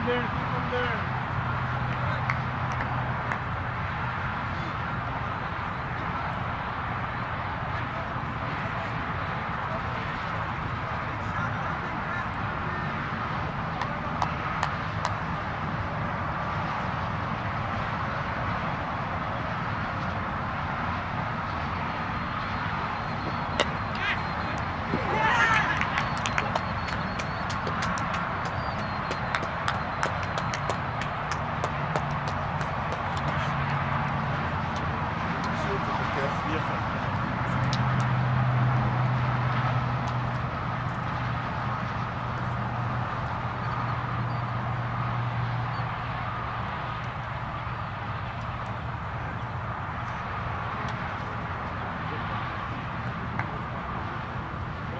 there, keep them there.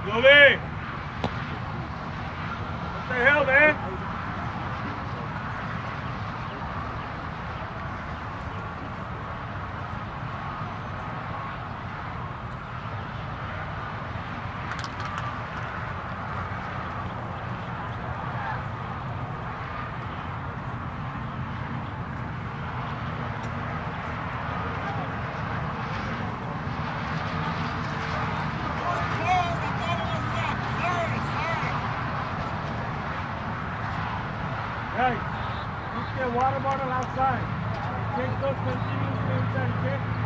Louie! What the hell, man? Hey, keep your water bottle outside. Take those continuously inside, okay?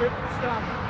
Fifth stop.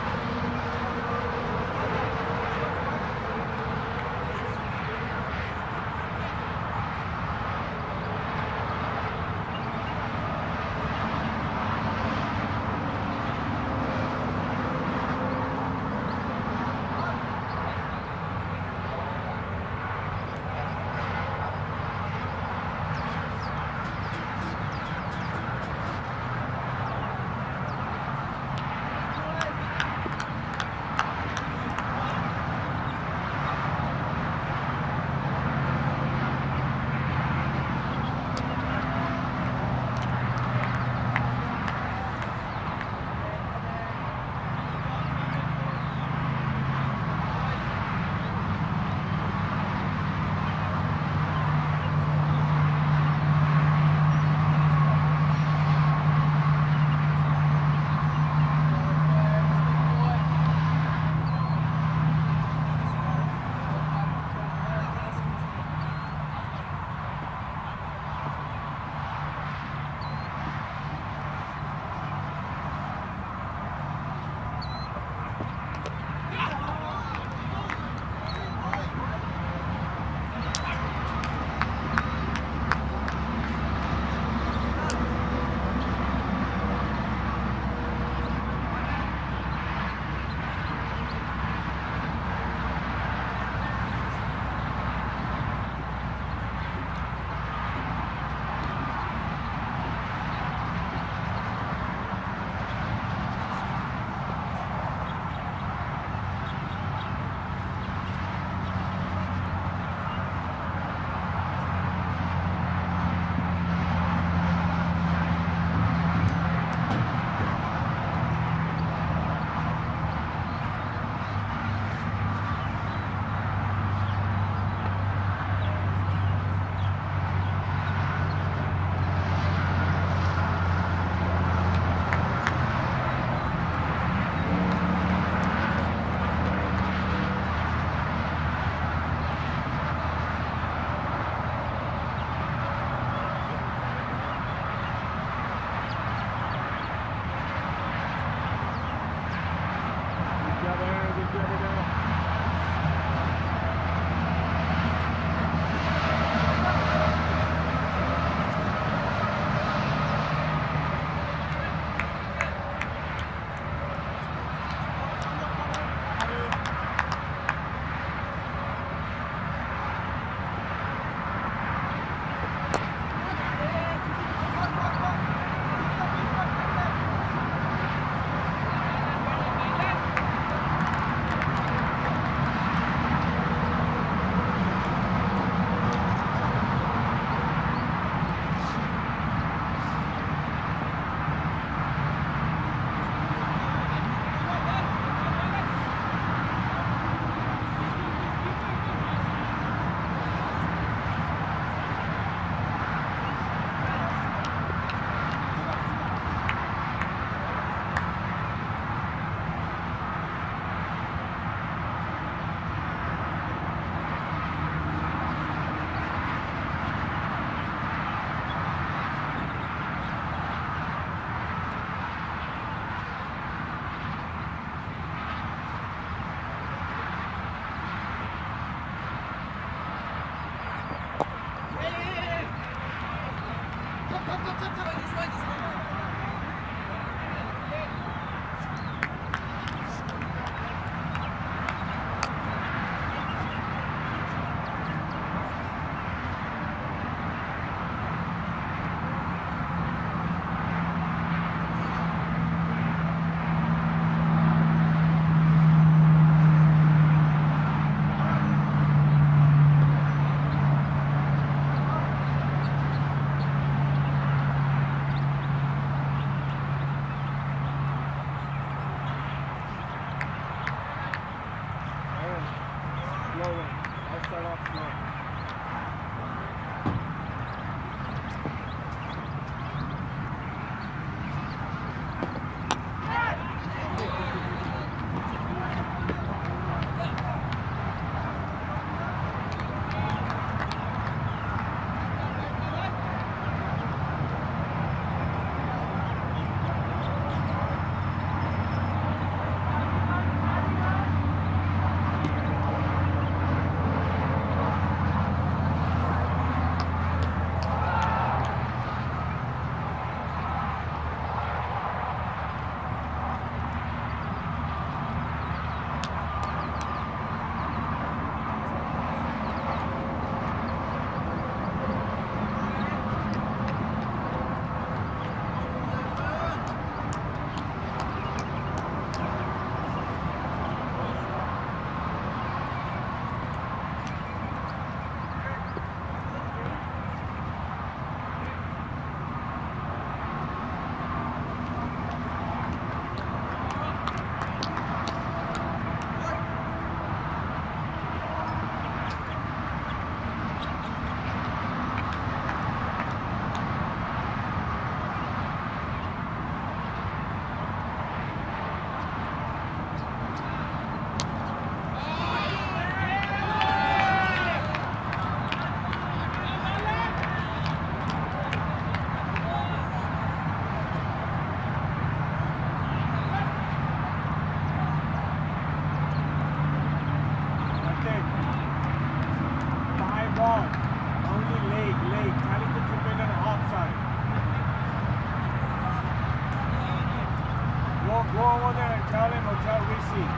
Motel and Motel receipt.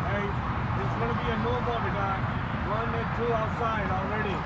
Hey, there's going to be a normal. We got 1 and 2 outside already.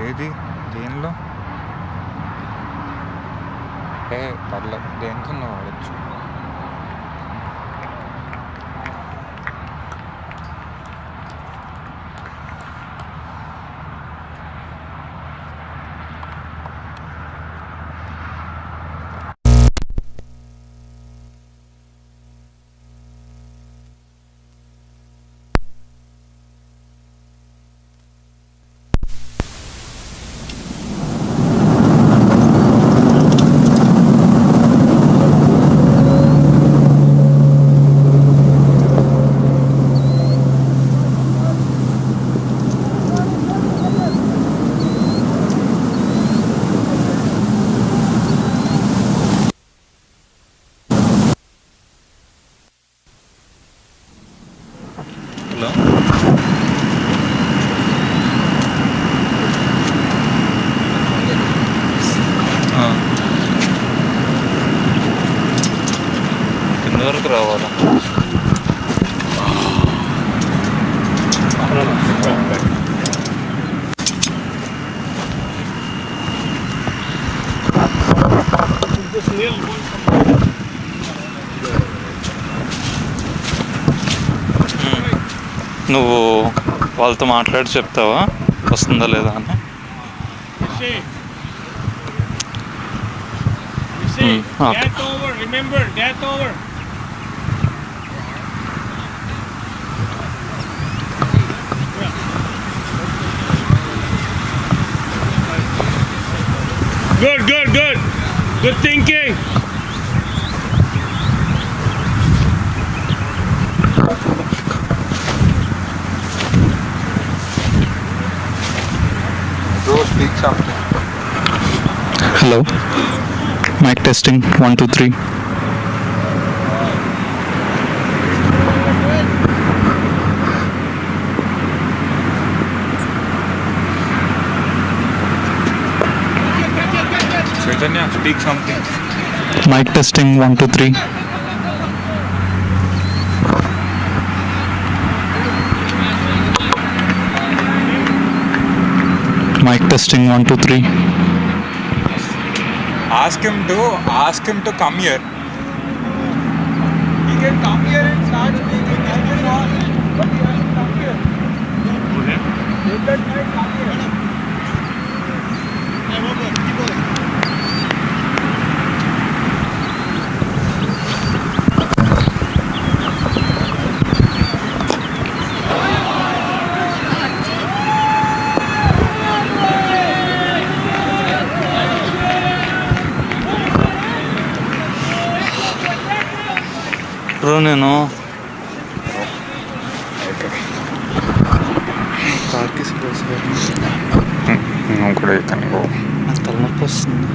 ఏది దేనిలో పర్లేదు దేనికన్నా వాడచ్చు. కింద వరకు రావాలా? నువ్వు వాళ్ళతో మాట్లాడి చెప్తావా వస్తుందా లేదా అని? Death over. Remember, death over. Good, good, good. Good thinking. Bro, speak something. Hello. Mic testing 1 2 3. Chaitanya, speak something. Mic testing 1 2 3. Mic testing 1 2 3. Ask him to come here. He can come here and start speaking. I will not. But he has to come here. Let that guy come here. Bro నేను నువ్వు కూడా ఇక్కడ తలనొప్పి వస్తుంది.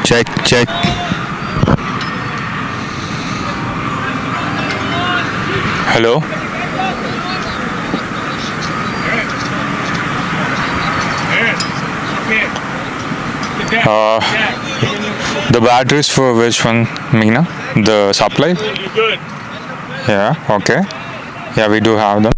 Check. Check. Hello. The batteries for which one, Meena? The supply? Good. Yeah, okay. Yeah, we do have them.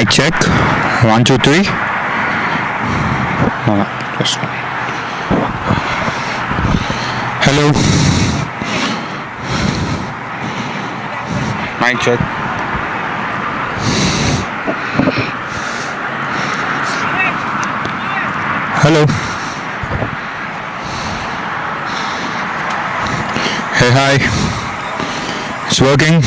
Mic check. 1, 2, 3. No, just hello. Mic check. Hello. Hey, hi. It's working.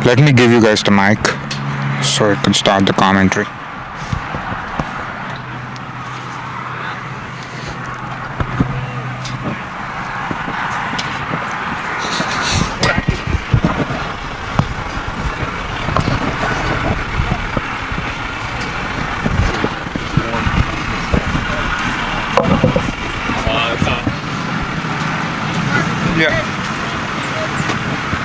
Let me give you guys the mic so I can start the commentary. Yeah.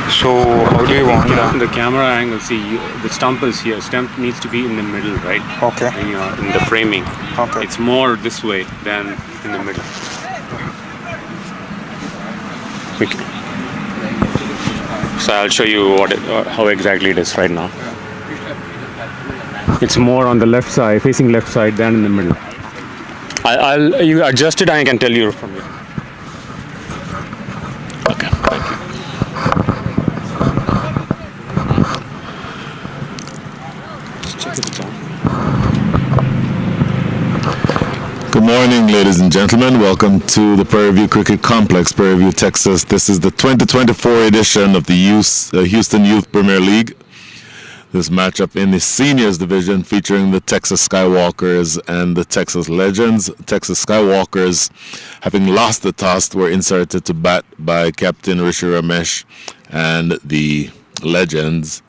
So how do you want that? The camera angle, see, the stump is here. Stump needs to be in the middle, right? Okay. In the framing. Okay. It's more this way than in the middle. Okay. So I'll show you how exactly it is right now. It's more on the left side, facing left side than in the middle. You adjust it and I can tell you from here. Okay, thank you. Good morning, ladies and gentlemen. Welcome to the Prairie View Cricket Complex, Prairie View, Texas. This is the 2024 edition of the Houston Youth Premier League. This matchup in the seniors division featuring the Texas Skywalkers and the Texas Legends. Texas Skywalkers, having lost the toss, were inserted to bat by Captain Rishi Ramesh and the Legends.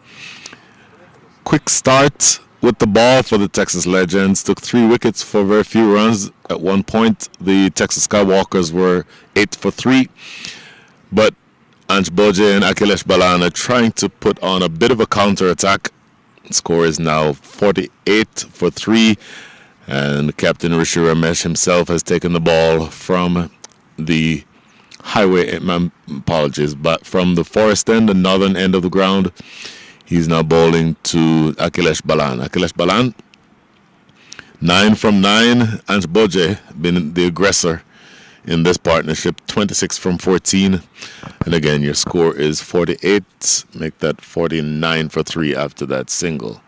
Quick start with the ball for the Texas Legends. Took 3 wickets for very few runs. At one point, the Texas Skywalkers were 8 for 3. But Ansh Boje and Akhilesh Balan are trying to put on a bit of a counter-attack. Score is now 48 for 3. And Captain Rishi Ramesh himself has taken the ball from the but from the forest end, the northern end of the ground. He's now bowling to Akhilesh Balan. Akhilesh Balan, 9 from 9. Ansh Boje been the aggressor in this partnership, 26 from 14. And again, your score is 48. Make that 49 for 3 after that single.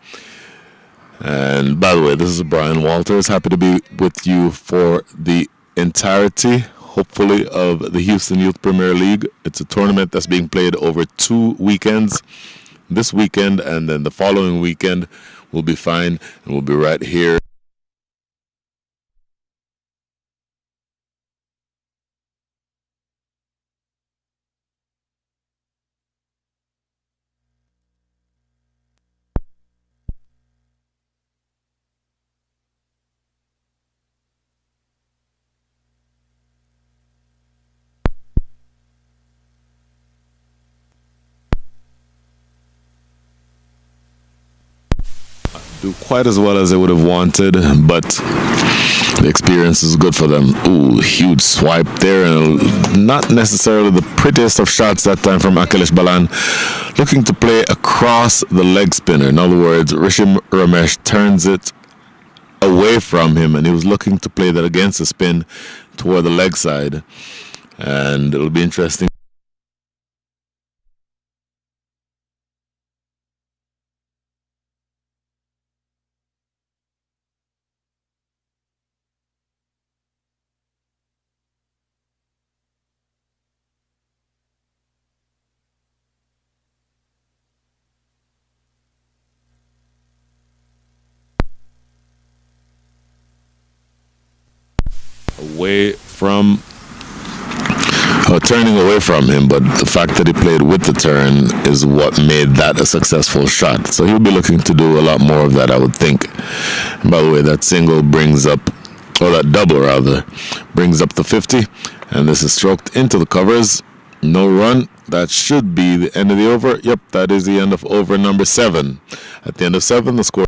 And by the way, this is Brian Walters. Happy to be with you for the entirety, hopefully, of the Houston Youth Premier League. It's a tournament that's being played over 2 weekends. This weekend and then the following weekend will be fine, and we'll be right here. Do quite as well as they would have wanted, but the experience is good for them. Ooh, huge swipe there, and not necessarily the prettiest of shots that time from Akhilesh Balan, looking to play across the leg spinner. In other words, Rishi Ramesh turns it away from him, and he was looking to play that against the spin toward the leg side, and it'll be interesting. Turning away from him, but the fact that he played with the turn is what made that a successful shot. So he'll be looking to do a lot more of that, I would think. And by the way, that single brings up, or that double rather, brings up the 50, and this is stroked into the covers. No run. That should be the end of the over. Yep, that is the end of over number 7. At the end of 7, the score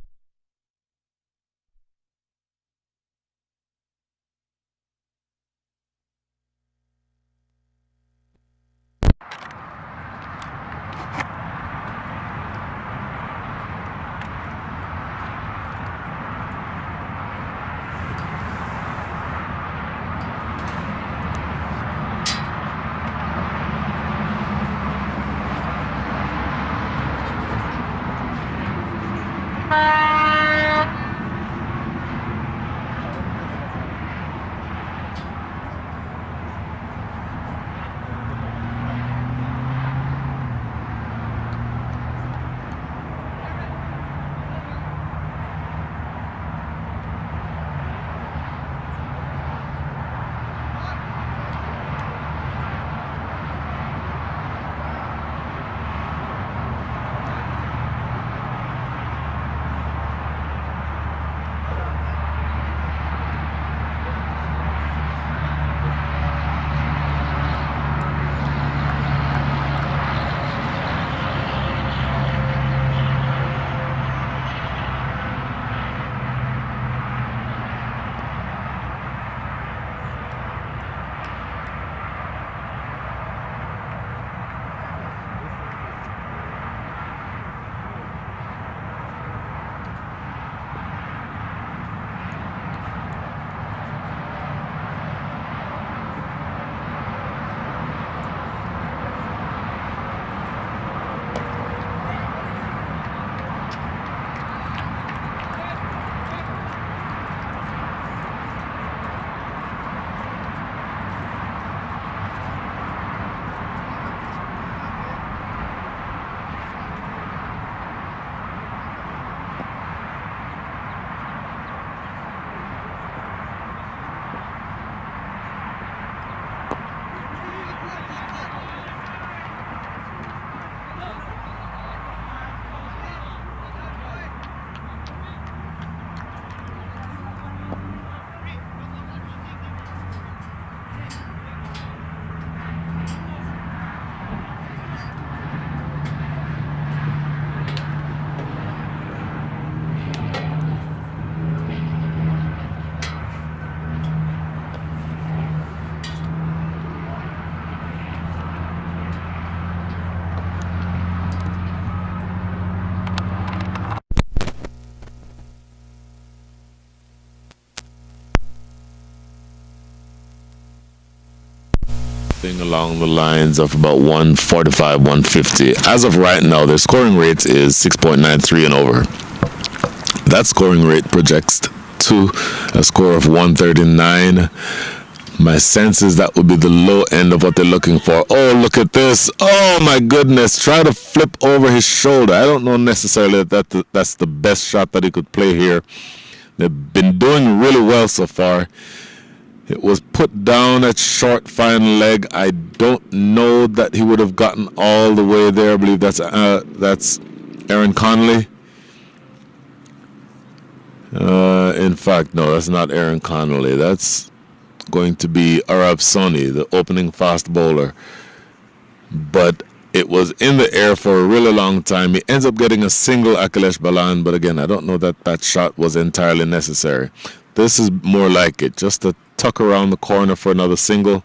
something along the lines of about 145, 150. As of right now, their scoring rate is 6.93 and over. That scoring rate projects to a score of 139. My sense is that would be the low end of what they're looking for. Oh, look at this. Oh, my goodness. Try to flip over his shoulder. I don't know necessarily that that's the best shot that he could play here. They've been doing really well so far. It was put down at short fine leg. I don't know that he would have gotten all the way there. I believe that's Aaron Connolly. In fact, no, that's not Aaron Connolly. That's going to be Arab Soni, the opening fast bowler. But it was in the air for a really long time. He ends up getting a single Akhilesh Balan, but again, I don't know that that shot was entirely necessary. This is more like it, just to tuck around the corner for another single.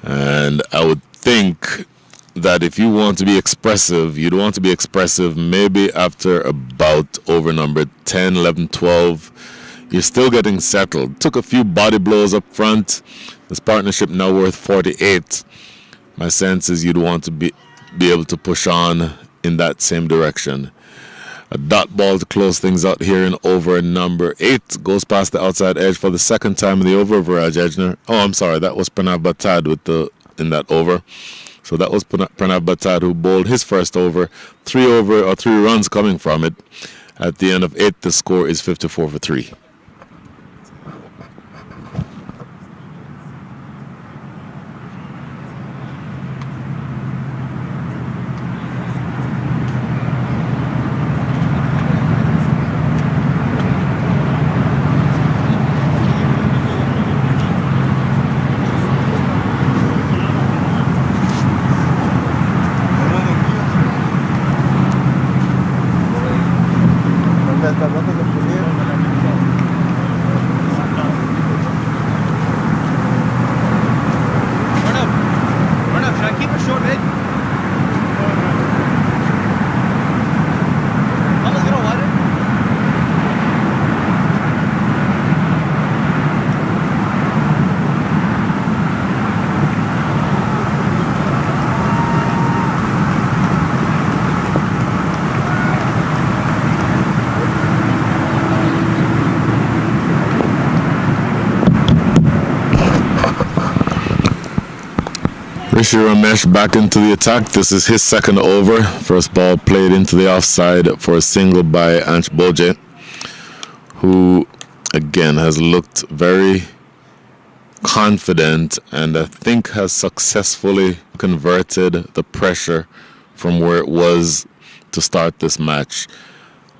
And I would think that if you want to be expressive, you'd want to be expressive maybe after about over number 10, 11, 12. You're still getting settled. Took a few body blows up front. This partnership now worth 48. My sense is you'd want to be able to push on in that same direction. A dot ball to close things out here in over number 8. Goes past the outside edge for the second time in the over, Viraj Ejner. Oh, I'm sorry. That was Pranav Batad in that over. So that was Pranav Batad who bowled his first over. 3 runs coming from it. At the end of 8, the score is 54 for 3. Rishi Ramesh back into the attack. This is his second over. First ball played into the offside for a single by Ansh Boje, who again has looked very confident and I think has successfully converted the pressure from where it was to start this match.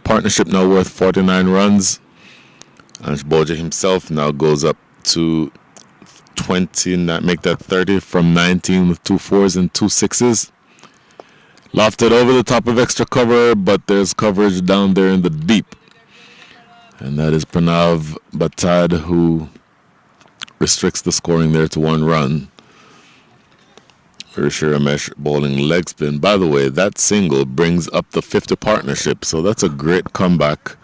Partnership now worth 49 runs. Ansh Boje himself now goes up to 20, make that 30 from 19 with 2 4s and 2 6s. Lofted over the top of extra cover, but there's coverage down there in the deep. And that is Pranav Batad who restricts the scoring there to 1 run. Rishi Ramesh bowling leg spin. By the way, that single brings up the 50 partnership, so that's a great comeback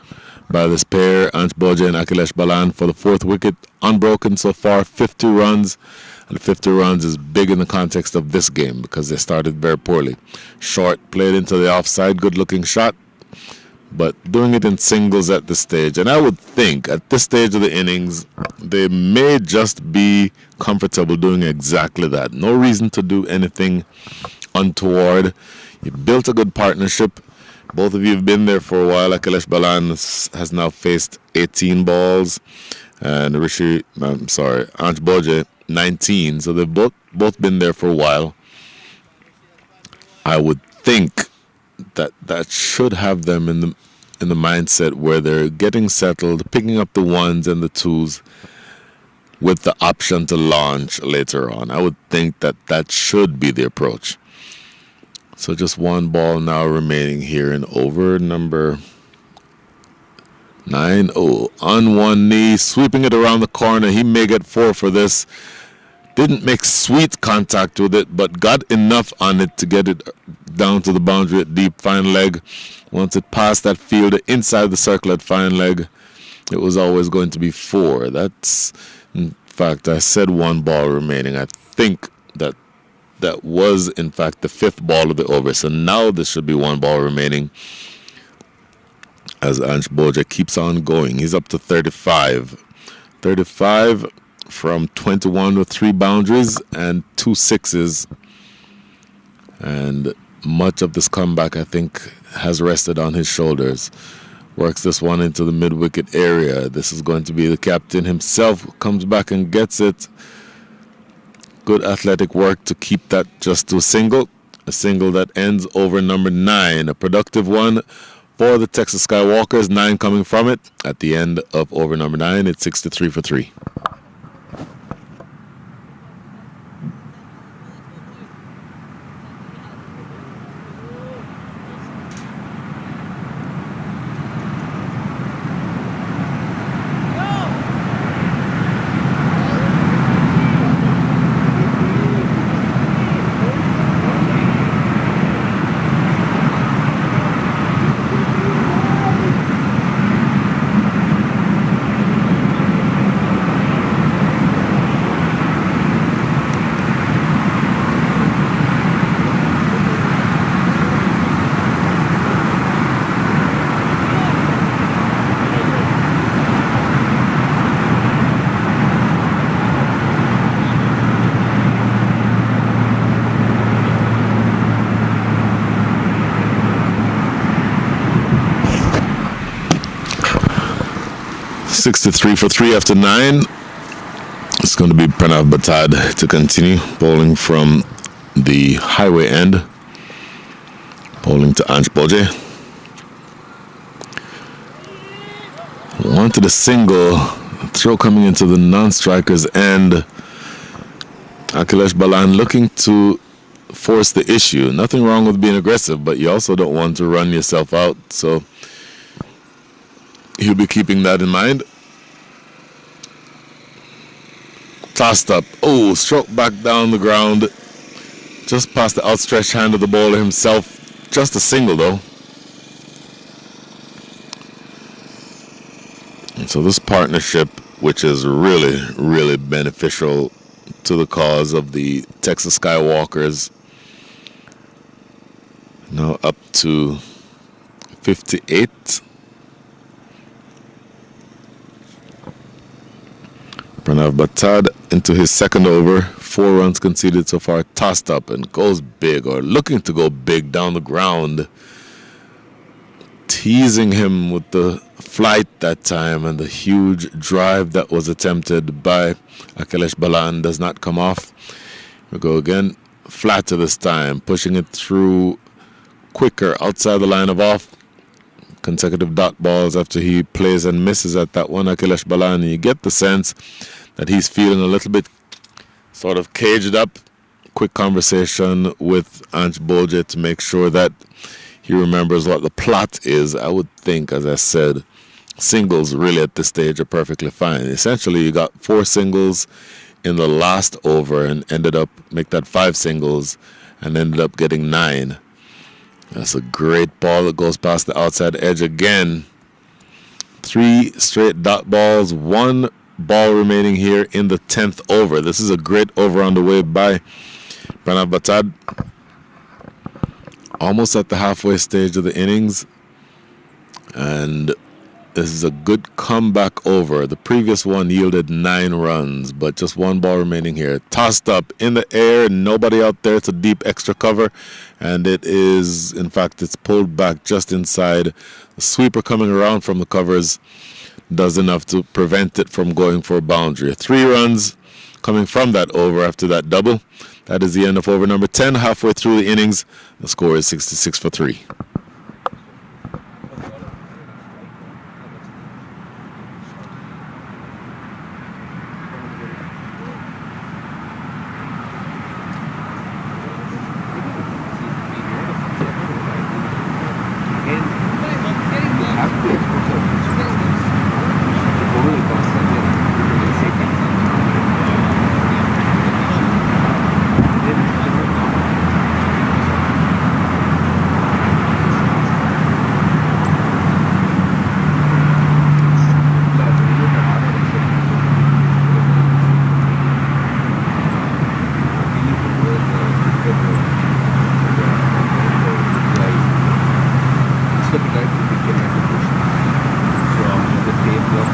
by this pair, Ansh Boje and Akhilesh Balan for the 4th wicket. Unbroken so far, 50 runs. And 50 runs is big in the context of this game because they started very poorly. Short, played into the offside, good-looking shot, but doing it in singles at this stage. And I would think at this stage of the innings, they may just be comfortable doing exactly that. No reason to do anything untoward. You built a good partnership. Both of you have been there for a while. Akhilesh Balan has now faced 18 balls, and Ansh Boje 19. So they've both been there for a while. I would think that should have them in the mindset where they're getting settled, picking up the 1s and the 2s with the option to launch later on. I would think that should be the approach. So just 1 ball now remaining here in over number 9. Oh, on one knee, sweeping it around the corner. He may get 4 for this. Didn't make sweet contact with it, but got enough on it to get it down to the boundary at deep fine leg. Once it passed that fielder inside the circle at fine leg, it was always going to be 4. That's fact, I said one ball remaining. I think that was, in fact, the fifth ball of the over. So now there should be one ball remaining as Ange Boja keeps on going. He's up to 35. 35 from 21 with 3 boundaries and 2 sixes. And much of this comeback, I think, has rested on his shoulders. Works this one into the mid-wicket area. This is going to be the captain himself who comes back and gets it. Good athletic work to keep that just to a single that ends over number 9. A productive one for the Texas Skywalkers, 9 coming from it. At the end of over number 9, it's 63 for 3. Three for 3 after 9. It's going to be Pranav Batad to continue bowling from the highway end. Bowling to Ange Boje. Wanted a single. Throw coming into the non-striker's end. Akhilesh Balan looking to force the issue. Nothing wrong with being aggressive, but you also don't want to run yourself out. So he'll be keeping that in mind. Tossed up. Oh, struck back down the ground. Just past the outstretched hand of the bowler himself. Just a single, though. And so this partnership, which is really, really beneficial to the cause of the Texas Skywalkers, now up to 58. Pranav Batad into his second over. 4 runs conceded so far. Tossed up and goes big, or looking to go big down the ground. Teasing him with the flight that time, and the huge drive that was attempted by Akhilesh Balan does not come off. We go again. Flatter this time. Pushing it through quicker outside the line of off. Consecutive dot balls after he plays and misses at that one. Akhilesh Balan, you get the sense that he's feeling a little bit sort of caged up. Quick conversation with Ange Boje to make sure that he remembers what the plot is. I would think, as I said, singles really at this stage are perfectly fine. Essentially, you got 4 singles in the last over and ended up make that 5 singles and ended up getting 9. That's a great ball that goes past the outside edge again. 3 straight dot balls, 1 ball remaining here in the 10th over. This is a great over on the way by Pranav Batad. Almost at the halfway stage of the innings. And this is a good comeback over. The previous one yielded 9 runs, but just 1 ball remaining here. Tossed up in the air, nobody out there. It's a deep extra cover, and it is, in fact, it's pulled back just inside. The sweeper coming around from the covers does enough to prevent it from going for a boundary. 3 runs coming from that over after that double. That is the end of over number 10. Halfway through the innings, the score is 66 for 3. of the guys will be getting the push. So after the tape was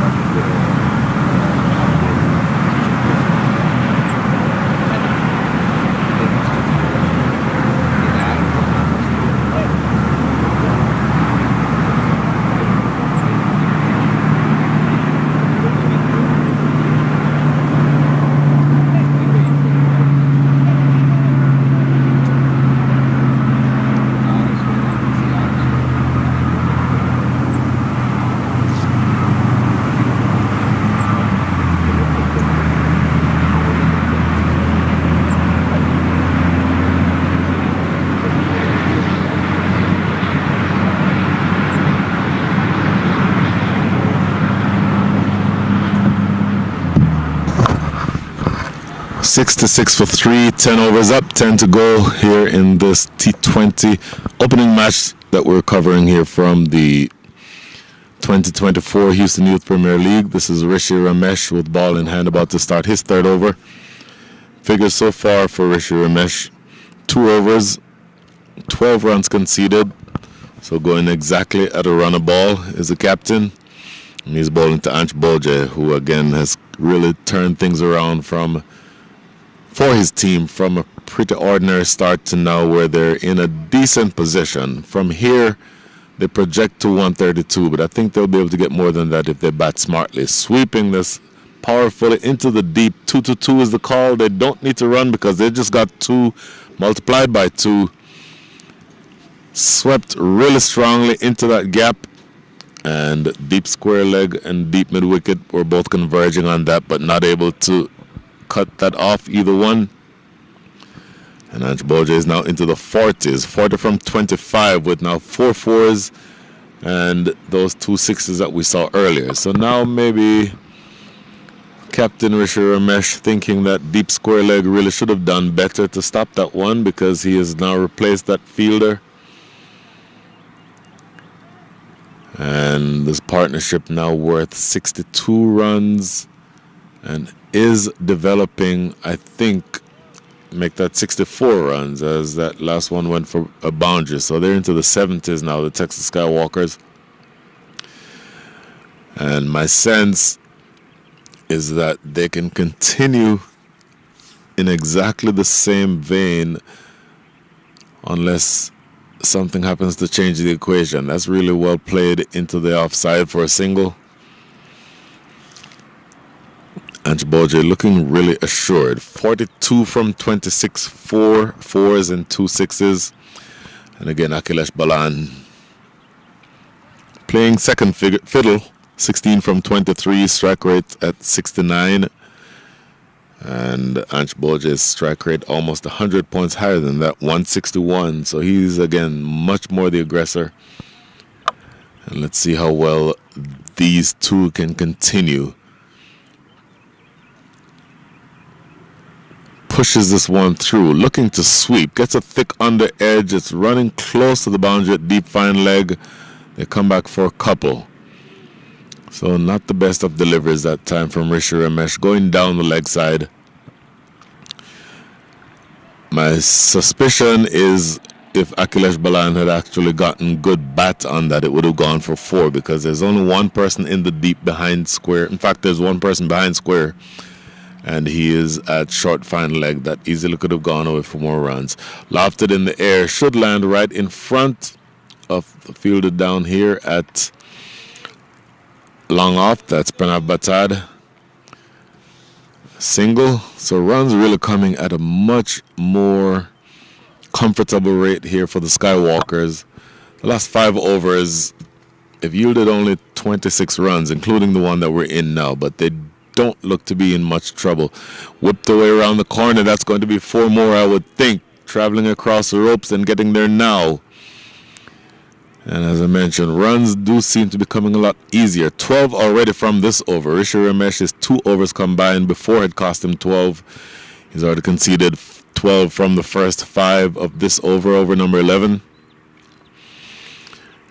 Six to six for 3, 10 overs up, 10 to go here in this T20 opening match that we're covering here from the 2024 Houston Youth Premier League. This is Rishi Ramesh with ball in hand about to start his third over. Figures so far for Rishi Ramesh: 2 overs, 12 runs conceded. So going exactly at a run of ball is the captain. And he's bowling to Anch Bolje, who again has really turned things around for his team from a pretty ordinary start to now where they're in a decent position. From here, they project to 132, but I think they'll be able to get more than that if they bat smartly. Sweeping this powerfully into the deep. 2-2 is the call. They don't need to run because they just got 2 multiplied by 2. Swept really strongly into that gap, and deep square leg and deep mid wicket were both converging on that, but not able to cut that off, either one. And Anch Bolje is now into the 40s, 40 from 25 with now 4 4s and those 2 6s that we saw earlier. So now maybe Captain Rishi Ramesh thinking that deep square leg really should have done better to stop that one, because he has now replaced that fielder. And this partnership now worth 62 runs and is developing, I think, make that 64 runs, as that last one went for a boundary. So they're into the 70s now, the Texas Skywalkers. And my sense is that they can continue in exactly the same vein unless something happens to change the equation. That's really well played into the offside for a single. Anch Bolje looking really assured. 42 from 26, 4 4s and 2 6s. And again, Akhilesh Balan playing second fiddle. 16 from 23, strike rate at 69. And Anch Bolje's strike rate almost 100 points higher than that, 161. So he's, again, much more the aggressor. And let's see how well these two can continue. Pushes this one through, looking to sweep, gets a thick under edge. It's running close to the boundary at deep fine leg. They come back for a couple. So not the best of deliveries that time from Rishi Ramesh, going down the leg side. My suspicion is if Akhilesh Balan had actually gotten good bat on that, it would have gone for 4, because there's only one person in the deep behind square. In fact, there's one person behind square, and he is at short fine leg. That easily could have gone away for more runs. Lofted in the air, should land right in front of the fielder down here at long off. That's Pranav Batad. Single. So runs really coming at a much more comfortable rate here for the Skywalkers. The last 5 overs have yielded only 26 runs, including the one that we're in now, but they don't look to be in much trouble. Whipped away around the corner. That's going to be 4 more, I would think, traveling across the ropes and getting there now. And as I mentioned, runs do seem to be coming a lot easier. 12 already from this over. Rishi Ramesh's 2 overs combined before had cost him 12. He's already conceded 12 from the first 5 of this over number 11.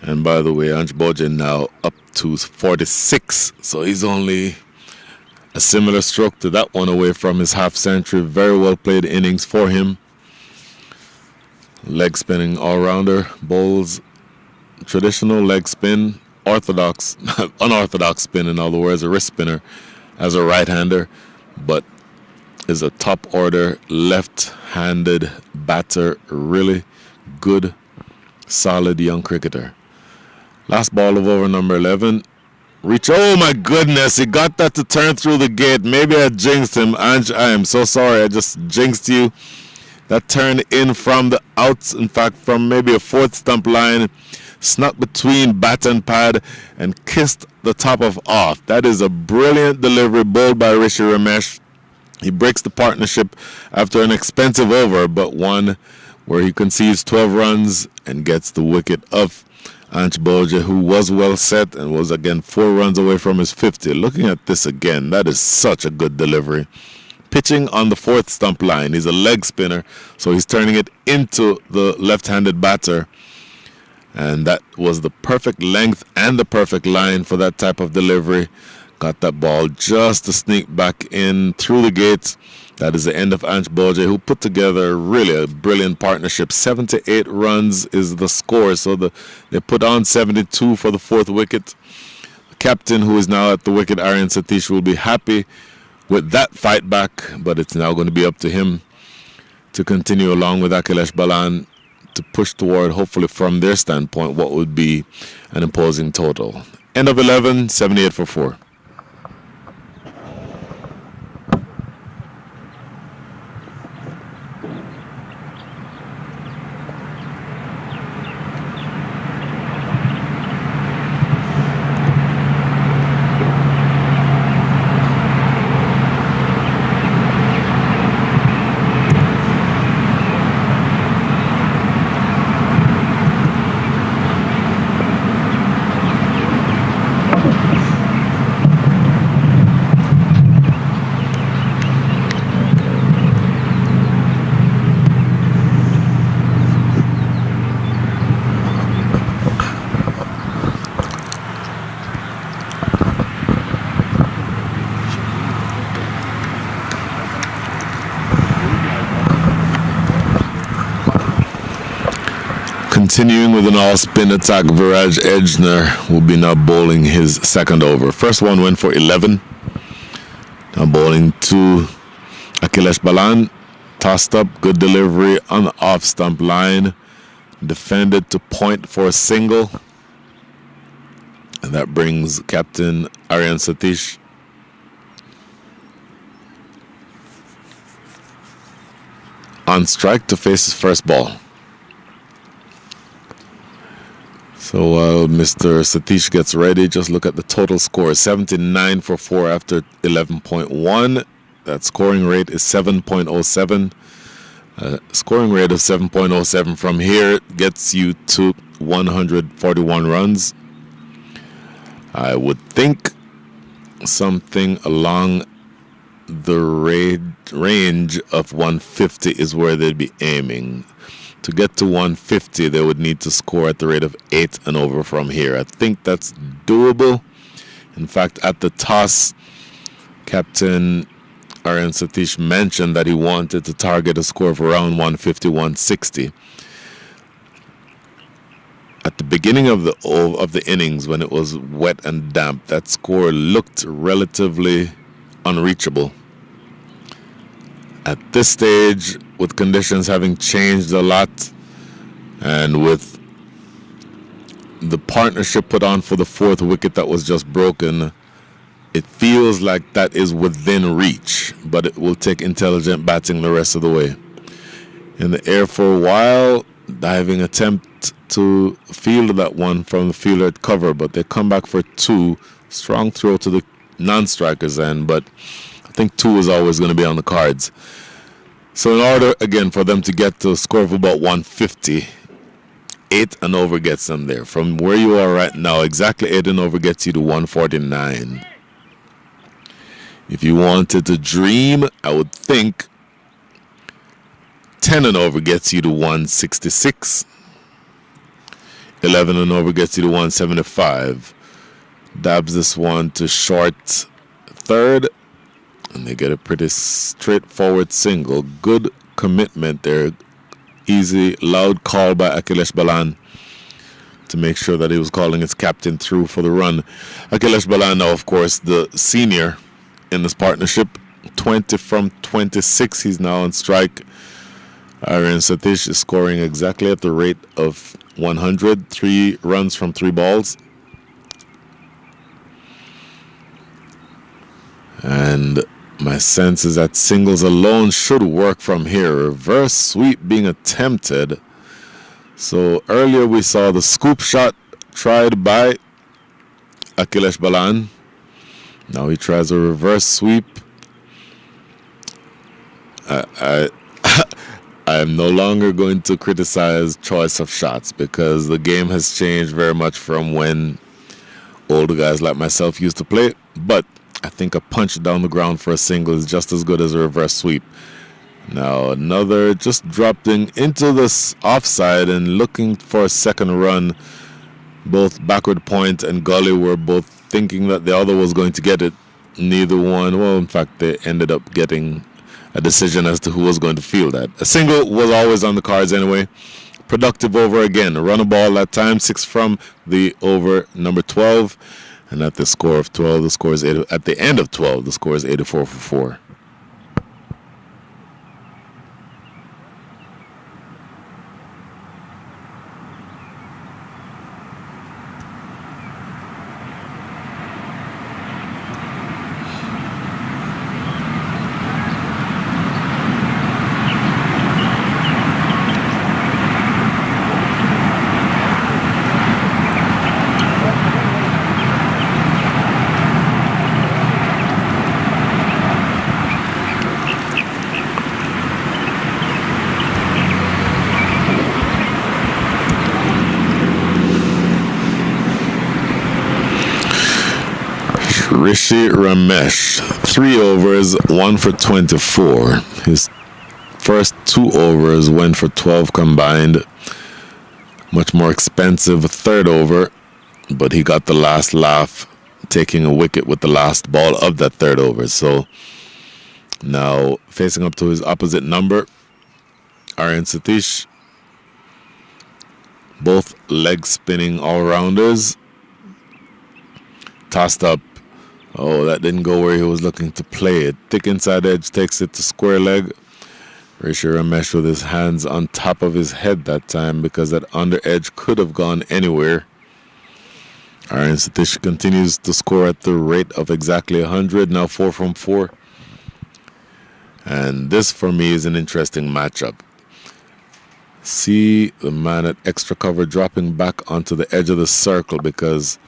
And by the way, Anch Bolje now up to 46. So he's only a similar stroke to that one away from his half century. Very well played innings for him. Leg spinning all-rounder. Bowls traditional leg spin, orthodox, unorthodox spin, in other words, a wrist spinner as a right-hander, but is a top-order left-handed batter. Really good, solid young cricketer. Last ball of over number 11. Reach. Oh my goodness, he got that to turn through the gate. Maybe I jinxed him. Ange, I am so sorry. I just jinxed you. That turned in from the outs, in fact, from maybe a fourth stump line, snuck between bat and pad and kissed the top of off. That is a brilliant delivery, bowled by Rishi Ramesh. He breaks the partnership after an expensive over, but one where he concedes 12 runs and gets the wicket of Ange Boje, who was well set and was again 4 runs away from his 50. Looking at this again, that is such a good delivery. Pitching on the fourth stump line. He's a leg spinner, so he's turning it into the left-handed batter. And that was the perfect length and the perfect line for that type of delivery. Got that ball just to sneak back in through the gates. That is the end of Ange Boje, who put together really a brilliant partnership. 78 runs is the score, so they put on 72 for the fourth wicket. The captain, who is now at the wicket, Aryan Satish, will be happy with that fight back, but it's now going to be up to him to continue along with Akhilesh Balan to push toward, hopefully from their standpoint, what would be an imposing total. End of 11, 78 for 4. Continuing with an all-spin attack, Viraj Ejner will be now bowling his second over. First one went for 11. Now bowling to Akhilesh Balan. Tossed up, good delivery on the off-stump line. Defended to point for a single. And that brings Captain Aryan Satish on strike to face his first ball. So while Mr. Satish gets ready, just look at the total score. 79 for 4 after 11.1. That scoring rate is 7.07. Scoring rate of 7.07 from here gets you to 141 runs. I would think something along the range of 150 is where they'd be aiming. To get to 150, they would need to score at the rate of 8 and over from here. I think that's doable. In fact, at the toss, Captain Aryan Satish mentioned that he wanted to target a score of around 150, 160. At the beginning of the innings, when it was wet and damp, that score looked relatively unreachable. At this stage, with conditions having changed a lot, and with the partnership put on for the fourth wicket that was just broken, it feels like that is within reach, but it will take intelligent batting the rest of the way. In the air for a while, diving attempt to field that one from the fielder at cover, but they come back for 2. Strong throw to the non-strikers end, but I think 2 is always going to be on the cards. So in order, again, for them to get to a score of about 150, 8 and over gets them there. From where you are right now, exactly 8 and over gets you to 149. If you wanted to dream, I would think 10 and over gets you to 166. 11 and over gets you to 175. Dabs this one to short third, and they get a pretty straightforward single. Good commitment there. Easy, loud call by Akhilesh Balan to make sure that he was calling his captain through for the run. Akhilesh Balan now, of course, the senior in this partnership. 20 from 26, he's now on strike. Aryan Satish is scoring exactly at the rate of 100. 3 runs from 3 balls. And my sense is that singles alone should work from here. Reverse sweep being attempted. So earlier we saw the scoop shot tried by Akhilesh Balan. Now he tries a reverse sweep. I am no longer going to criticize choice of shots because the game has changed very much from when older guys like myself used to play. But I think a punch down the ground for a single is just as good as a reverse sweep. Now another just dropping into this offside and looking for a second run. Both backward point and Gully were both thinking that the other was going to get it. Neither one, well, in fact, they ended up getting a decision as to who was going to field that. A single was always on the cards anyway. Productive over again. Run a ball that time, 6 from the over number 12. And at the score of 12, the score is at the end of 12, the score is 84 for 4. Rishi Ramesh, 3 overs, 1 for 24. His first 2 overs went for 12 combined. Much more expensive 3rd over, but he got the last laugh, taking a wicket with the last ball of that 3rd over. So now facing up to his opposite number, Aryan Satish. Both leg spinning all-rounders. Tossed up. Oh, that didn't go where he was looking to play it. Thick inside edge takes it to square leg. Rishi Ramesh with his hands on top of his head that time because that under edge could have gone anywhere. Aryan Satish continues to score at the rate of exactly 100, now 4 from 4. And this for me is an interesting matchup. See the man at extra cover dropping back onto the edge of the circle because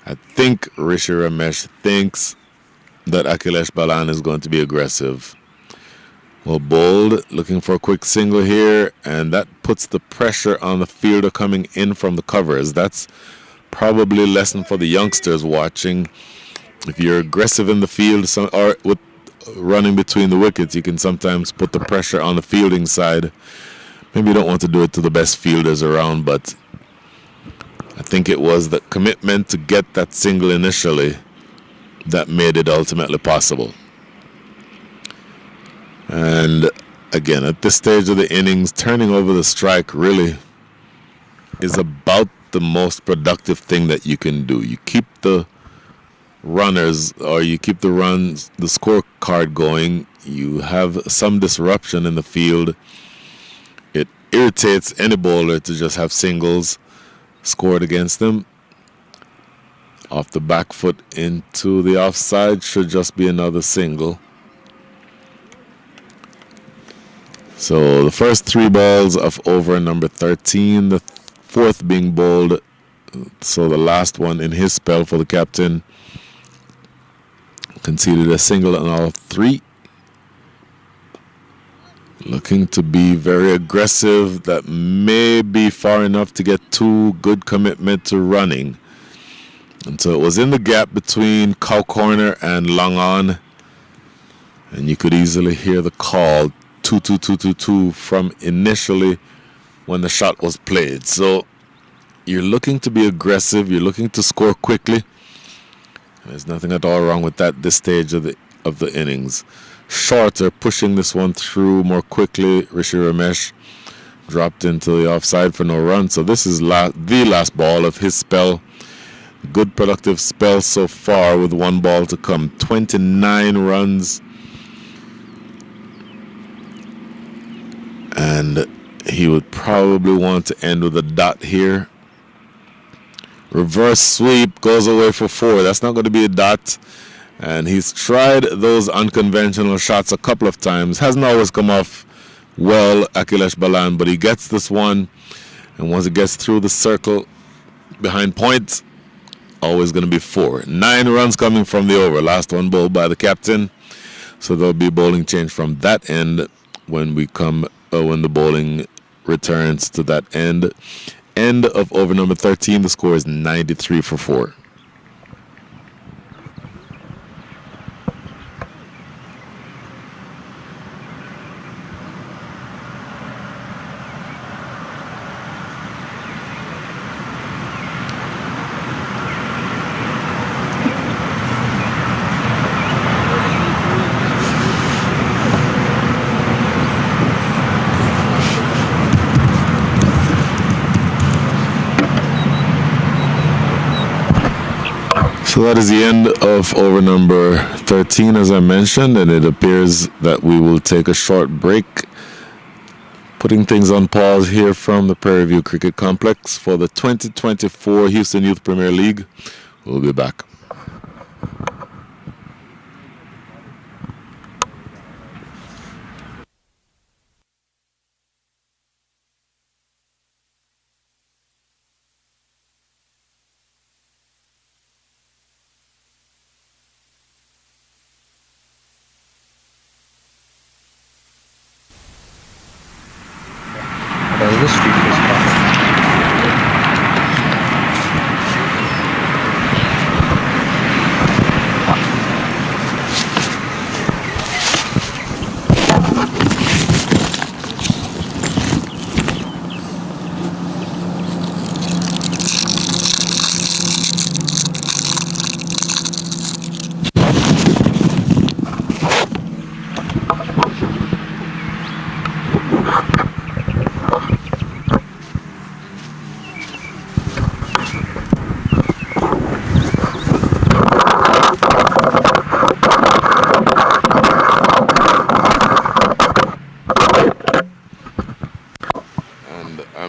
I think Rishi Ramesh thinks that Akhilesh Balan is going to be aggressive. Well, Bold looking for a quick single here, and that puts the pressure on the fielder coming in from the covers. That's probably a lesson for the youngsters watching. If you're aggressive in the field or with running between the wickets, you can sometimes put the pressure on the fielding side. Maybe you don't want to do it to the best fielders around, but I think it was the commitment to get that single initially that made it ultimately possible. And again, at this stage of the innings, turning over the strike really is about the most productive thing that you can do. You keep the runners or you keep the runs, the scorecard going. You have some disruption in the field. It irritates any bowler to just have singles scored against them. Off the back foot into the offside should just be another single. So the first 3 balls of over number 13, the 4th being bowled. So the last one in his spell for the captain. Conceded a single on all 3. Looking to be very aggressive. That may be far enough to get 2 good commitment to running. And so it was in the gap between cow corner and long on. And you could easily hear the call 2-2-2-2-2 from initially when the shot was played. So you're looking to be aggressive. You're looking to score quickly. There's nothing at all wrong with that this stage of the innings. Shorter, pushing this one through more quickly. Rishi Ramesh dropped into the offside for no run. So this is the last ball of his spell. Good productive spell so far with one ball to come. 29 runs. And he would probably want to end with a dot here. Reverse sweep, goes away for 4. That's not going to be a dot. And he's tried those unconventional shots a couple of times. Hasn't always come off well, Akhilesh Balan, but he gets this one. And once it gets through the circle behind point, always going to be 4. 9 runs coming from the over. Last one bowled by the captain. So there'll be bowling change from that end when we come, when the bowling returns to that end. End of over number 13. The score is 93 for 4. So that is the end of over number 13, as I mentioned, and it appears that we will take a short break, putting things on pause here from the Prairie View Cricket Complex for the 2024 Houston Youth Premier League. We'll be back.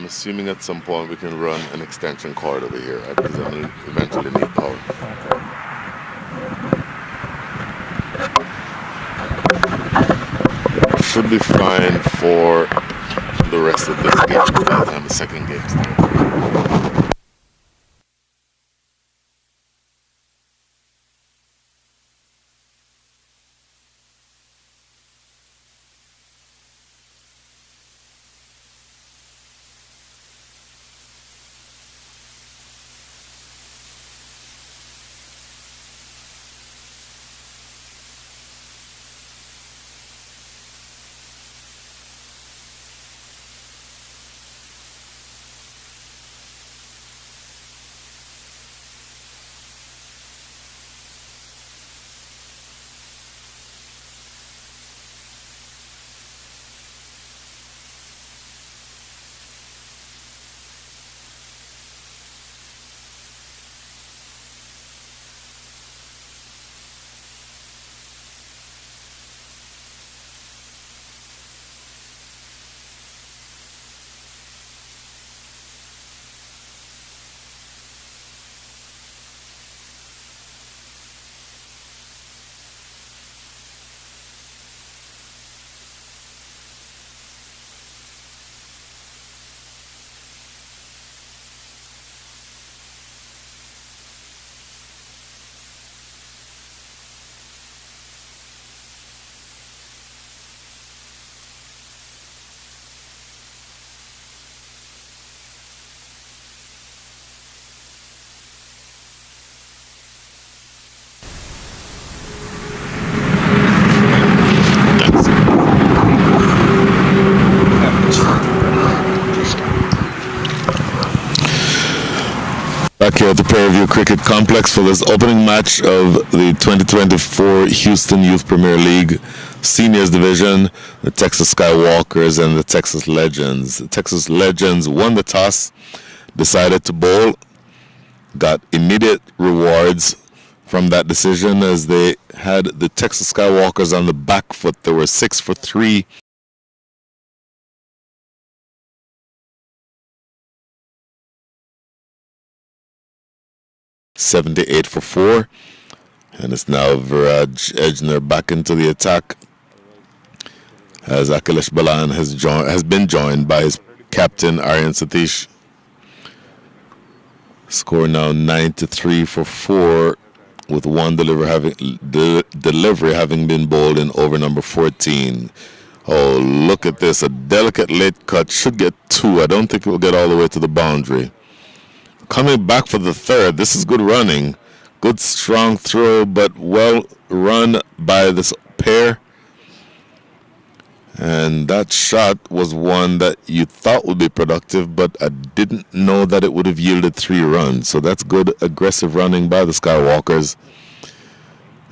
Assuming at some point we can run an extension cord over here, because I eventually need power. Should be fine for the rest of this game by the time the second game starts. Back here at the Prairie View Cricket Complex for this opening match of the 2024 Houston Youth Premier League. Seniors Division, the Texas Skywalkers and the Texas Legends. The Texas Legends won the toss, decided to bowl, got immediate rewards from that decision as they had the Texas Skywalkers on the back foot. They were 6 for 3. $78 for 4, and it's now Viraj Ejner back into the attack as Akhilesh Balan has been joined by his captain Aryan Satish. Score now 9-3 for 4, with one delivery having been bowled in over number 14. Oh, look at this! A delicate late cut, should get 2. I don't think it will get all the way to the boundary. Coming back for the third. This is good running. Good strong throw, but well run by this pair. And that shot was one that you thought would be productive, but I didn't know that it would have yielded 3 runs. So that's good aggressive running by the Skywalkers.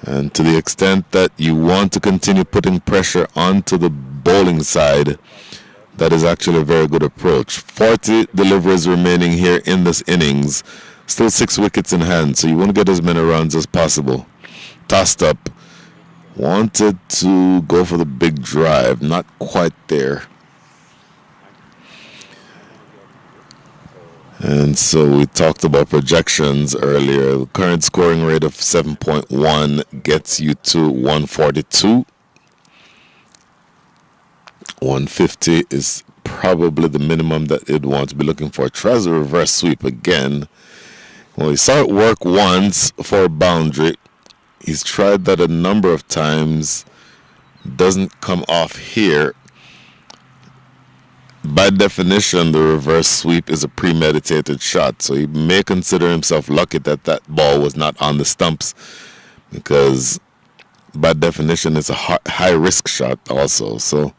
And to the extent that you want to continue putting pressure onto the bowling side, that is actually a very good approach. 40 deliveries remaining here in this innings. Still 6 wickets in hand, so you want to get as many runs as possible. Tossed up. Wanted to go for the big drive. Not quite there. And so we talked about projections earlier. The current scoring rate of 7.1 gets you to 142. 150 is probably the minimum that you'd want to be looking for. Tries a reverse sweep again. Well, he saw it work once for a boundary. He's tried that a number of times. Doesn't come off here. By definition, the reverse sweep is a premeditated shot. So he may consider himself lucky that that ball was not on the stumps, because by definition, it's a high-risk shot also. So,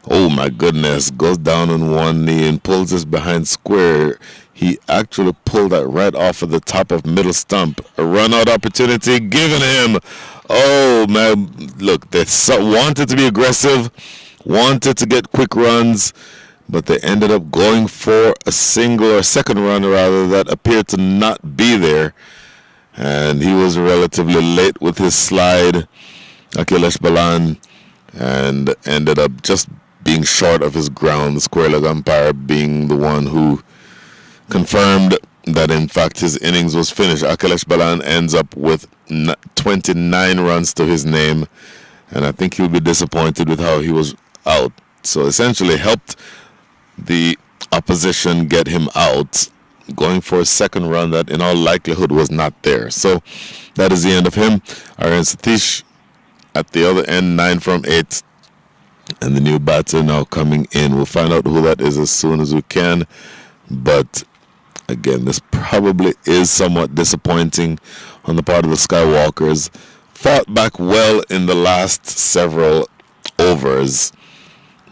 oh my goodness, goes down on one knee and pulls this behind square. He actually pulled that right off of the top of middle stump. A run-out opportunity given him. Oh, man, look, they wanted to be aggressive, wanted to get quick runs, but they ended up going for a single or second run, rather, that appeared to not be there. And he was relatively late with his slide, Akhilesh Balan, and ended up just being short of his ground, the square leg umpire being the one who confirmed that in fact his innings was finished. Akhilesh Balan ends up with 29 runs to his name, and I think he'll be disappointed with how he was out. So essentially helped the opposition get him out, going for a second run that in all likelihood was not there. So that is the end of him. Aryan Satish at the other end, 9 from 8. And the new batter now coming in. We'll find out who that is as soon as we can. But again, this probably is somewhat disappointing on the part of the Skywalkers. Fought back well in the last several overs,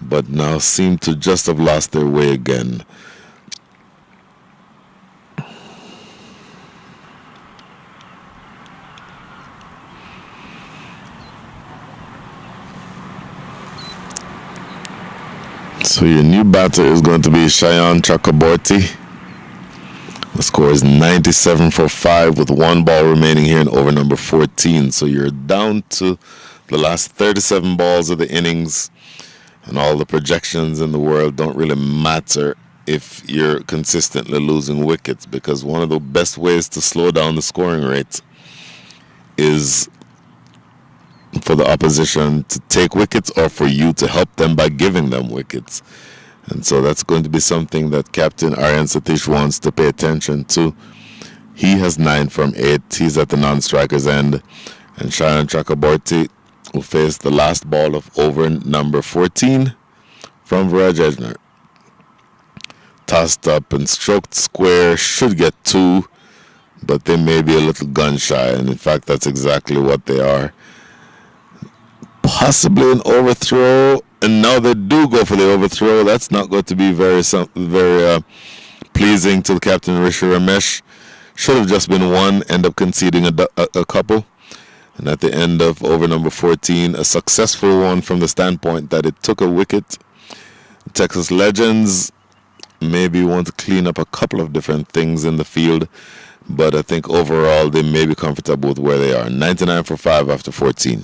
but now seem to just have lost their way again. So your new batter is going to be Shayan Chakraborty. The score is 97 for 5 with 1 ball remaining here in over number 14. So you're down to the last 37 balls of the innings, and all the projections in the world don't really matter if you're consistently losing wickets, because one of the best ways to slow down the scoring rate is for the opposition to take wickets, or for you to help them by giving them wickets. And so that's going to be something that Captain Aryan Satish wants to pay attention to. He has 9 from 8. He's at the non-strikers end. And Shayan Chakraborty will face the last ball of over number 14 from Viraj Ejner. Tossed up and stroked square, should get 2, but they may be a little gun shy, and in fact that's exactly what they are. Possibly an overthrow, and now they do go for the overthrow. That's not going to be very pleasing to the captain, Rishi Ramesh. Should have just been 1, end up conceding a couple. And at the end of over number 14, a successful one from the standpoint that it took a wicket. Texas Legends maybe want to clean up a couple of different things in the field, but I think overall they may be comfortable with where they are. 99 for 5 after 14.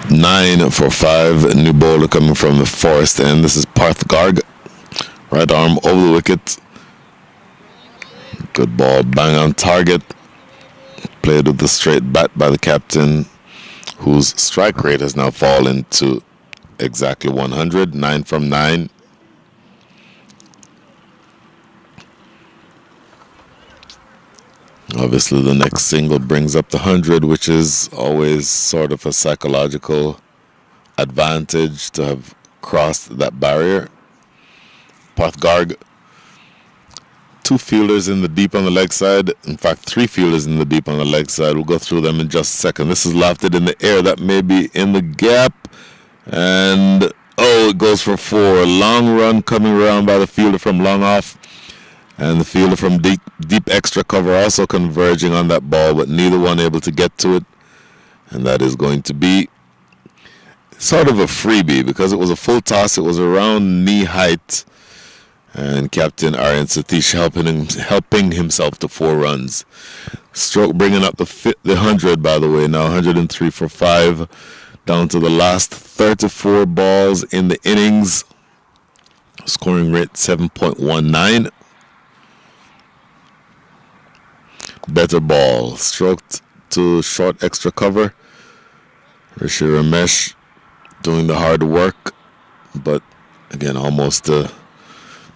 Nine for 5. A new bowler coming from the Forest End. This is Parth Garg. Right arm over the wicket. Good ball, bang on target. Played with the straight bat by the captain, whose strike rate has now fallen to exactly 100. 9 from 9. Obviously, the next single brings up the 100, which is always sort of a psychological advantage to have crossed that barrier. Parth Garg, 2 fielders in the deep on the leg side. In fact, 3 fielders in the deep on the leg side. We'll go through them in just a second. This is lofted in the air. That may be in the gap. And, it goes for 4. Long run coming around by the fielder from long off. And the fielder from deep extra cover also converging on that ball, but neither one able to get to it. And that is going to be sort of a freebie because it was a full toss. It was around knee height. And Captain Aryan Satish helping himself to 4 runs. Stroke bringing up the 100, by the way. Now 103 for 5. Down to the last 34 balls in the innings. Scoring rate 7.19. Better ball, stroked to short extra cover. Rishi Ramesh doing the hard work, but again, almost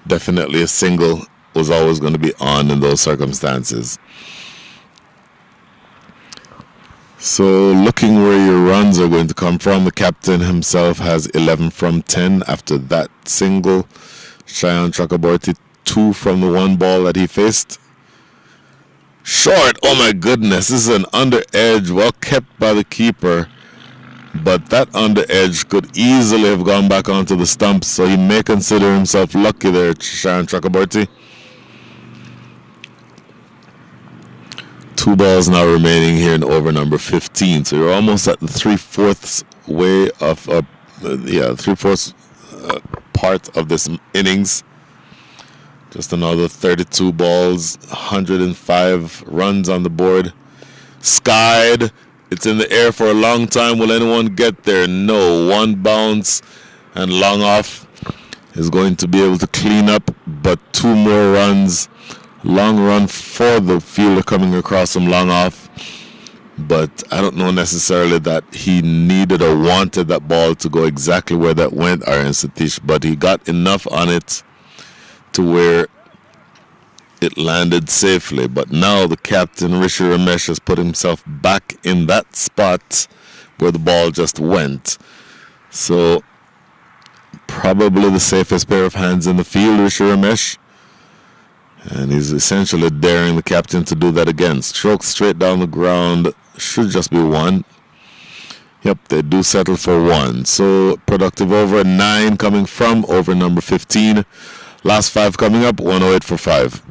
definitely a single was always going to be on in those circumstances. So looking where your runs are going to come from, the captain himself has 11 from 10 after that single. Shayan Chakraborty 2 from the 1 ball that he faced. Short, oh my goodness, this is an under edge, well kept by the keeper, but that under edge could easily have gone back onto the stumps, so he may consider himself lucky there, Shayan Chakraborty. 2 balls now remaining here in over number 15, so you're almost at the 3/4 way of, 3/4 part of this innings. Just another 32 balls, 105 runs on the board. Skied. It's in the air for a long time. Will anyone get there? No. 1 bounce and long off is going to be able to clean up, but 2 more runs. Long run for the fielder coming across from long off. But I don't know necessarily that he needed or wanted that ball to go exactly where that went, Aryan Satish, but he got enough on it to where it landed safely. But now the captain, Rishi Ramesh, has put himself back in that spot where the ball just went. So probably the safest pair of hands in the field, Rishi Ramesh. And he's essentially daring the captain to do that again. Stroke straight down the ground. Should just be 1. Yep, they do settle for 1. So productive over. 9 coming from over number 15. Last 5 coming up, 108 for 5.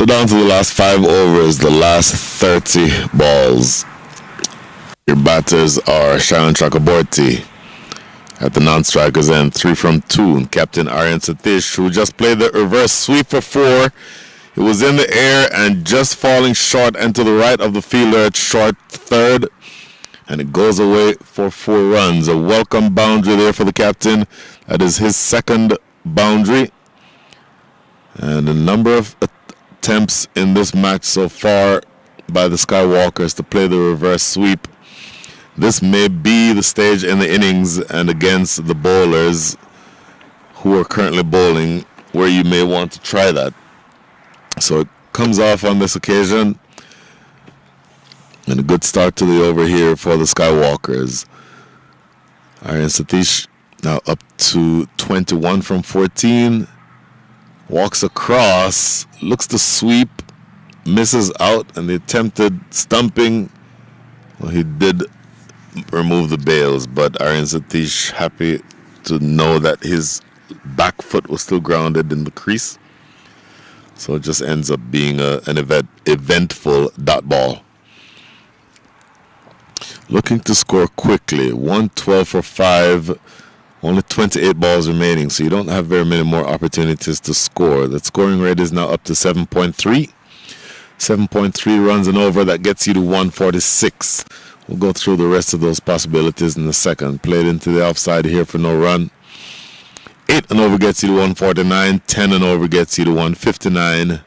So down to the last 5 overs, the last 30 balls. Your batters are Sharon Chakraborty at the non-strikers end, 3 from 2. And Captain Aryan Satish, who just played the reverse sweep for 4. It was in the air and just falling short and to the right of the fielder at short third. And it goes away for 4 runs. A welcome boundary there for the captain. That is his second boundary. And a number of attempts in this match so far by the Skywalkers to play the reverse sweep. This may be the stage in the innings and against the bowlers who are currently bowling where you may want to try that. So it comes off on this occasion. And a good start to the over here for the Skywalkers. Aryan Satish now up to 21 from 14. Walks across, looks to sweep, misses out, and the attempted stumping. Well, he did remove the bails, but Aryan Satish happy to know that his back foot was still grounded in the crease. So it just ends up being an eventful dot ball. Looking to score quickly, 112 for 5, only 28 balls remaining, so you don't have very many more opportunities to score. The scoring rate is now up to 7.3. 7.3 runs and over, that gets you to 146. We'll go through the rest of those possibilities in a second. Played into the offside here for no run. 8 and over gets you to 149. 10 and over gets you to 159.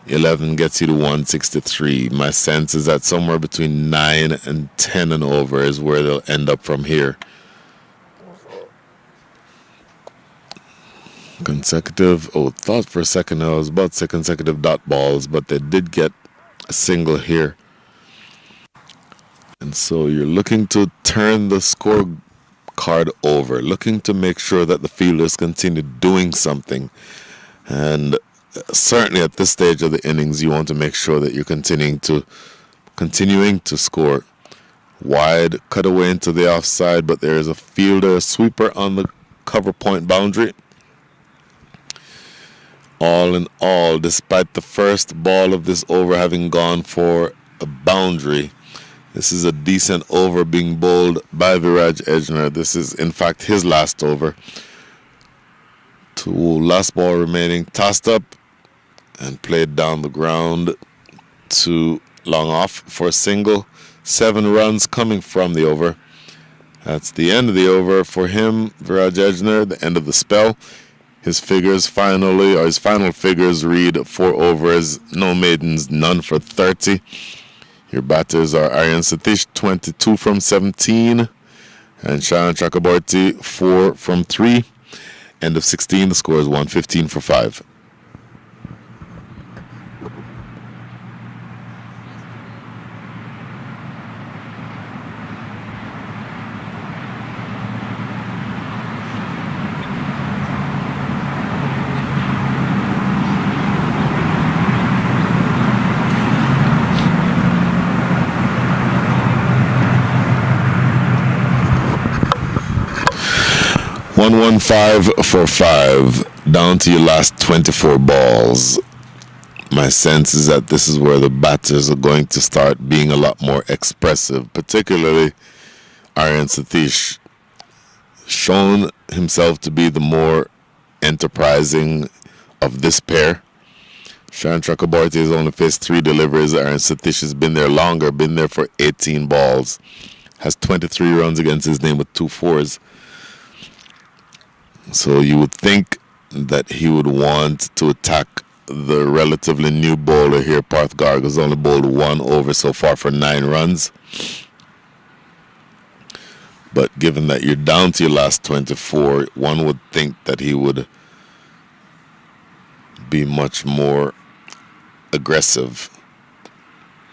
11 gets you to 163. My sense is that somewhere between 9 and 10 and over is where they'll end up from here. Thought for a second I was about to say consecutive dot balls, but they did get a single here. And so you're looking to turn the scorecard over, looking to make sure that the fielders continue doing something. And certainly at this stage of the innings, you want to make sure that you're continuing to score. Wide, cut away into the offside, but there is a fielder sweeper on the cover point boundary. All in all, despite the first ball of this over having gone for a boundary, this is a decent over being bowled by Viraj Ejner. This is, in fact, his last over. 2 last ball remaining, tossed up and played down the ground to long off for a single. 7 runs coming from the over. That's the end of the over for him, Viraj Ejner, the end of the spell. His final figures read 4 overs, no maidens, none for 30. Your batters are Aryan Satish, 22 from 17, and Sharon Chakraborty, 4 from 3. End of 16, the score is 115 for 5. $115 for 5, down to your last 24 balls. My sense is that this is where the batters are going to start being a lot more expressive, particularly Aryan Satish. Shown himself to be the more enterprising of this pair. Sharon Chakraborty has only faced 3 deliveries. Aryan Satish has been there longer, been there for 18 balls. Has 23 runs against his name with 2 fours. So you would think that he would want to attack the relatively new bowler here. Parth Garg has only bowled 1 over so far for 9 runs. But given that you're down to your last 24, one would think that he would be much more aggressive.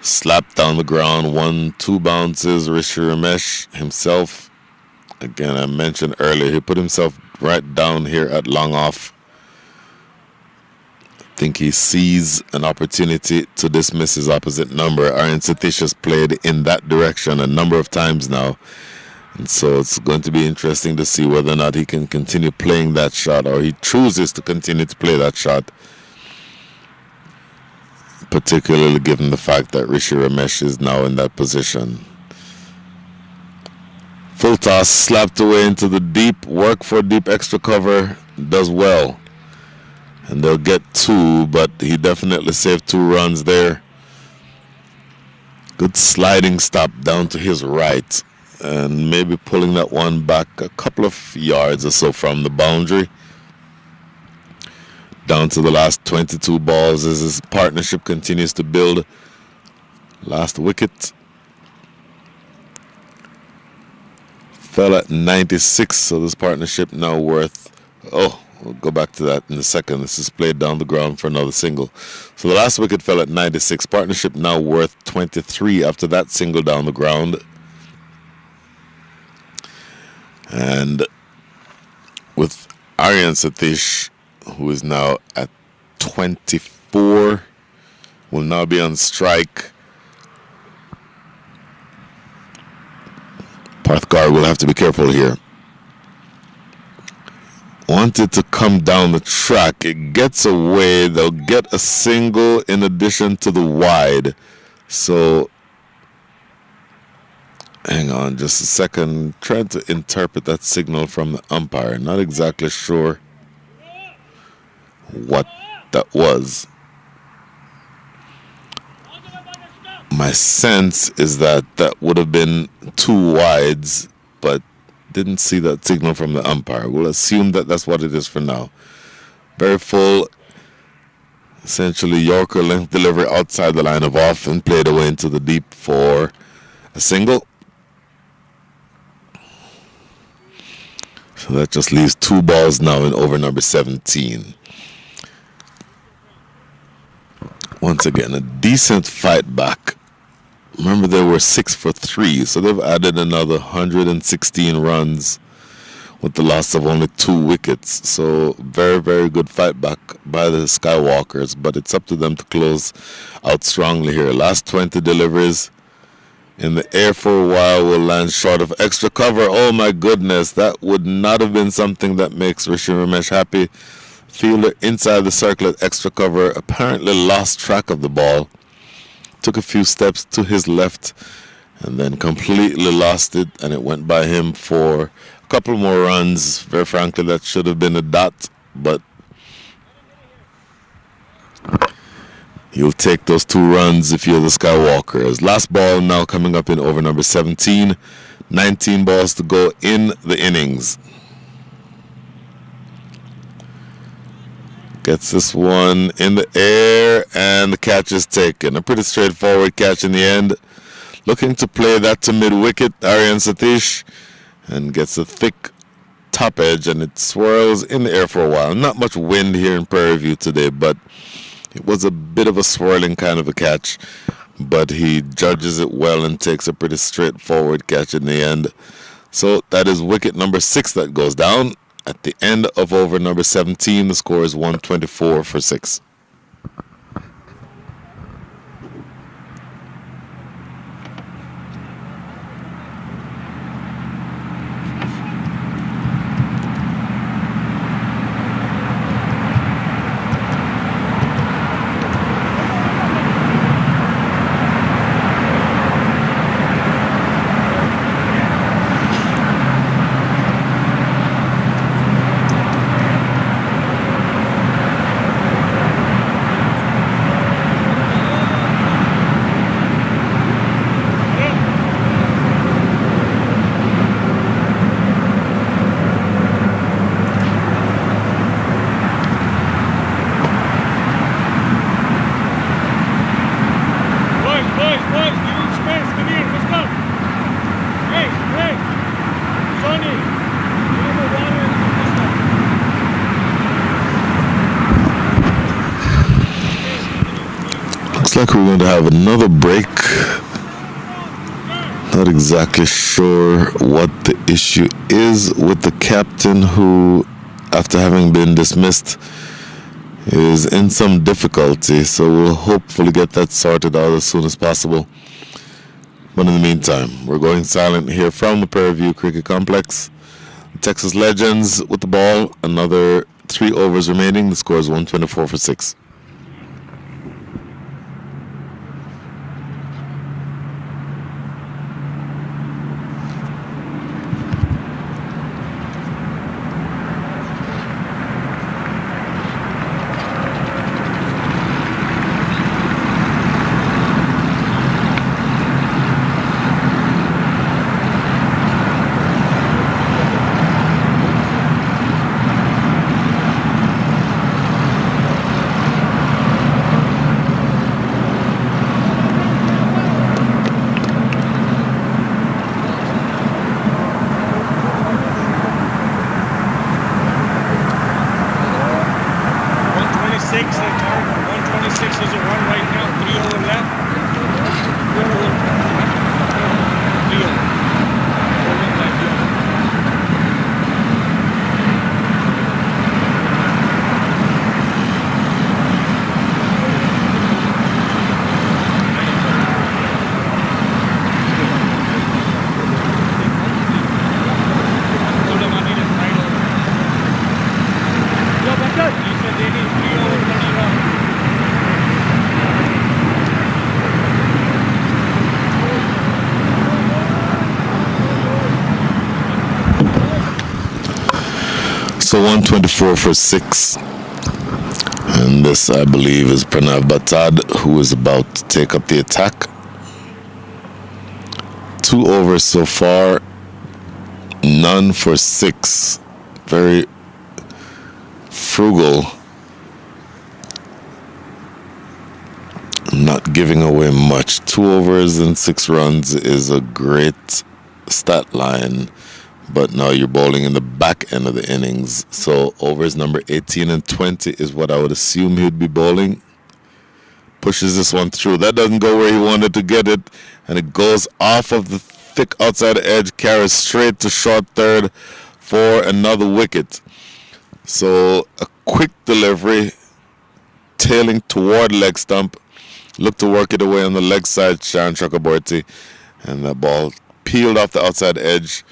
Slapped down the ground, 1-2 bounces. Rishi Ramesh himself, again, I mentioned earlier, he put himself right down here at long off. I think he sees an opportunity to dismiss his opposite number. Aryan Satish has played in that direction a number of times now. And so it's going to be interesting to see whether or not he can continue playing that shot, or he chooses to continue to play that shot. particularly given the fact that Rishi Ramesh is now in that position. Full toss, slapped away into the deep, work for deep extra cover, does well. And they'll get 2, but he definitely saved 2 runs there. Good sliding stop down to his right, and maybe pulling that one back a couple of yards or so from the boundary. Down to the last 22 balls as his partnership continues to build. Last wicket fell at 96, so this partnership now worth, we'll go back to that in a second. This is played down the ground for another single. So the last wicket fell at 96. Partnership now worth 23 after that single down the ground. And with Aryan Satish, who is now at 24, will now be on strike. Parthgar will have to be careful here. Wanted to come down the track. It gets away. They'll get a single in addition to the wide. So, hang on just a second. Trying to interpret that signal from the umpire. Not exactly sure what that was. My sense is that that would have been 2 wides, but didn't see that signal from the umpire. We'll assume that that's what it is for now. Very full, essentially Yorker length delivery outside the line of off and played away into the deep for a single. So that just leaves 2 balls now in over number 17. Once again, a decent fight back. Remember, they were 6 for 3, so they've added another 116 runs with the loss of only 2 wickets. So very, very good fight back by the Skywalkers, but it's up to them to close out strongly here. Last 20 deliveries in the air for a while will land short of extra cover. Oh my goodness, that would not have been something that makes Rishi Ramesh happy. Fielder inside the circle at extra cover apparently lost track of the ball. Took a few steps to his left and then completely lost it, and it went by him for a couple more runs. Very frankly, that should have been a dot, but you'll take those 2 runs if you're the Skywalkers. Last ball now coming up in over number 17. 19 balls to go in the innings. Gets this one in the air, and the catch is taken. A pretty straightforward catch in the end. Looking to play that to mid-wicket, Aryan Satish, and gets a thick top edge, and it swirls in the air for a while. Not much wind here in Prairie View today, but it was a bit of a swirling kind of a catch. But he judges it well and takes a pretty straightforward catch in the end. So that is wicket number 6 that goes down. At the end of over number 17, the score is 124 for 6. Like we're going to have another break. Not exactly sure what the issue is with the captain, who, after having been dismissed, is in some difficulty. So we'll hopefully get that sorted out as soon as possible. But in the meantime, we're going silent here from the Prairie View Cricket Complex. The Texas Legends with the ball. Another 3 overs remaining. The score is 124 for 6. So 124 for 6. And this, I believe, is Pranav Batad, who is about to take up the attack. 2 overs so far, none for 6. Very frugal. Not giving away much. 2 overs and 6 runs is a great stat line. But now you're bowling in the back end of the innings. So overs number 18 and 20 is what I would assume he'd be bowling. Pushes this one through. That doesn't go where he wanted to get it. And it goes off of the thick outside edge. Carries straight to short third for another wicket. So a quick delivery. Tailing toward leg stump. Look to work it away on the leg side. Sharon Chakraborty. And that ball peeled off the outside edge.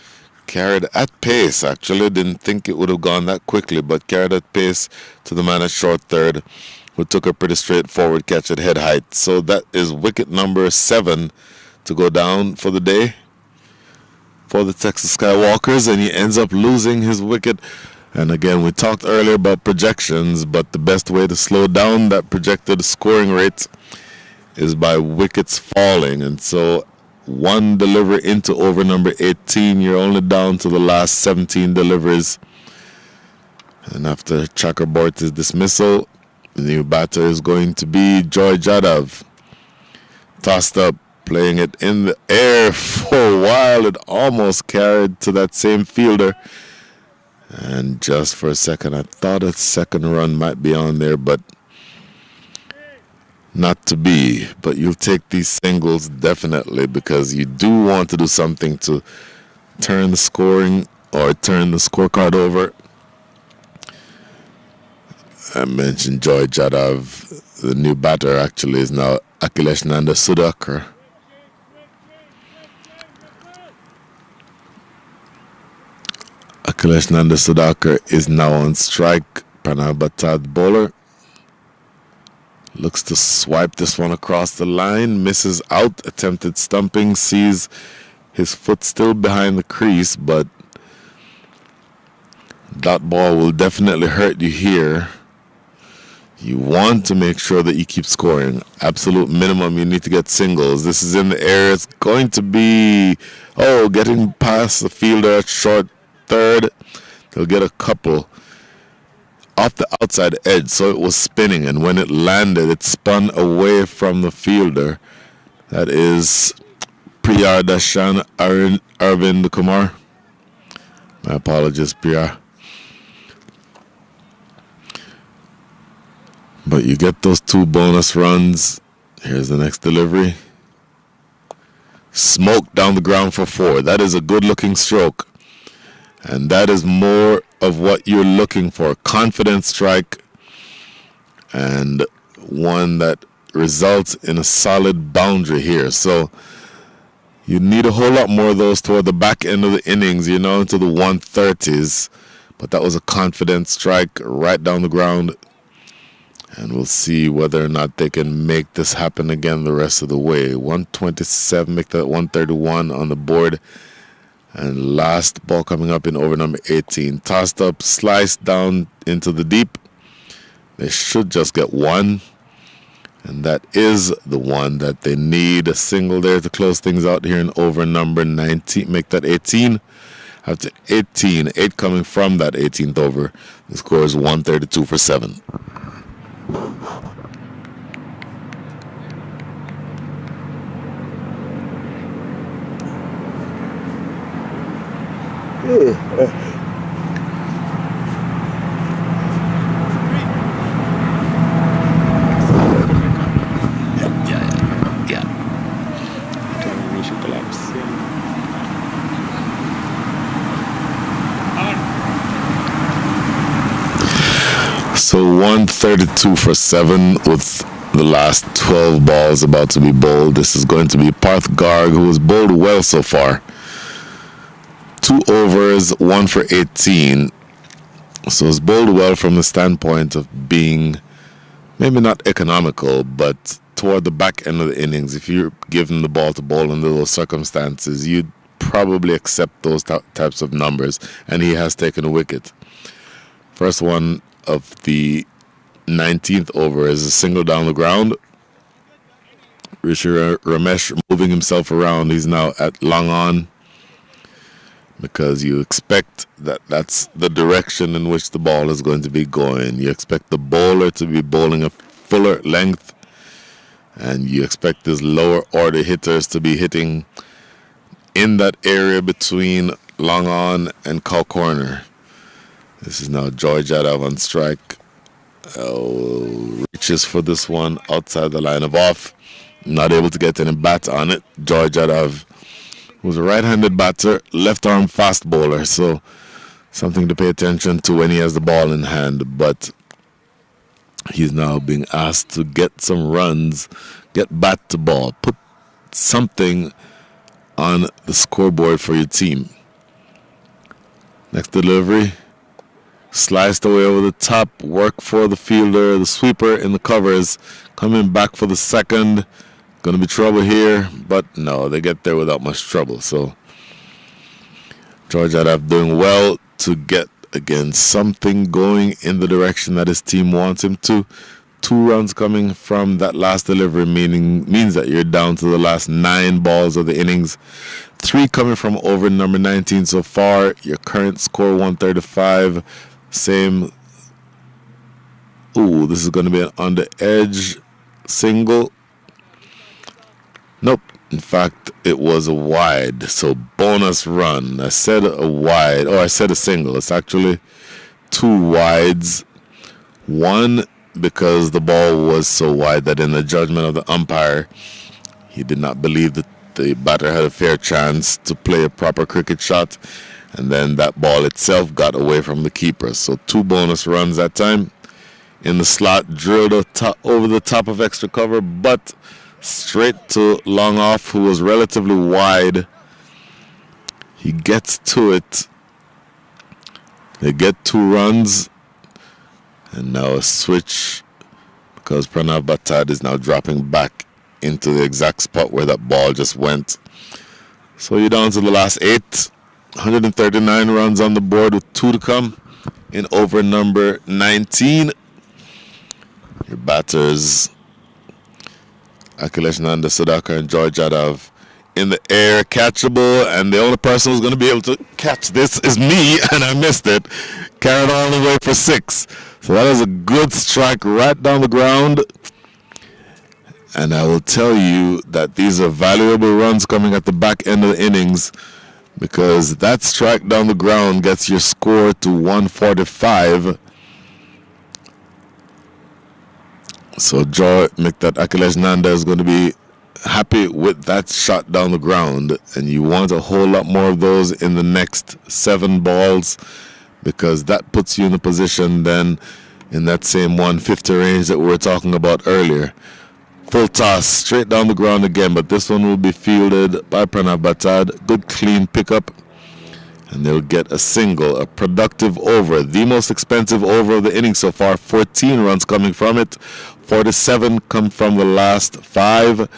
Carried at pace, actually. Didn't think it would have gone that quickly, but carried at pace to the man at short third, who took a pretty straightforward catch at head height. So that is wicket number 7 to go down for the day for the Texas Skywalkers, and he ends up losing his wicket. And again, we talked earlier about projections, but the best way to slow down that projected scoring rate is by wickets falling. And so 1 delivery into over number 18, you're only down to the last 17 deliveries. And after Chakraborty's dismissal, the new batter is going to be Joy Jadhav. Tossed up, playing it in the air for a while. It almost carried to that same fielder. And just for a second, I thought a second run might be on there, but not to be. But you'll take these singles definitely, because you do want to do something to turn the scoring or turn the scorecard over. I mentioned Joy Jadhav. The new batter actually is now Akhilesh Nanda Sudhakar. Akhilesh Nanda Sudhakar is now on strike. Pranav Batad bowler. Looks to swipe this one across the line. Misses out. Attempted stumping. Sees his foot still behind the crease, but that ball will definitely hurt you here. You want to make sure that you keep scoring. Absolute minimum, you need to get singles. This is in the air. It's going to be, getting past the fielder at short third. They'll get a couple off the outside edge, so it was spinning, and when it landed, it spun away from the fielder. That is Priyar Dashan Arvind Kumar. My apologies, Priyar. But you get those 2 bonus runs. Here's the next delivery. Smoke down the ground for 4. That is a good-looking stroke. And that is more of what you're looking for. Confident strike. And one that results in a solid boundary here. So you need a whole lot more of those toward the back end of the innings, into the 130s. But that was a confident strike right down the ground. And we'll see whether or not they can make this happen again the rest of the way. 127, make that 131 on the board. And last ball coming up in over number 18. Tossed up, sliced down into the deep. They should just get 1. And that is the one that they need. A single there to close things out here in over number 19. Make that 18. After 18, 8 coming from that 18th over. The score is 132 for 7. So 132 for 7 with the last 12 balls about to be bowled. This is going to be Parth Garg, who has bowled well so far. 2 overs, 1 for 18. So it's bowled well from the standpoint of being maybe not economical, but toward the back end of the innings. If you're given the ball to bowl under those circumstances, you'd probably accept those types of numbers, and he has taken a wicket. First one of the 19th over is a single down the ground. Rishi Ramesh moving himself around. He's now at long on because you expect that that's the direction in which the ball is going to be going. You expect the bowler to be bowling a fuller length, and you expect his lower order hitters to be hitting in that area between long on and cow corner. This is now Joy Jadav on strike. Reaches for this one outside the line of off. Not able to get any bat on it. Joy Jadav was a right-handed batter, left-arm fast bowler, so something to pay attention to when he has the ball in hand. But he's now being asked to get some runs, get bat to ball, put something on the scoreboard for your team. Next delivery, sliced away over the top, work for the fielder, the sweeper in the covers, coming back for the second. Gonna be trouble here, but no, they get there without much trouble. So George Adab doing well to get again something going in the direction that his team wants him to. 2 runs coming from that last delivery means that you're down to the last 9 balls of the innings. 3 coming from over number 19 so far. Your current score 135. Same. Ooh, this is going to be an on the edge single. Nope. In fact, it was a wide. So bonus run. I said a wide. Oh, I said a single. It's actually 2 wides. One, because the ball was so wide that in the judgment of the umpire, he did not believe that the batter had a fair chance to play a proper cricket shot. And then that ball itself got away from the keeper. So 2 bonus runs that time. In the slot, drilled over the top of extra cover, but straight to long off, who was relatively wide. He gets to it. They get 2 runs. And now a switch because Pranav Batad is now dropping back into the exact spot where that ball just went. So you're down to the last 8. 139 runs on the board with 2 to come in over number 19. Your batters, Akhilesh Nanda Sudhakar and Joy Jadav in the air, catchable, and the only person who's going to be able to catch this is me, and I missed it. Carried all the way for 6. So that is a good strike right down the ground. And I will tell you that these are valuable runs coming at the back end of the innings, because that strike down the ground gets your score to 145. So Joy Akhilesh Nanda is going to be happy with that shot down the ground, and you want a whole lot more of those in the next 7 balls, because that puts you in a position then in that same 150 range that we were talking about earlier. Full toss straight down the ground again, but this one will be fielded by Pranav Batad. Good clean pickup, and they'll get a single, a productive over, the most expensive over of the inning so far. 14 runs coming from it. 47 come from the last 5,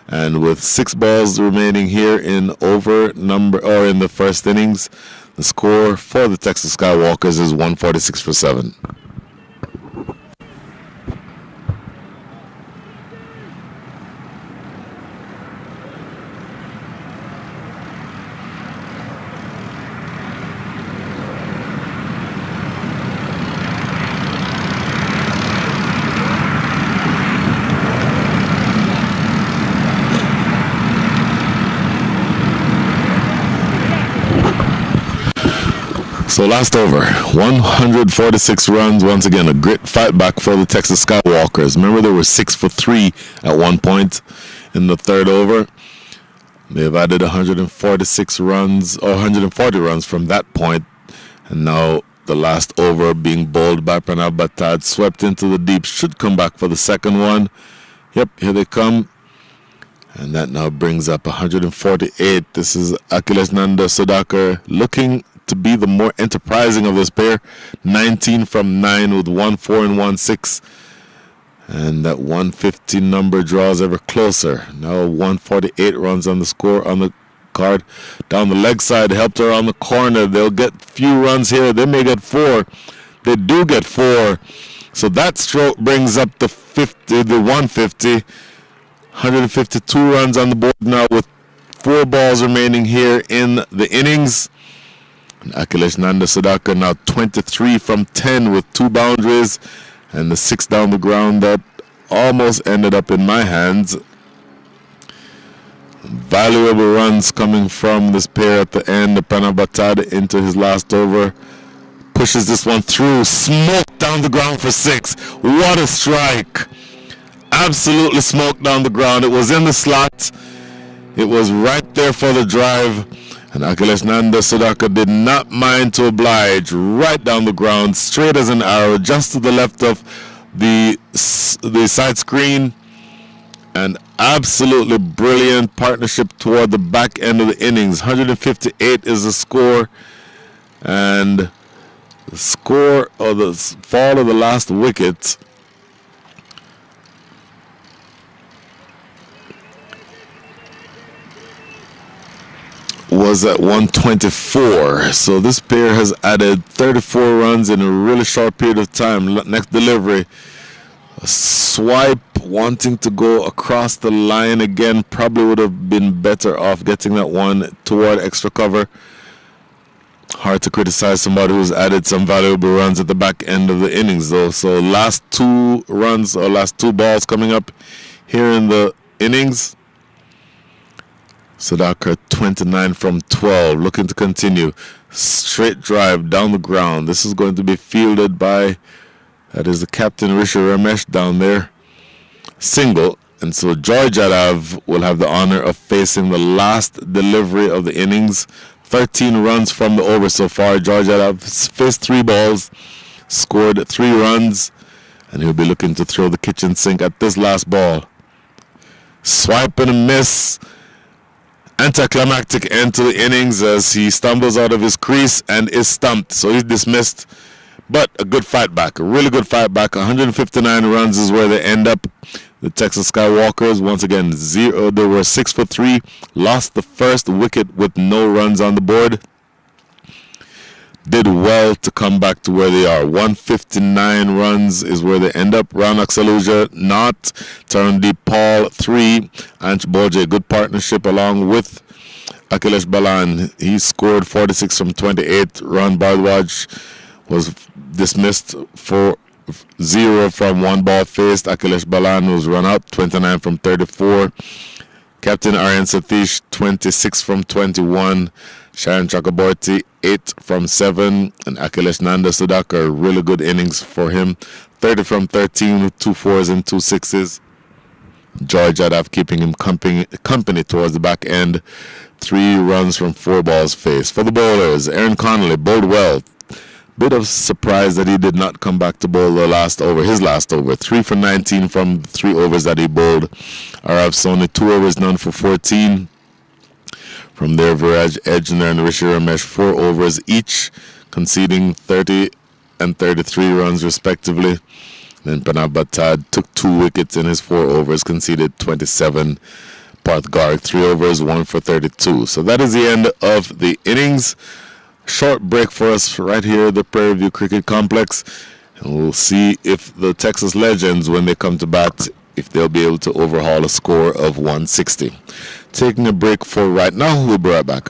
and with 6 balls remaining here in in the first innings, the score for the Texas Skywalkers is 146 for 7. So last over, 146 runs. Once again, a great fight back for the Texas Skywalkers. Remember, they were 6 for 3 at one point in the 3rd over. They've added 146 runs, or 140 runs from that point. And now the last over being bowled by Pranav Batad, swept into the deep, should come back for the second one. Yep, here they come. And that now brings up 148. This is Akhilesh Nanda Sudhakar looking to be the more enterprising of this pair. 19 from 9 with 1-4 and 1-6. And that 150 number draws ever closer. Now 148 runs on the score on the card. Down the leg side, helped her on the corner. They'll get few runs here. They may get 4. They do get 4. So that stroke brings up the 150. 152 runs on the board now with 4 balls remaining here in the innings. And Akhilesh Nanda Sudhakar now 23 from 10 with 2 boundaries and the 6 down the ground that almost ended up in my hands. Valuable runs coming from this pair at the end. Pranav Batad into his last over. Pushes this one through. Smoked down the ground for 6. What a strike. Absolutely smoked down the ground. It was in the slot. It was right there for the drive. And Akhilesh Nanda Sudhakar did not mind to oblige. Right down the ground. Straight as an arrow. Just to the left of the side screen. And absolutely brilliant partnership toward the back end of the innings. 158 is the score. And the score of the fall of the last wicket was at 124. So this pair has added 34 runs in a really short period of time. Next delivery, a swipe wanting to go across the line again. Probably would have been better off getting that one toward extra cover. Hard to criticize somebody who's added some valuable runs at the back end of the innings though. So last 2 runs or last 2 balls coming up here in the innings. Sudhakar 29 from 12, looking to continue. Straight drive down the ground. This is going to be fielded by, that is the captain Rishi Ramesh down there. Single. And so George Yadav will have the honor of facing the last delivery of the innings. 13 runs from the over so far. George Yadav faced 3 balls, scored 3 runs, and he'll be looking to throw the kitchen sink at this last ball. Swipe and a miss. Anticlimactic end to the innings as he stumbles out of his crease and is stumped. So he's dismissed. But a good fight back, a really good fight back. 159 runs is where they end up. The Texas Skywalkers, once again, they were 6 for 3. Lost the first wicket with no runs on the board. Did well to come back to where they are. 159 runs is where they end up. Raunak Saluja, not. Tarandeep Paul, 3. Ansh Boje, good partnership along with Akhilesh Balan. He scored 46 from 28. Ron Bhardwaj was dismissed for 0 from 1 ball faced. Akhilesh Balan was run out, 29 from 34. Captain Aryan Satish, 26 from 21. Sharon Chakraborty, 8 from 7. And Akhilesh Nanda Sudhakar, really good innings for him. 30 from 13 with 2 4s and 2 6s. George Yadav keeping him company towards the back end. 3 runs from 4 balls faced. For the bowlers, Aaron Connolly bowled well. Bit of surprise that he did not come back to bowl his last over. 3 for 19 from 3 overs that he bowled. Arav Soni 2 overs, none for 14. From there, Viraj Ejner and Rishi Ramesh 4 overs each, conceding 30 and 33 runs respectively. Then Pranav Batad took 2 wickets in his 4 overs, conceded 27. Parth Garg 3 overs, 1 for 32. So that is the end of the innings. Short break for us right here at the Prairie View Cricket Complex. And we'll see if the Texas Legends, when they come to bat, if they'll be able to overhaul a score of 160. Taking a break for right now. We'll be right back.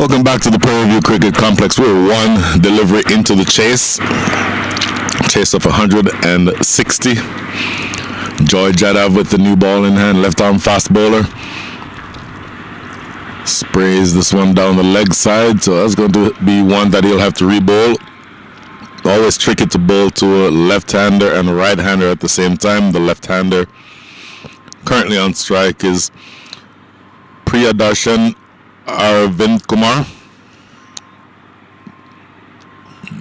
Welcome back to the Prairie View Cricket Complex. We're one delivery into the chase. Chase of 160. Joy Jadav with the new ball in hand, left arm fast bowler. Sprays this one down the leg side, so that's going to be one that he'll have to re-bowl. Always tricky to bowl to a left-hander and a right-hander at the same time. The left-hander currently on strike is Priyadarshan Arvind Kumar.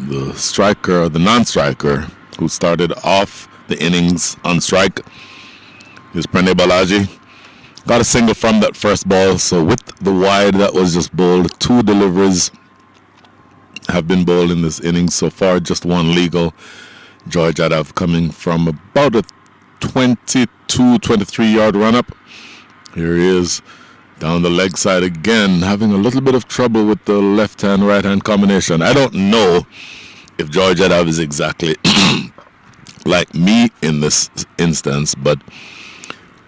The striker, or the non-striker, who started off the innings on strike is Pranay Balaji. Got a single from that first ball, so with the wide that was just bowled, 2 deliveries have been bowled in this innings so far, just 1 legal. Joy Jadav coming from about a 22-23 yard run-up. Here he is down the leg side again, having a little bit of trouble with the left-hand, right-hand combination. I don't know if Joy Jadav is exactly like me in this instance, but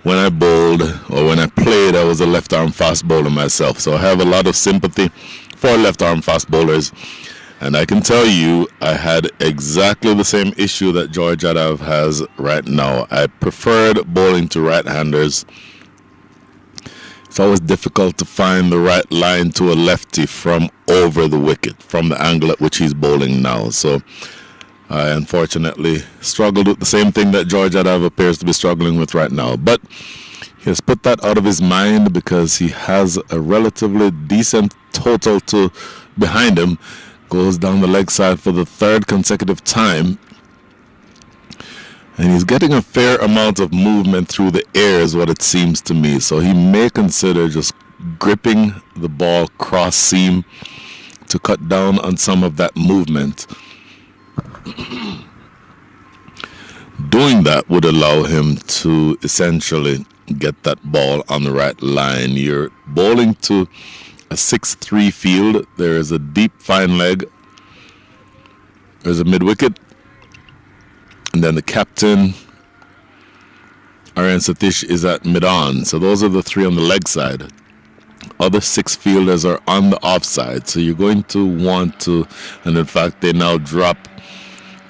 when I bowled or when I played, I was a left-arm fast bowler myself, so I have a lot of sympathy for left-arm fast bowlers, and I can tell you I had exactly the same issue that Joy Jadav has right now. I preferred bowling to right-handers. It's always difficult to find the right line to a lefty from over the wicket, from the angle at which he's bowling now. So I unfortunately struggled with the same thing that Joy Jadav appears to be struggling with right now. But he has put that out of his mind because he has a relatively decent total to behind him. Goes down the leg side for the 3rd consecutive time. And he's getting a fair amount of movement through the air is what it seems to me. So he may consider just gripping the ball cross seam to cut down on some of that movement. Doing that would allow him to essentially get that ball on the right line. You're bowling to a 6-3 field. There is a deep fine leg. There's a mid-wicket. And then the captain, Aryan Satish, is at mid-on. So those are the 3 on the leg side. Other 6 fielders are on the offside. So you're going to want to, and in fact they now drop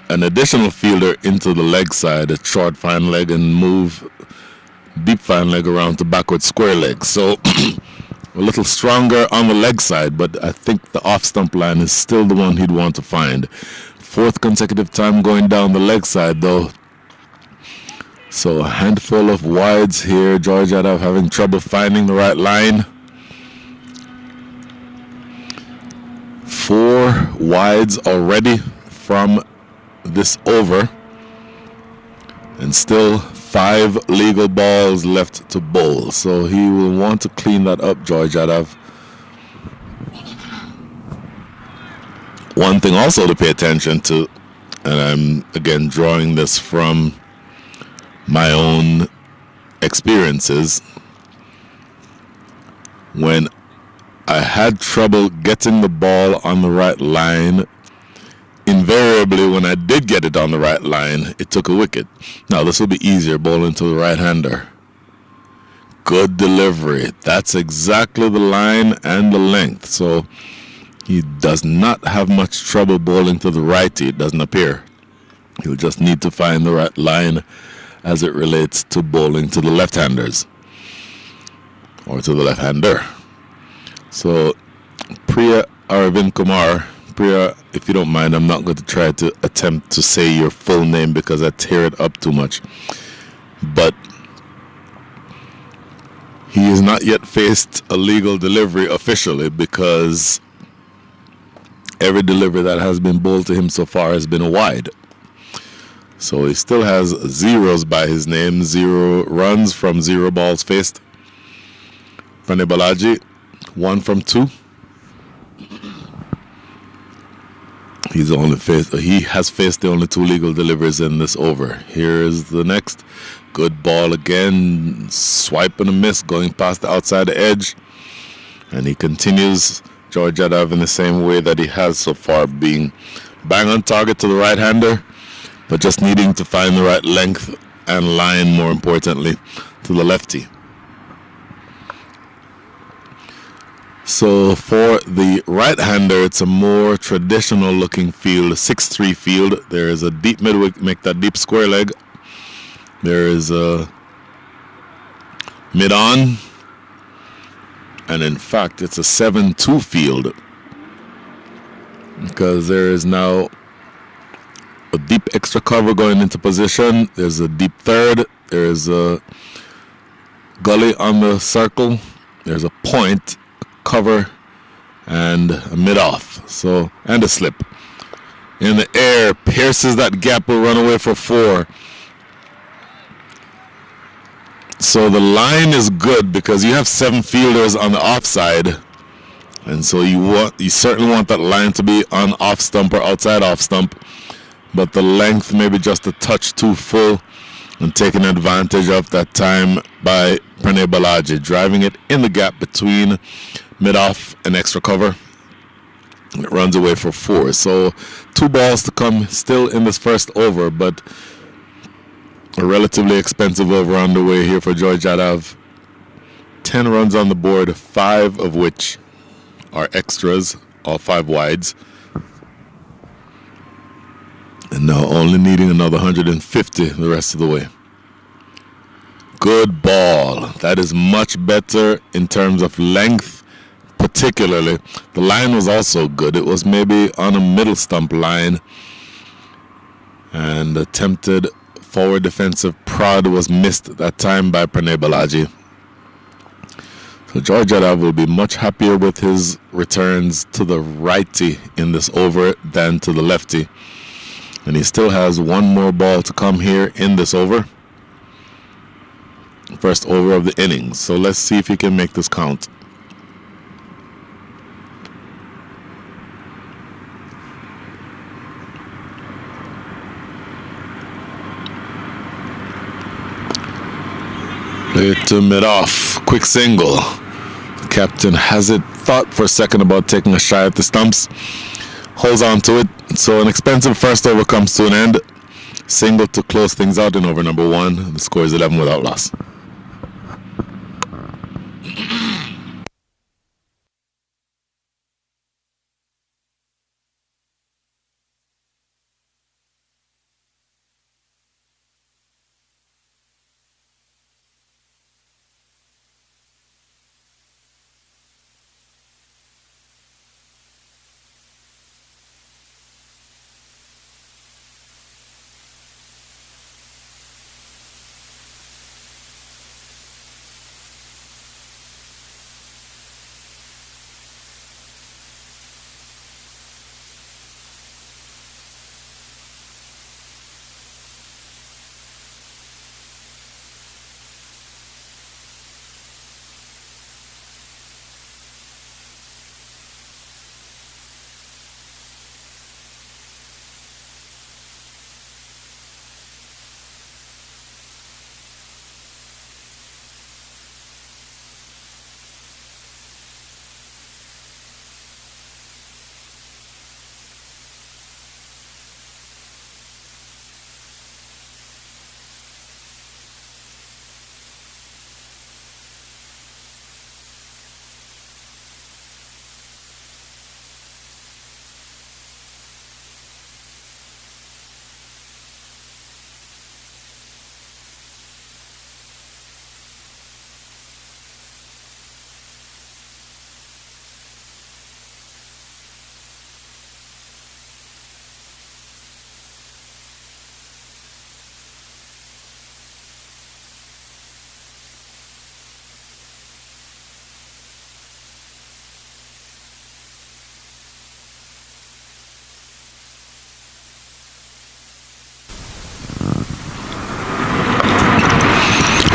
an additional fielder into the leg side, a short fine leg, and move deep fine leg around to backward square leg. So a little stronger on the leg side, but I think the off stump line is still the one he'd want to find. 4th consecutive time going down the leg side though. So a handful of wides here. Joy Jadav having trouble finding the right line. 4 wides already from this over. And still 5 legal balls left to bowl. So he will want to clean that up, Joy Jadav. One thing also to pay attention to, and I'm again drawing this from my own experiences, when I had trouble getting the ball on the right line, invariably when I did get it on the right line, it took a wicket. Now this will be easier bowling to the right-hander. Good delivery. That's exactly the line and the length. So he does not have much trouble bowling to the righty, it doesn't appear. He'll just need to find the right line as it relates to bowling to the left-handers. Or to the left-hander. So, Priya Arvind Kumar. Priya, if you don't mind, I'm not going to try to attempt to say your full name because I tear it up too much. But he has not yet faced a legal delivery officially because every delivery that has been bowled to him so far has been a wide. So he still has zeros by his name, 0 runs from 0 balls faced. Pranay Balaji, 1 from 2. He has faced the only 2 legal deliveries in this over. Here is the next. Good ball again, swipe and a miss, going past the outside edge. And he continues, Joy Jadav, in the same way that he has so far, being bang on target to the right-hander, but just needing to find the right length and line, more importantly, to the lefty. So for the right-hander, it's a more traditional looking field, 6-3 field. There is a deep mid-wicket, make that deep square leg. There is a mid-on. And in fact, it's a 7-2 field, because there is now a deep extra cover going into position. There's a deep third. There's a gully on the circle. There's a point, cover, and a mid-off. So, and a slip. In the air, pierces that gap, will run away for 4. So the line is good because you have 7 fielders on the offside, and so you certainly want that line to be on off stump or outside off stump, but the length maybe just a touch too full, and taking advantage of that time by Pranay Balaji, driving it in the gap between mid-off and extra cover. It runs away for 4. So 2 balls to come still in this first over, but a relatively expensive over on the way here for Joy Jadhav. 10 runs on the board, 5 of which are extras, all 5 wides. And now only needing another 150 the rest of the way. Good ball. That is much better in terms of length, particularly. The line was also good. It was maybe on a middle stump line. And attempted forward defensive prod was missed that time by Pranay Balaji. So Joy Jadhav will be much happier with his returns to the righty in this over than to the lefty. And he still has 1 more ball to come here in this over. First over of the innings. So let's see if he can make this count. Play it to mid-off. Quick single. The captain has it. Thought for a second about taking a shot at the stumps. Holds on to it. So an expensive first over comes to an end. Single to close things out in over number 1. The score is 11 without loss.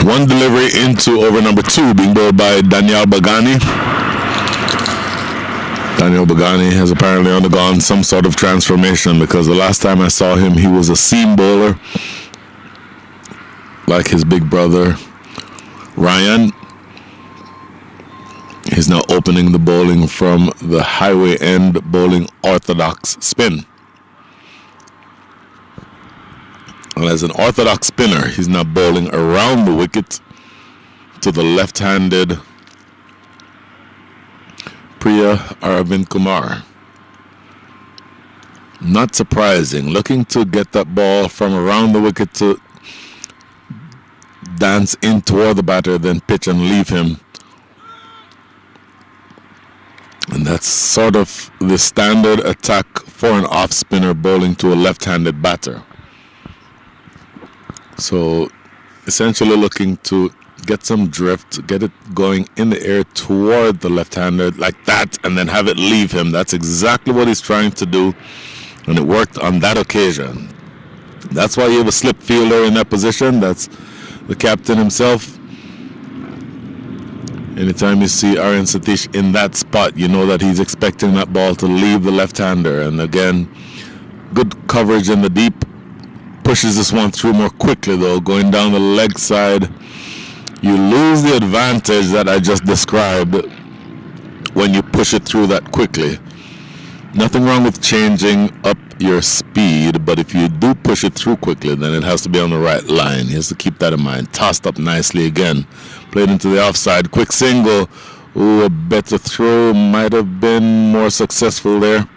One delivery into over number 2, being bowled by Daniel Bagani. Daniel Bagani has apparently undergone some sort of transformation, because the last time I saw him, he was a seam bowler, like his big brother Ryan. He's now opening the bowling from the highway end, bowling orthodox spin. And as an orthodox spinner, he's now bowling around the wicket to the left-handed Priya Aravind Kumar. Not surprising. Looking to get that ball from around the wicket to dance in toward the batter, then pitch and leave him. And that's sort of the standard attack for an off spinner bowling to a left-handed batter. So essentially looking to get some drift, get it going in the air toward the left-hander like that, and then have it leave him. That's exactly what he's trying to do, and it worked on that occasion. That's why you have a slip fielder in that position. That's the captain himself. Anytime you see Aryan Satish in that spot, you know that he's expecting that ball to leave the left-hander. And again, good coverage in the deep. Pushes this one through more quickly though, going down the leg side. You lose the advantage that I just described when you push it through that quickly. Nothing wrong with changing up your speed, but if you do push it through quickly, then it has to be on the right line. He has to keep that in mind. Tossed up nicely again. Played into the offside. Quick single. Ooh, a better throw. Might have been more successful there.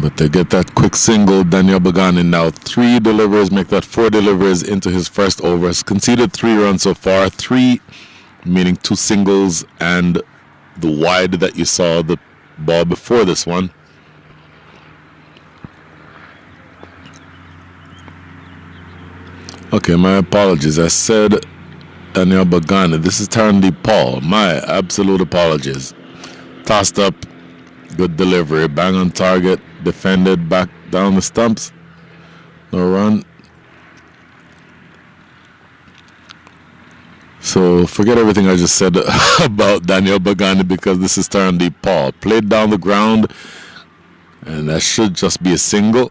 But they get that quick single. Daniel Bagani now 3 deliveries, make that 4 deliveries into his first overs. Conceded 3 runs so far. 3 meaning 2 singles and the wide that you saw the ball before this one. Okay, my apologies. I said Daniel Bagani. This is Tarandeep Paul. My absolute apologies. Tossed up. Good delivery. Bang on target. Defended back down the stumps. No run. So forget everything I just said about Daniel Bagani because this is Tarandeep Paul. Played down the ground, and that should just be a single.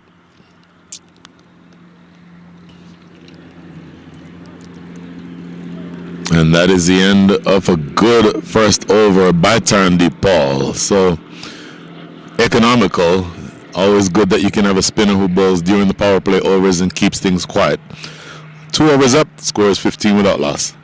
And that is the end of a good first over by Tarandeep Paul. So economical. Always good that you can have a spinner who bowls during the power play overs and keeps things quiet. 2 overs up, score is 15 without loss.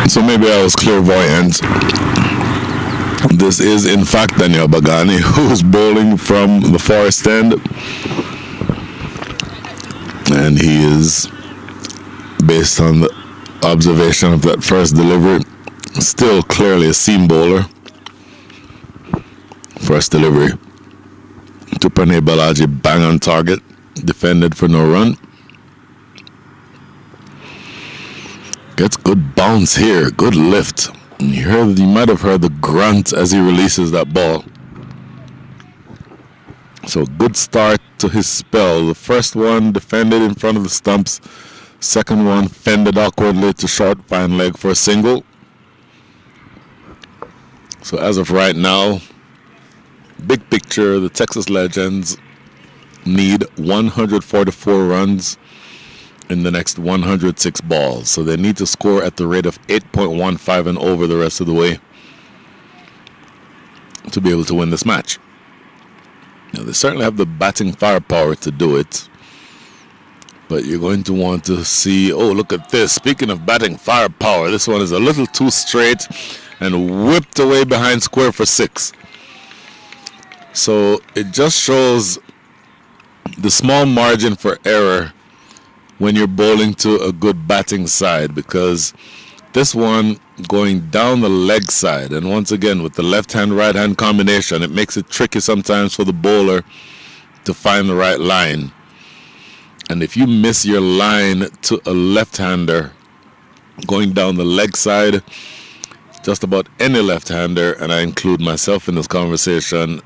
So maybe I was clairvoyant. This is in fact Daniel Bagani, who's bowling from the forest end. And he is, based on the observation of that first delivery, still clearly a seam bowler. First delivery to Pranay Balaji, bang on target, defended for no run. Gets good bounce here, good lift. You might have heard the grunt as he releases that ball. So good start to his spell. The first one defended in front of the stumps. Second one fended awkwardly to short fine leg for a single. So as of right now, big picture, the Texas Legends need 144 runs in the next 106 balls. So they need to score at the rate of 8.15 and over the rest of the way to be able to win this match. Now, they certainly have the batting firepower to do it. But you're going to want to see, oh, look at this. Speaking of batting firepower, this one is a little too straight and whipped away behind square for 6. So it just shows the small margin for error when you're bowling to a good batting side, because this one going down the leg side, and once again with the left-hand right-hand combination, it makes it tricky sometimes for the bowler to find the right line. And if you miss your line to a left-hander going down the leg side, just about any left-hander, and I include myself in this conversation,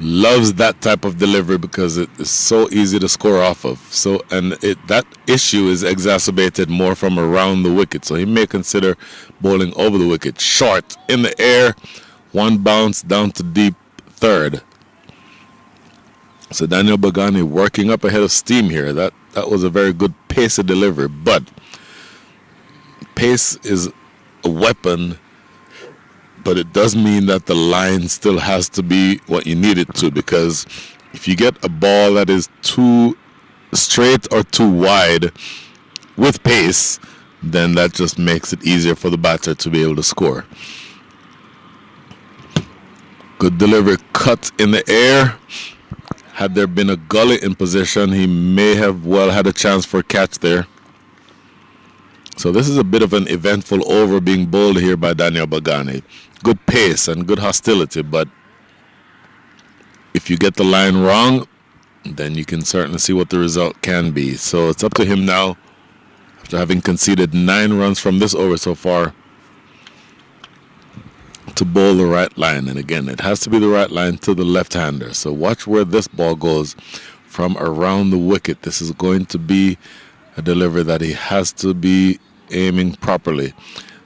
loves that type of delivery because it is so easy to score off of. So, and that issue is exacerbated more from around the wicket. So he may consider bowling over the wicket, short in the air, one bounce down to deep third. So Daniel Bagani working up ahead of steam here. That was a very good pacey delivery, but pace is a weapon. But it does mean that the line still has to be what you need it to, because if you get a ball that is too straight or too wide with pace, then that just makes it easier for the batter to be able to score. Good delivery, cut in the air. Had there been a gully in position, he may have well had a chance for a catch there. So this is a bit of an eventful over being bowled here by Daniel Bagani. Good pace and good hostility, but if you get the line wrong, then you can certainly see what the result can be. So it's up to him now, after having conceded 9 runs from this over so far, to bowl the right line. And again, it has to be the right line to the left-hander. So watch where this ball goes from around the wicket. This is going to be a delivery that he has to be aiming properly.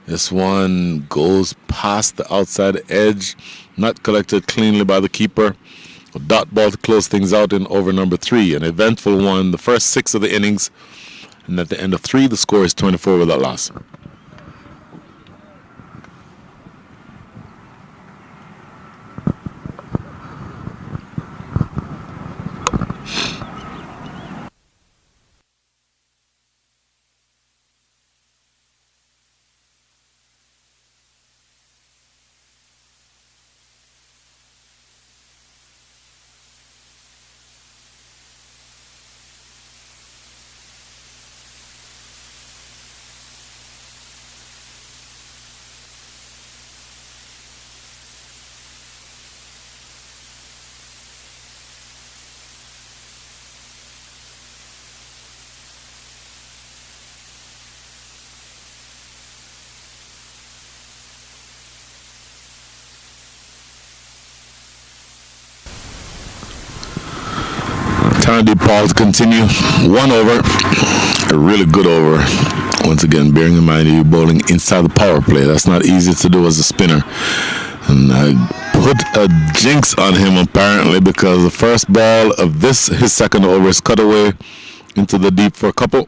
This one goes past the outside edge, not collected cleanly by the keeper. A dot ball to close things out in over number 3. An eventful one, the first 6 of the innings. And at the end of 3, the score is 24 without loss. Deep balls continue. 1 over. A really good over. Once again, bearing in mind you're bowling inside the power play. That's not easy to do as a spinner. And I put a jinx on him apparently, because the first ball of his second over is cut away into the deep for a couple.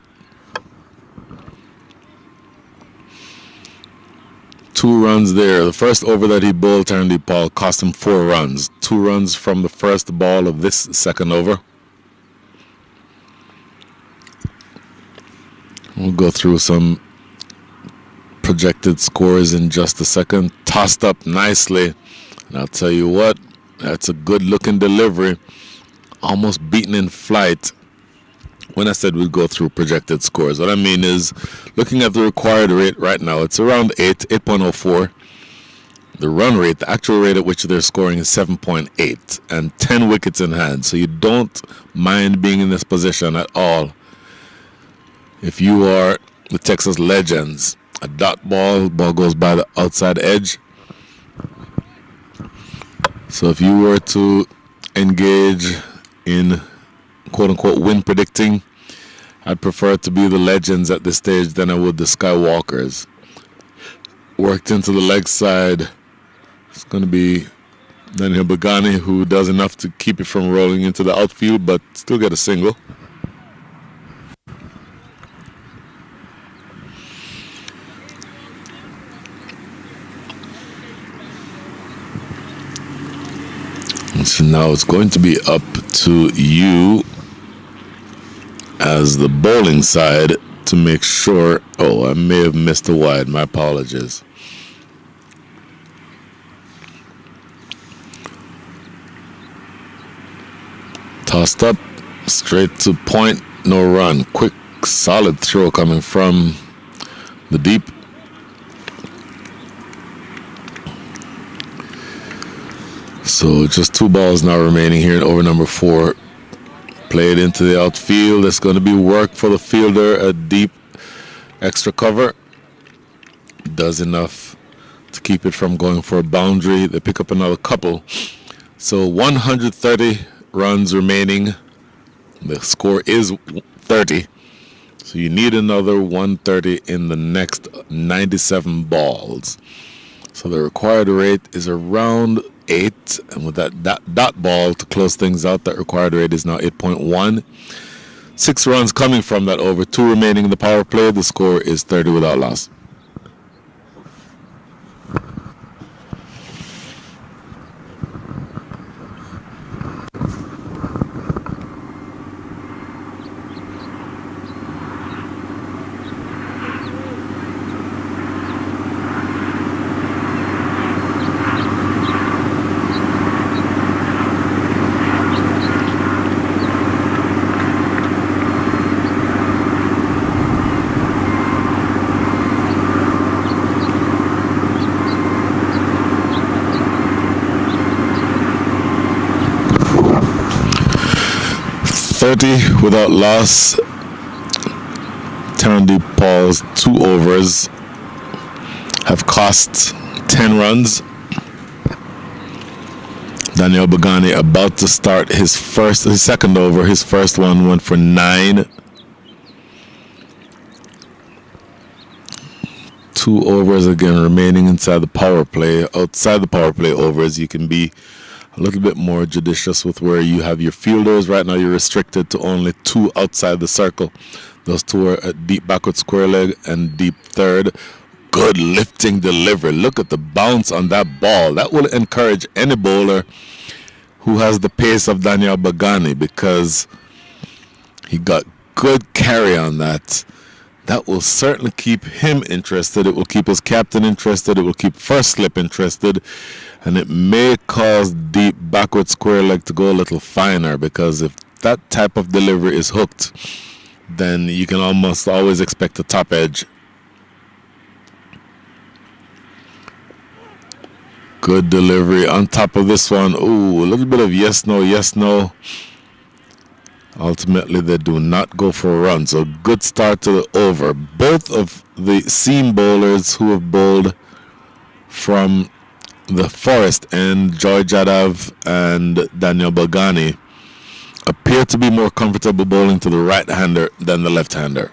2 runs there. The first over that he bowled, Turndeep Paul, cost him 4 runs. 2 runs from the first ball of this second over. We'll go through some projected scores in just a second. Tossed up nicely. And I'll tell you what, that's a good looking delivery. Almost beaten in flight. When I said we'd go through projected scores, what I mean is, looking at the required rate right now, it's around 8.04. The run rate, the actual rate at which they're scoring is 7.8 and 10 wickets in hand. So you don't mind being in this position at all if you are the Texas Legends. A dot ball. Ball goes by the outside edge. So if you were to engage in quote-unquote win predicting, I'd prefer it to be the Legends at this stage than I would the Skywalkers. Worked into the leg side. It's going to be Daniel Bagani, who does enough to keep it from rolling into the outfield, but still get a single. So now it's going to be up to you as the bowling side to make sure. Oh, I may have missed a wide. My apologies. Tossed up, straight to point, no run. Quick, solid throw coming from the deep. So just 2 balls now remaining here in over number 4. Played into the outfield. It's going to be work for the fielder. A deep extra cover. Does enough to keep it from going for a boundary. They pick up another couple. So 130 runs remaining. The score is 30. So you need another 130 in the next 97 balls. So the required rate is around 8, and with that dot ball to close things out, that required rate is now 8.1. 6 runs coming from that over, 2 remaining in the power play. The score is 30 without loss. Without loss. Tarandy Paul's 2 overs have cost 10 runs. Daniel Bagani about to start his second over. His first one went for 9. 2 overs again remaining inside the power play. Outside the power play overs, you can be a little bit more judicious with where you have your fielders. Right now you're restricted to only 2 outside the circle. Those 2 are at deep backward square leg and deep third. Good lifting delivery. Look at the bounce on that ball. That will encourage any bowler who has the pace of Daniel Bagani, because he got good carry on that. That will certainly keep him interested. It will keep his captain interested. It will keep first slip interested. And it may cause deep backward square leg to go a little finer, because if that type of delivery is hooked, then you can almost always expect a top edge. Good delivery on top of this one. Ooh, a little bit of yes, no, yes, no. Ultimately, they do not go for a run. So good start to the over. Both of the seam bowlers who have bowled from the Forest end, Joy Jadav and Daniel Bagani, appear to be more comfortable bowling to the right-hander than the left-hander.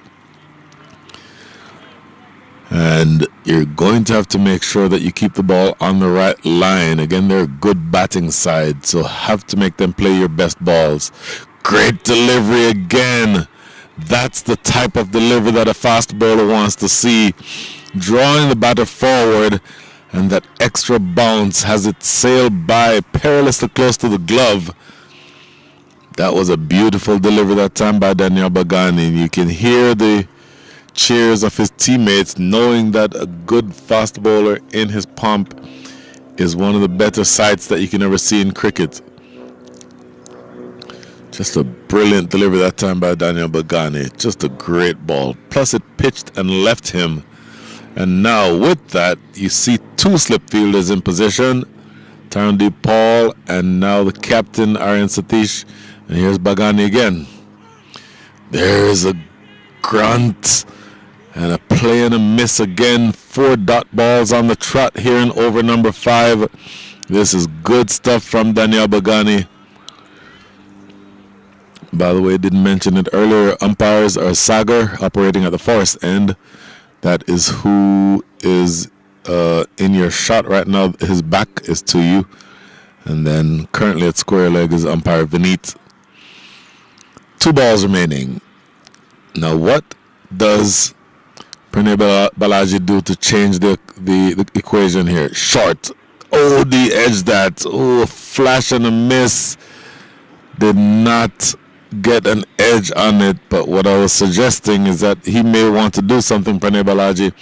And you're going to have to make sure that you keep the ball on the right line. Again, they're a good batting side, so have to make them play your best balls. Great delivery again. That's the type of delivery that a fast bowler wants to see. Drawing the batter forward, and that extra bounce has it sailed by perilously close to the glove. That was a beautiful delivery that time by Daniel Bagani. You can hear the cheers of his teammates, knowing that a good fast bowler in his pump is one of the better sights that you can ever see in cricket. Just a brilliant delivery that time by Daniel Bagani. Just a great ball. Plus it pitched and left him. And now with that, you see 2 slip fielders in position. Tarandy Paul and now the captain, Aryan Satish. And here's Bagani again. There's a grunt. And a play and a miss again. 4 dot balls on the trot here in over number 5. This is good stuff from Daniel Bagani. By the way, didn't mention it earlier. Umpires are Sagar, operating at the forest end. That is who is in your shot right now. His back is to you. And then currently at square leg is umpire Vineet. 2 balls remaining. Now what does Pranay Balaji do to change the equation here? Short. Oh, the edge that. Oh, a flash and a miss. Did not get an edge on it. But what I was suggesting is that he may want to do something, Pranay Balaji,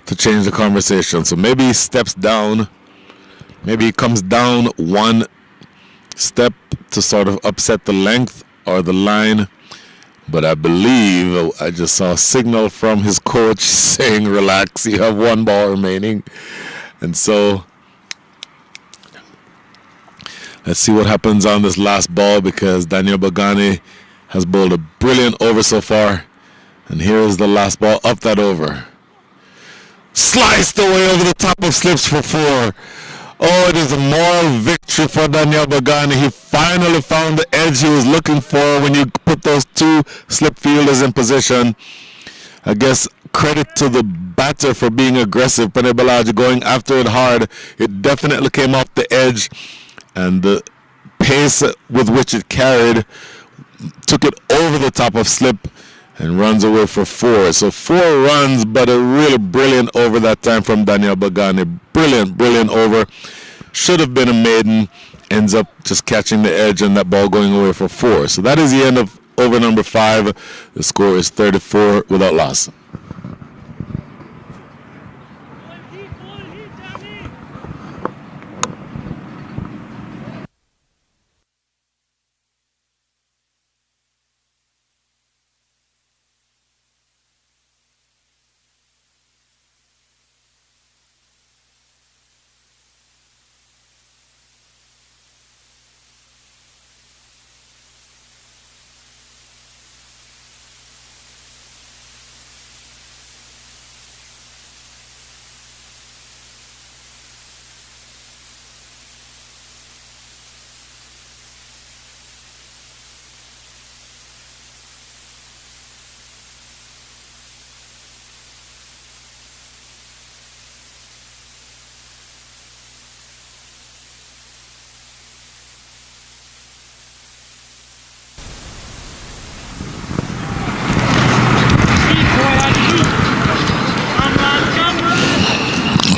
to change the conversation. So maybe he steps down. Maybe he comes down 1 step to sort of upset the length or the line. But I believe I just saw a signal from his coach saying, relax, you have 1 ball remaining. And so let's see what happens on this last ball, because Daniel Bagani has bowled a brilliant over so far. And here is the last ball up that over. Sliced away over the top of slips for 4. Oh, it is a moral victory for Daniel Bagani. He finally found the edge he was looking for when you put those 2 slip fielders in position. I guess credit to the batter for being aggressive. Pranay Balaji going after it hard. It definitely came off the edge, and the pace with which it carried took it over the top of slip and runs away for 4. So 4 runs, but a really brilliant over that time from Daniel Bagani. Brilliant over. Should have been a maiden. Ends up just catching the edge and that ball going away for 4. So that is the end of over number 5. The score is 34 without loss.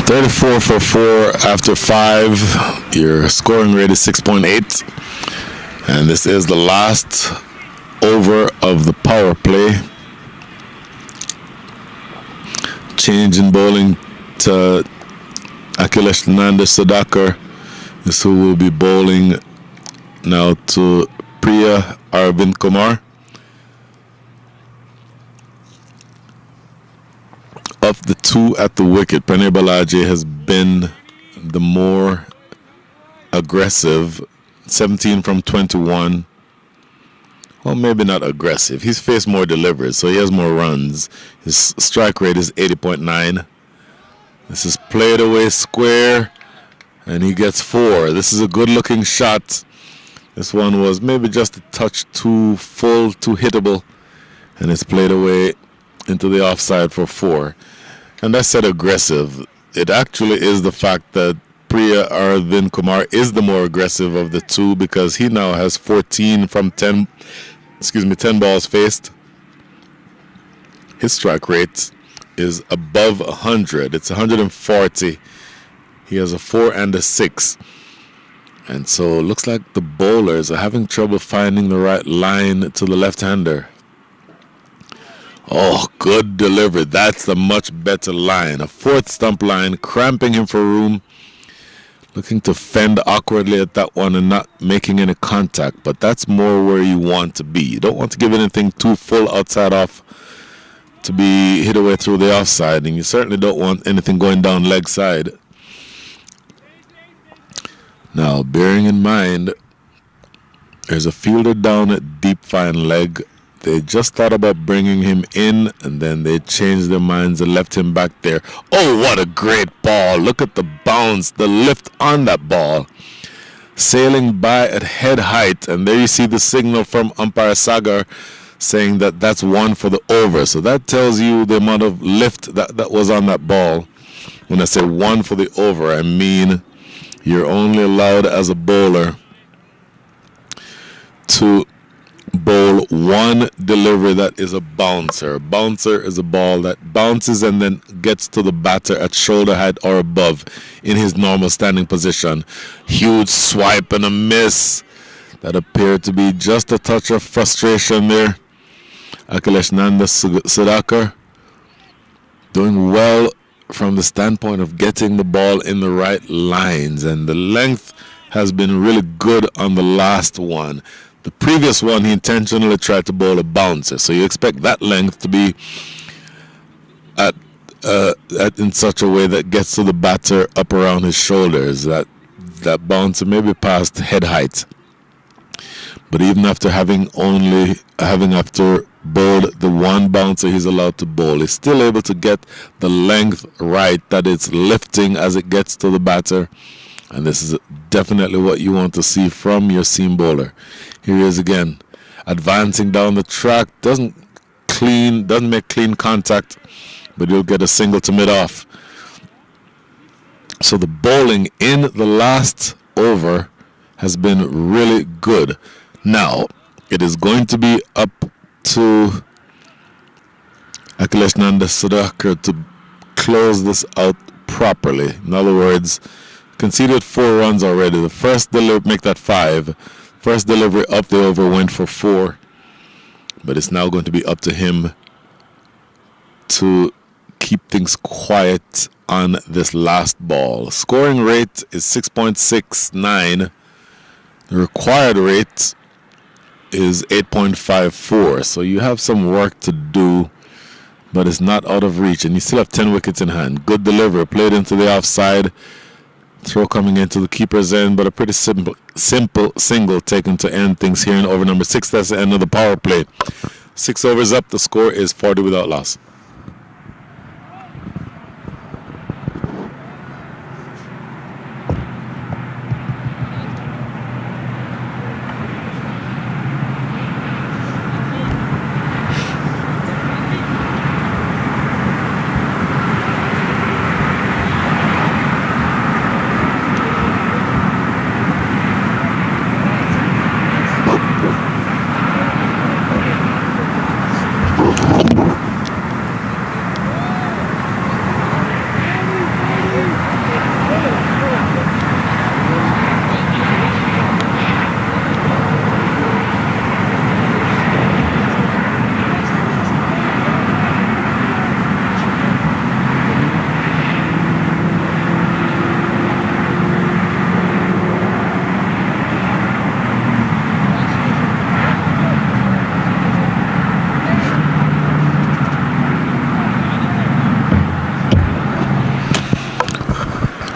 34 for 4 after 5. Your scoring rate is 6.8. And this is the last over of the power play. Change in bowling to Akhilesh Nanda Sudhakar is who will be bowling now to Priya Arvind Kumar. Of the 2 at the wicket, Pranay Balaji has been the more aggressive. 17 from 21. Well, maybe not aggressive. He's faced more delivered, so he has more runs. His strike rate is 80.9. This is played away square, and he gets 4. This is a good-looking shot. This one was maybe just a touch too full, too hittable, and it's played away into the offside for 4. And I said aggressive. It actually is the fact that Priya Arvind Kumar is the more aggressive of the 2, because he now has 14 from 10 balls faced. His strike rate is above 100. It's 140. He has a 4 and a 6. And so it looks like the bowlers are having trouble finding the right line to the left-hander. Oh, good delivery. That's the much better line. A 4th stump line, cramping him for room. Looking to fend awkwardly at that one and not making any contact. But that's more where you want to be. You don't want to give anything too full outside off to be hit away through the offside. And you certainly don't want anything going down leg side. Now, bearing in mind, there's a fielder down at deep fine leg They just thought about bringing him in, and then they changed their minds and left him back there. Oh, what a great ball. Look at the bounce, the lift on that ball. Sailing by at head height, and there you see the signal from umpire Sagar saying that that's one for the over. So that tells you the amount of lift that was on that ball. When I say one for the over, I mean you're only allowed as a bowler to bowl one delivery that is a bouncer. A bouncer is a ball that bounces and then gets to the batter at shoulder height or above in his normal standing position. Huge swipe and a miss. That appeared to be just a touch of frustration there. Akhilesh Nanda Sudhakar doing well from the standpoint of getting the ball in the right lines, and the length has been really good on the last one. The previous one, he intentionally tried to bowl a bouncer, so you expect that length to be at in such a way that gets to the batter up around his shoulders. That bouncer may be past head height, but even after having bowled the one bouncer he's allowed to bowl, he's still able to get the length right, that it's lifting as it gets to the batter. And this is definitely what you want to see from your seam bowler. Here he is again, advancing down the track. Doesn't make clean contact, but you'll get a single to mid-off. So the bowling in the last over has been really good. Now, it is going to be up to Akhilesh Nanda Sudhakar to close this out properly. In other words, conceded 4 runs already. The first delivery, make that 5. First delivery up the over went for 4. But it's now going to be up to him to keep things quiet on this last ball. Scoring rate is 6.69. The required rate is 8.54. So you have some work to do, but it's not out of reach. And you still have 10 wickets in hand. Good delivery. Played into the offside. Throw coming into the keeper's end, but a pretty simple single taken to end things here in over number 6. That's the end of the power play. 6 overs up. The score is 40 without loss.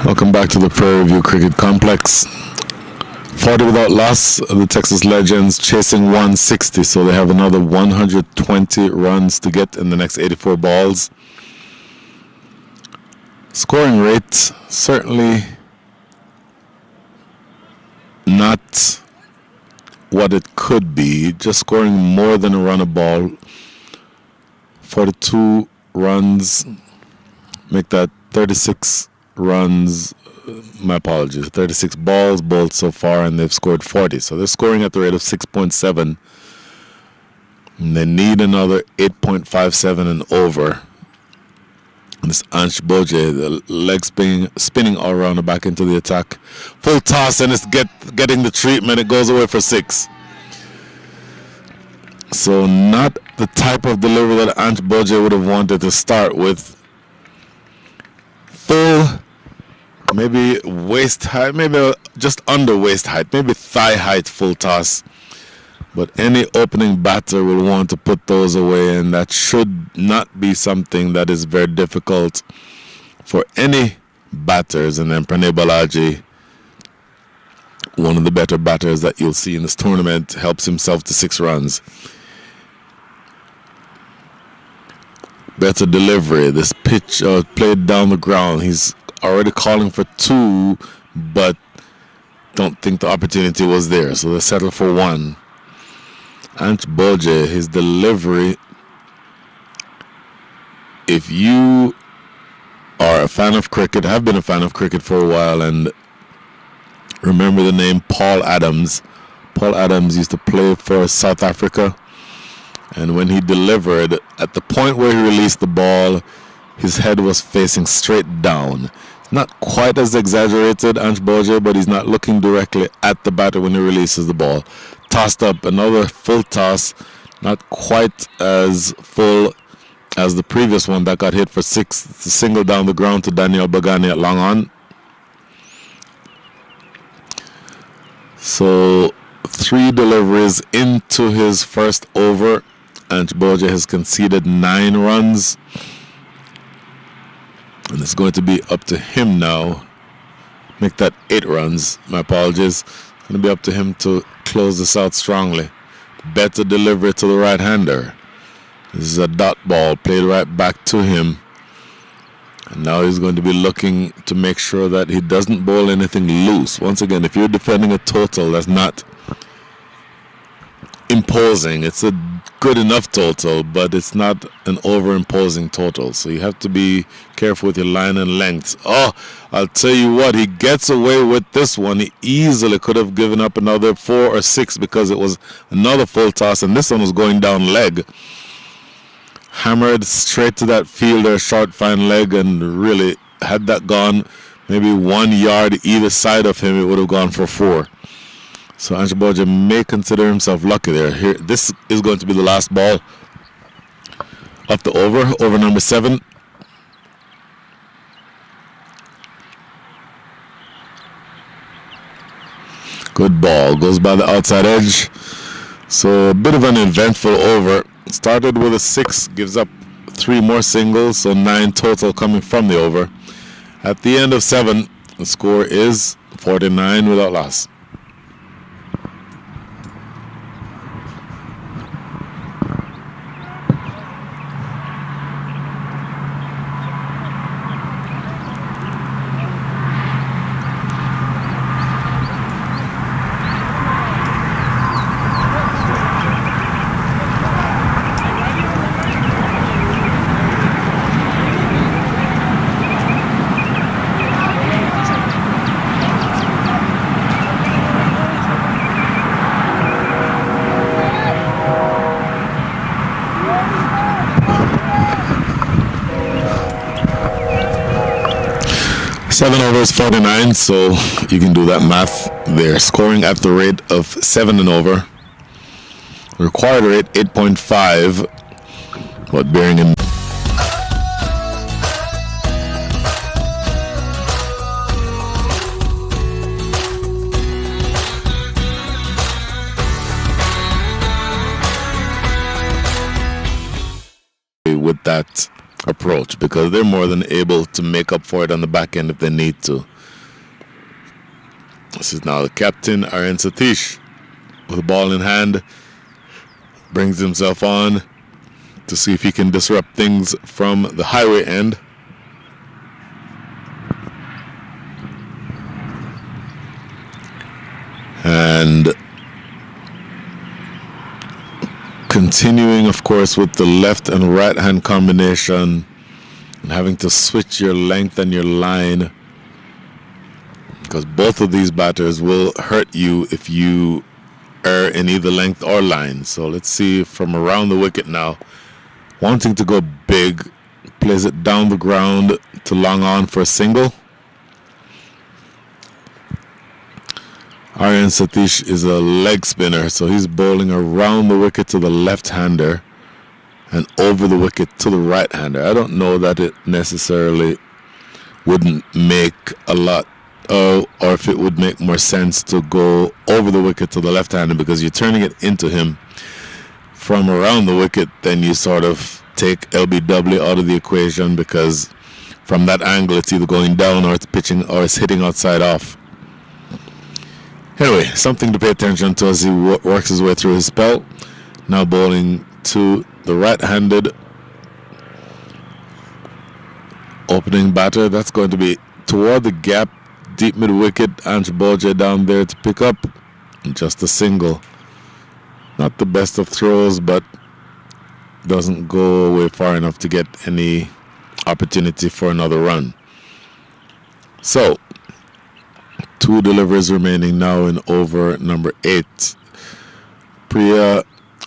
Welcome back to the Prairie View Cricket Complex. 40 without loss. The Texas Legends chasing 160, so they have another 120 runs to get in the next 84 balls. Scoring rate, certainly not what it could be. Just scoring more than a run a ball. 42 runs, make that 36 runs. My apologies, 36 balls bowled so far, and they've scored 40. So they're scoring at the rate of 6.7. And they need another 8.57 and over. And this Ansh Boje, the leg spinning all around the back into the attack. Full toss, and it's getting the treatment. It goes away for 6. So not the type of delivery that Ansh Boje would have wanted to start with. Full, maybe waist height, maybe just under waist height, maybe thigh height full toss. But any opening batter will want to put those away, and that should not be something that is very difficult for any batters. And then Pranay Balaji, one of the better batters that you'll see in this tournament, helps himself to 6 runs. Better delivery. This pitch played down the ground. He's already calling for 2, but don't think the opportunity was there. So they settle for 1. Anch Boje, his delivery. If you are a fan of cricket, have been a fan of cricket for a while, and remember the name Paul Adams. Paul Adams used to play for South Africa. And when he delivered, at the point where he released the ball, his head was facing straight down. Not quite as exaggerated, Anch Boje, but he's not looking directly at the batter when he releases the ball. Tossed up, another full toss, not quite as full as the previous one that got hit for 6, single down the ground to Daniel Bagani at long on. So 3 deliveries into his first over. Anch Boje has conceded 9 runs. And it's going to be up to him now. Make that 8 runs. My apologies. It's going to be up to him to close this out strongly. Better delivery to the right-hander. This is a dot ball played right back to him. And now he's going to be looking to make sure that he doesn't bowl anything loose. Once again, if you're defending a total that's not imposing, it's a good enough total, but it's not an over-imposing total. So you have to be careful with your line and lengths. Oh, I'll tell you what, he gets away with this one. He easily could have given up another 4 or 6 because it was another full toss, and this one was going down leg. Hammered straight to that fielder, short fine leg, and really, had that gone maybe 1 yard either side of him, it would have gone for 4. So Anch Boje may consider himself lucky there. Here, this is going to be the last ball of the over number 7. Good ball, goes by the outside edge. So a bit of an eventful over. Started with a 6, gives up 3 more singles, so 9 total coming from the over. At the end of 7, the score is 49 without loss. Seven overs, 49, so you can do that math. They're scoring at the rate of 7 and over. Required rate 8.5, but bearing in with that approach, because they're more than able to make up for it on the back end if they need to. This is now the captain, Aryan Satish, with the ball in hand, brings himself on to see if he can disrupt things from the highway end. And continuing, of course, with the left and right hand combination and having to switch your length and your line, because both of these batters will hurt you if you err in either length or line. So let's see from around the wicket now. Wanting to go big, plays it down the ground to long on for a single. Aryan Satish is a leg spinner, so he's bowling around the wicket to the left-hander and over the wicket to the right-hander. I don't know that it necessarily wouldn't make a lot, or if it would make more sense to go over the wicket to the left-hander, because you're turning it into him from around the wicket. Then you sort of take LBW out of the equation, because from that angle it's either going down or it's pitching or it's hitting outside off. Anyway, something to pay attention to as he works his way through his spell. Now bowling to the right-handed opening batter. That's going to be toward the gap, deep mid wicket. Anshboja down there to pick up. And just a single. Not the best of throws, but doesn't go away far enough to get any opportunity for another run. So, 2 deliveries remaining now in over number 8. Priya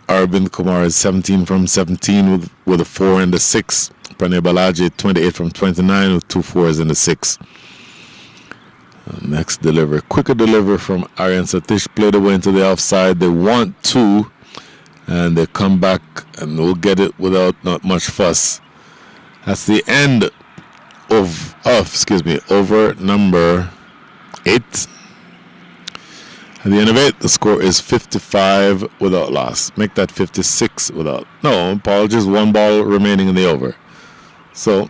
Arvind Kumar is 17 from 17 with a 4 and a 6. Pranay Balaji 28 from 29 with 2 4s and a 6. Next delivery, quicker delivery from Aryan Satish, played away into the offside. They want 2, and they come back and will get it without not much fuss. That's the end of over number 8. At the end of it, the score is 55 without loss. Make that 56 without. No, apologies. 1 ball remaining in the over. So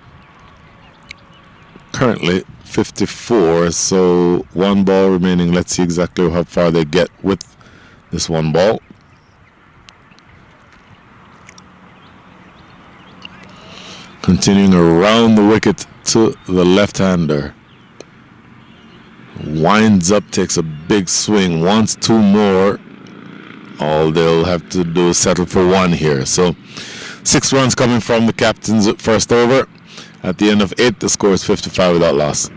currently 54. So 1 ball remaining. Let's see exactly how far they get with this 1 ball. Continuing around the wicket to the left-hander. Winds up, takes a big swing, wants 2 more. All they'll have to do is settle for 1 here. So 6 runs coming from the captain's first over. At the end of 8, the score is 55 without loss.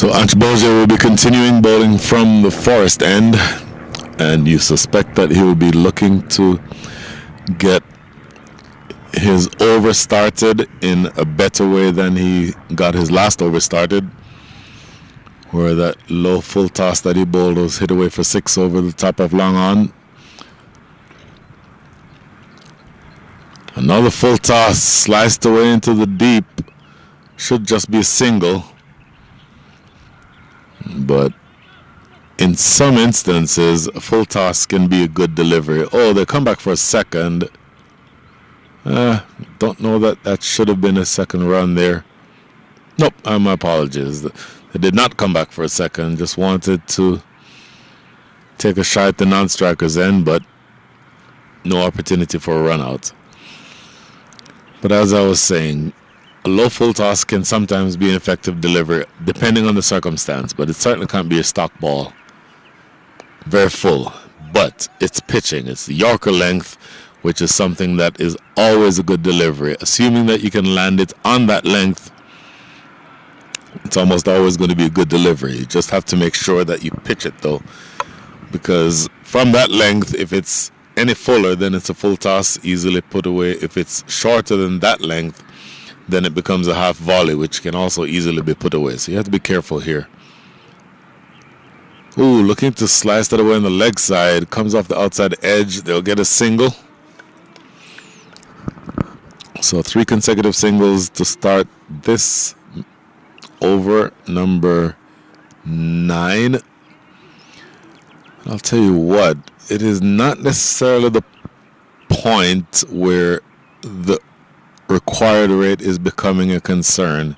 So Anshboja will be continuing bowling from the forest end, and you suspect that he will be looking to get his over started in a better way than he got his last over started, where that low full toss that he bowled was hit away for 6 over the top of long on. Another full toss sliced away into the deep. Should just be a single. But in some instances, a full toss can be a good delivery. Oh, they come back for a second. Don't know that should have been a second run there. Nope, my apologies. They did not come back for a second. Just wanted to take a shot at the non-striker's end, but no opportunity for a run out. But as I was saying, a low full toss can sometimes be an effective delivery, depending on the circumstance, but it certainly can't be a stock ball. Very full, but it's pitching. It's the Yorker length, which is something that is always a good delivery. Assuming that you can land it on that length, it's almost always going to be a good delivery. You just have to make sure that you pitch it, though, because from that length, if it's any fuller, then it's a full toss, easily put away. If it's shorter than that length, then it becomes a half volley, which can also easily be put away. So you have to be careful here. Ooh, looking to slice that away on the leg side. Comes off the outside edge. They'll get a single. So 3 consecutive singles to start this over number 9. I'll tell you what, it is not necessarily the point where the required rate is becoming a concern,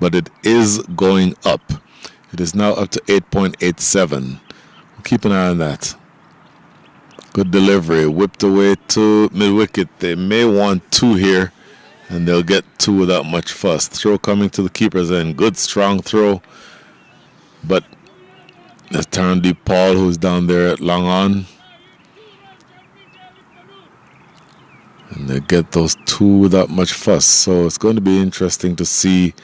but it is going up. It is now up to 8.87. We'll keep an eye on that. Good delivery, whipped away to mid-wicket. They may want 2 here, and they'll get 2 without much fuss. Throw coming to the keeper's end. Good strong throw, but that's Tarandeep Paul, who's down there at long on. And they get those 2 without much fuss. So it's going to be interesting to see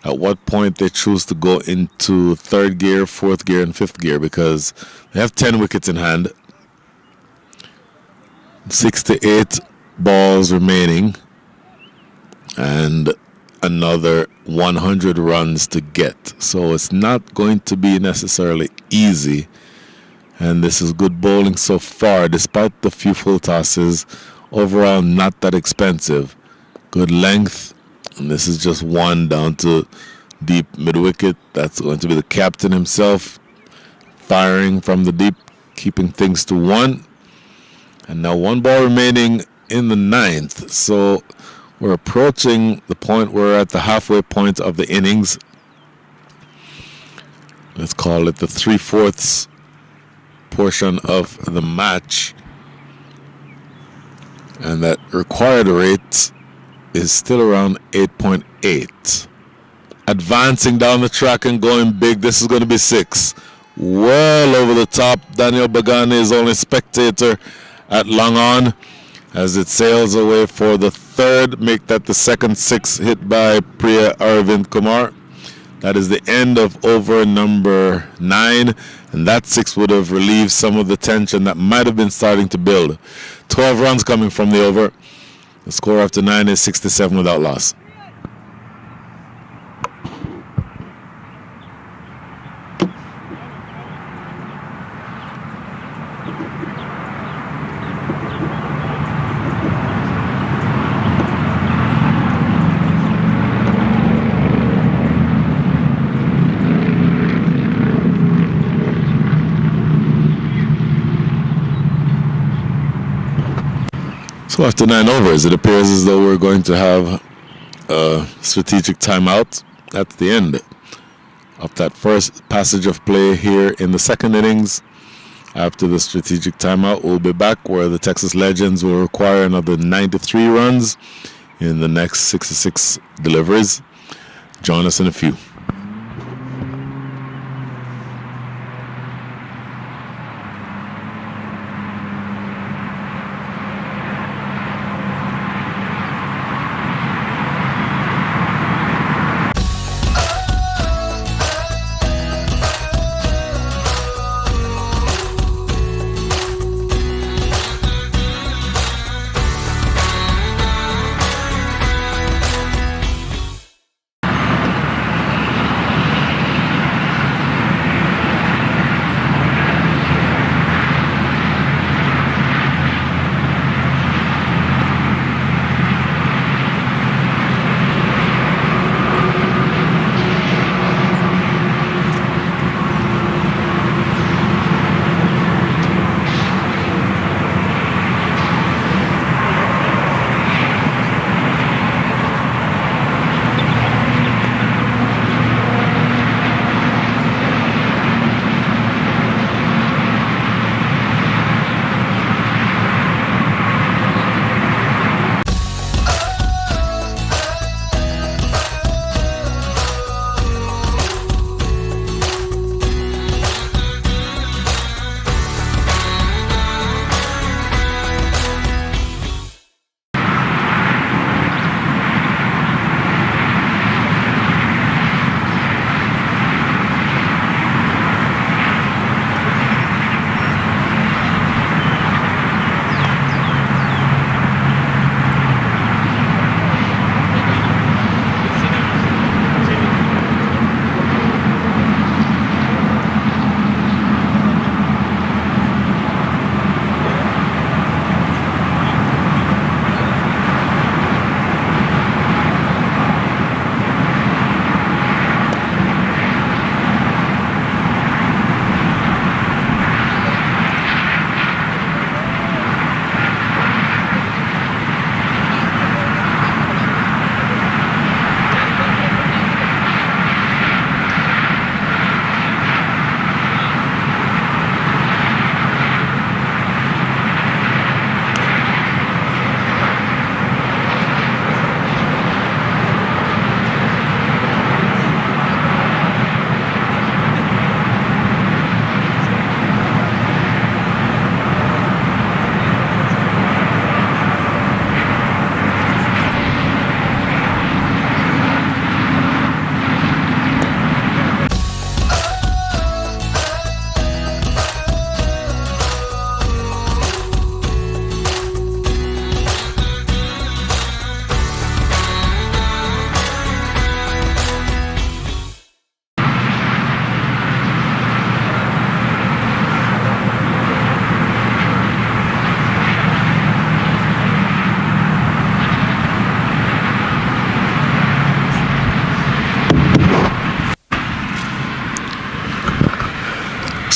at what point they choose to go into 3rd gear, 4th gear, and 5th gear, because they have 10 wickets in hand. 68 balls remaining and another 100 runs to get. So it's not going to be necessarily easy. And this is good bowling so far, despite the few full tosses. Overall, not that expensive. Good length. And this is just one down to deep mid-wicket. That's going to be the captain himself, firing from the deep, keeping things to 1. And now 1 ball remaining in the 9th. So we're approaching the point, we're at the halfway point of the innings. Let's call it the 3/4 portion of the match. And that required rate is still around 8.8. Advancing down the track and going big. This is going to be 6. Well over the top. Daniel Bagani is only spectator at long on as it sails away for the 3rd. Make that the second 6 hit by Priya Arvind Kumar. That is the end of over number 9, and that 6 would have relieved some of the tension that might have been starting to build. 12 runs coming from the over. The score after 9 is 67 without loss. So after 9 overs, it appears as though we're going to have a strategic timeout at the end of that first passage of play here in the 2nd innings. After the strategic timeout, we'll be back where the Texas Legends will require another 93 runs in the next 66 deliveries. Join us in a few.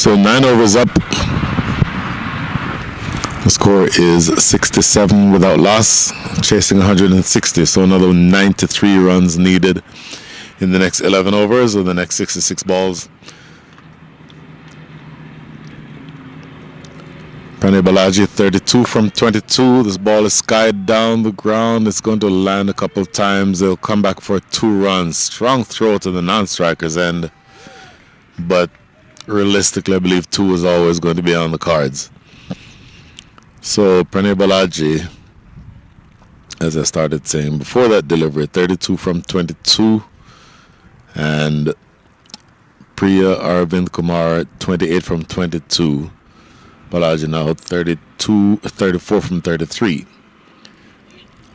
So 9 overs up. The score is 67 without loss, chasing 160. So another 93 runs needed in the next 11 overs or the next 66 balls. Pranay Balaji, 32 from 22. This ball is skied down the ground. It's going to land a couple times. They'll come back for 2 runs. Strong throw to the non-striker's end. But realistically, I believe 2 is always going to be on the cards. So Pranay Balaji, as I started saying before that delivery, 32 from 22. And Priya Arvind Kumar, 28 from 22. Balaji now 34 from 33.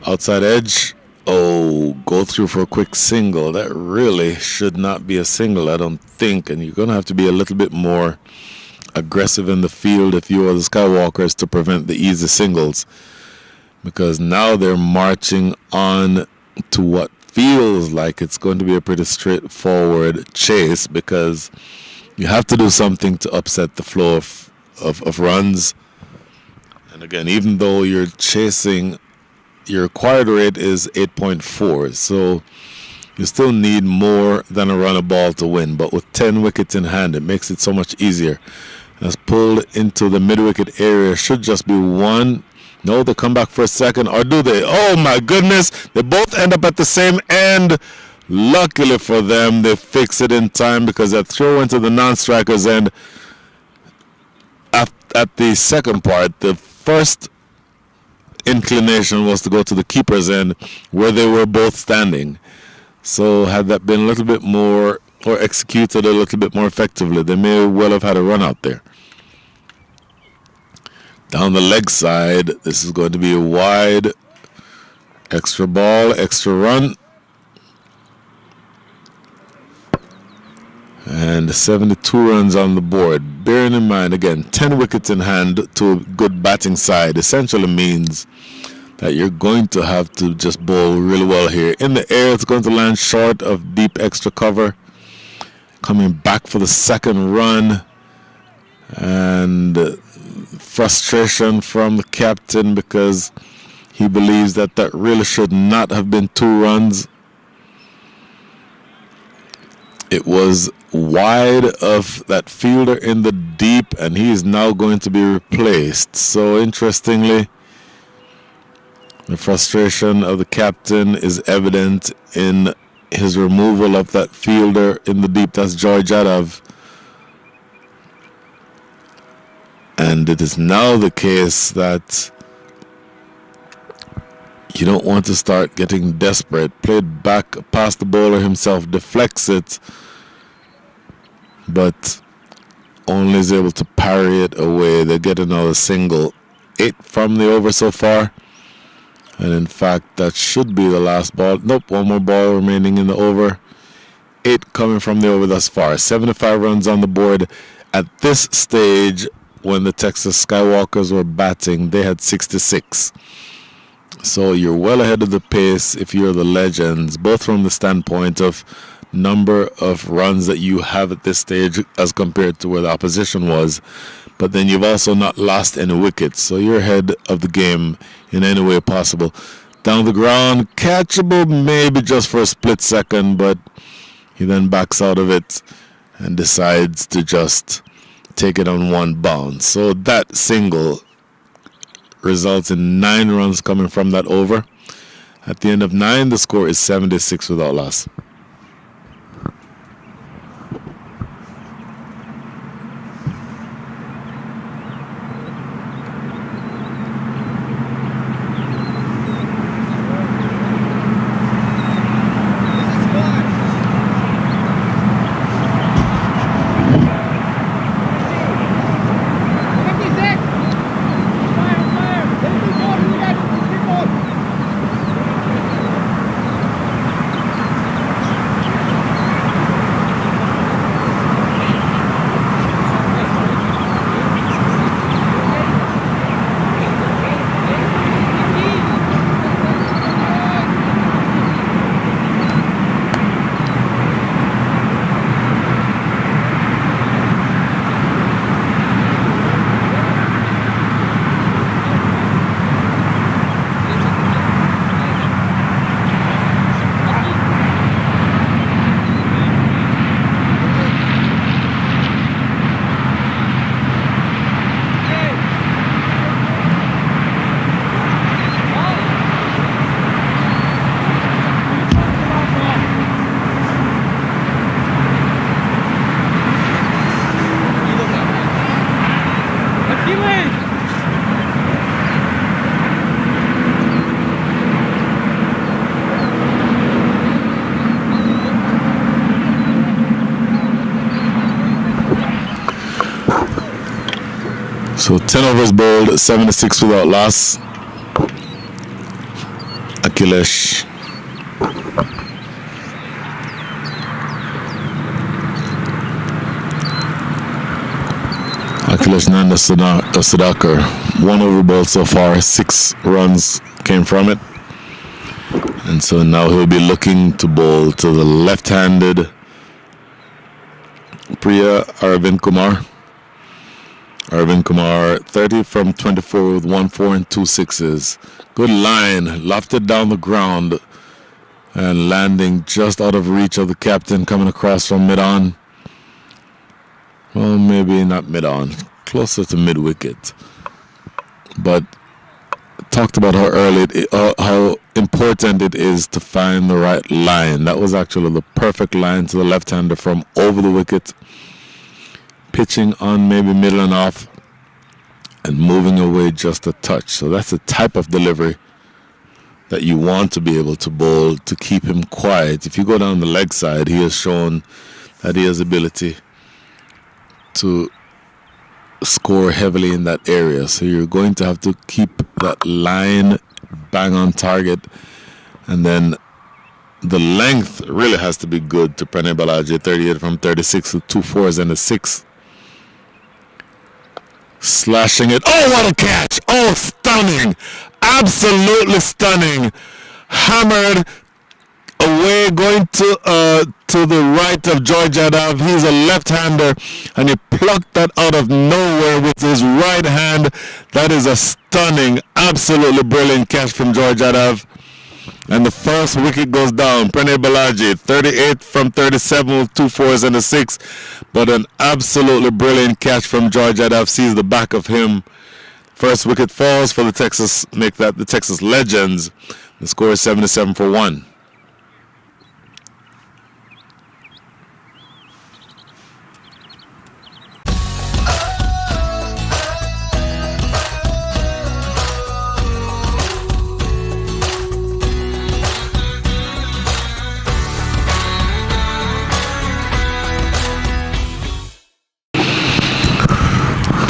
Outside edge. Oh, go through for a quick single. That really should not be a single, I don't think. And you're going to have to be a little bit more aggressive in the field if you are the Skywalkers to prevent the easy singles. Because now they're marching on to what feels like it's going to be a pretty straightforward chase, because you have to do something to upset the flow of runs. And again, even though you're chasing, your required rate is 8.4, so you still need more than a run a ball to win. But with 10 wickets in hand, it makes it so much easier. That's pulled into the mid-wicket area. Should just be 1. No, they come back for a second, or do they? Oh my goodness, they both end up at the same end. Luckily for them, they fix it in time, because that throw into the non-striker's end. At the second part, the first inclination was to go to the keeper's end, where they were both standing. So had that been a little bit more, or executed a little bit more effectively, they may well have had a run out there. Down the leg side, this is going to be a wide, extra ball, extra run. And 72 runs on the board. Bearing in mind, again, 10 wickets in hand to a good batting side essentially means that you're going to have to just bowl really well here. In the air, it's going to land short of deep extra cover. Coming back for the second run. And frustration from the captain, because he believes that really should not have been 2 runs. It was wide of that fielder in the deep, and he is now going to be replaced. So interestingly, the frustration of the captain is evident in his removal of that fielder in the deep. That's George Yadav. And it is now the case that you don't want to start getting desperate. Played back past the bowler himself, deflects it, but only is able to parry it away. They get another single. 8 from the over so far. And in fact, that should be the last ball. Nope, 1 more ball remaining in the over. 8 coming from the over thus far. 75 runs on the board. At this stage, when the Texas Skywalkers were batting, they had 66. So you're well ahead of the pace if you're the Legends, both from the standpoint of number of runs that you have at this stage as compared to where the opposition was. But then you've also not lost any wickets, so you're ahead of the game in any way possible. Down the ground, catchable maybe just for a split second, but he then backs out of it and decides to just take it on 1 bounce. So that single results in 9 runs coming from that over. At the end of 9, the score is 76 without loss. So 10 overs bowled, 76 without loss. Akhilesh Nanda Sudhakar, 1 over ball so far, 6 runs came from it. And so now he'll be looking to bowl to the left-handed Priya Arvind Kumar. Arvind Kumar, 30 from 24 with 1 4 and 2 sixes. Good line, lofted down the ground and landing just out of reach of the captain coming across from mid-on. Well, maybe not mid-on, closer to mid-wicket. But talked about how important it is to find the right line. That was actually the perfect line to the left-hander from over the wicket, pitching on maybe middle and off, and moving away just a touch. So that's the type of delivery that you want to be able to bowl to keep him quiet. If you go down the leg side, he has shown that he has ability to score heavily in that area. So you're going to have to keep that line bang on target, and then the length really has to be good to Pranay Balaji, 38 from 36 with 2 4s and a 6. Slashing it. Oh, what a catch! Oh, stunning! Absolutely stunning. Hammered away, going to the right of George Yadav. He's a left-hander, and he plucked that out of nowhere with his right hand. That is a stunning, absolutely brilliant catch from George Yadav. And the first wicket goes down. Pranay Balaji, 38 from 37 with 2 4s and a 6. But an absolutely brilliant catch from George Yadav. Sees the back of him. First wicket falls for the Texas, make that the Texas Legends. The score is 77 for 1.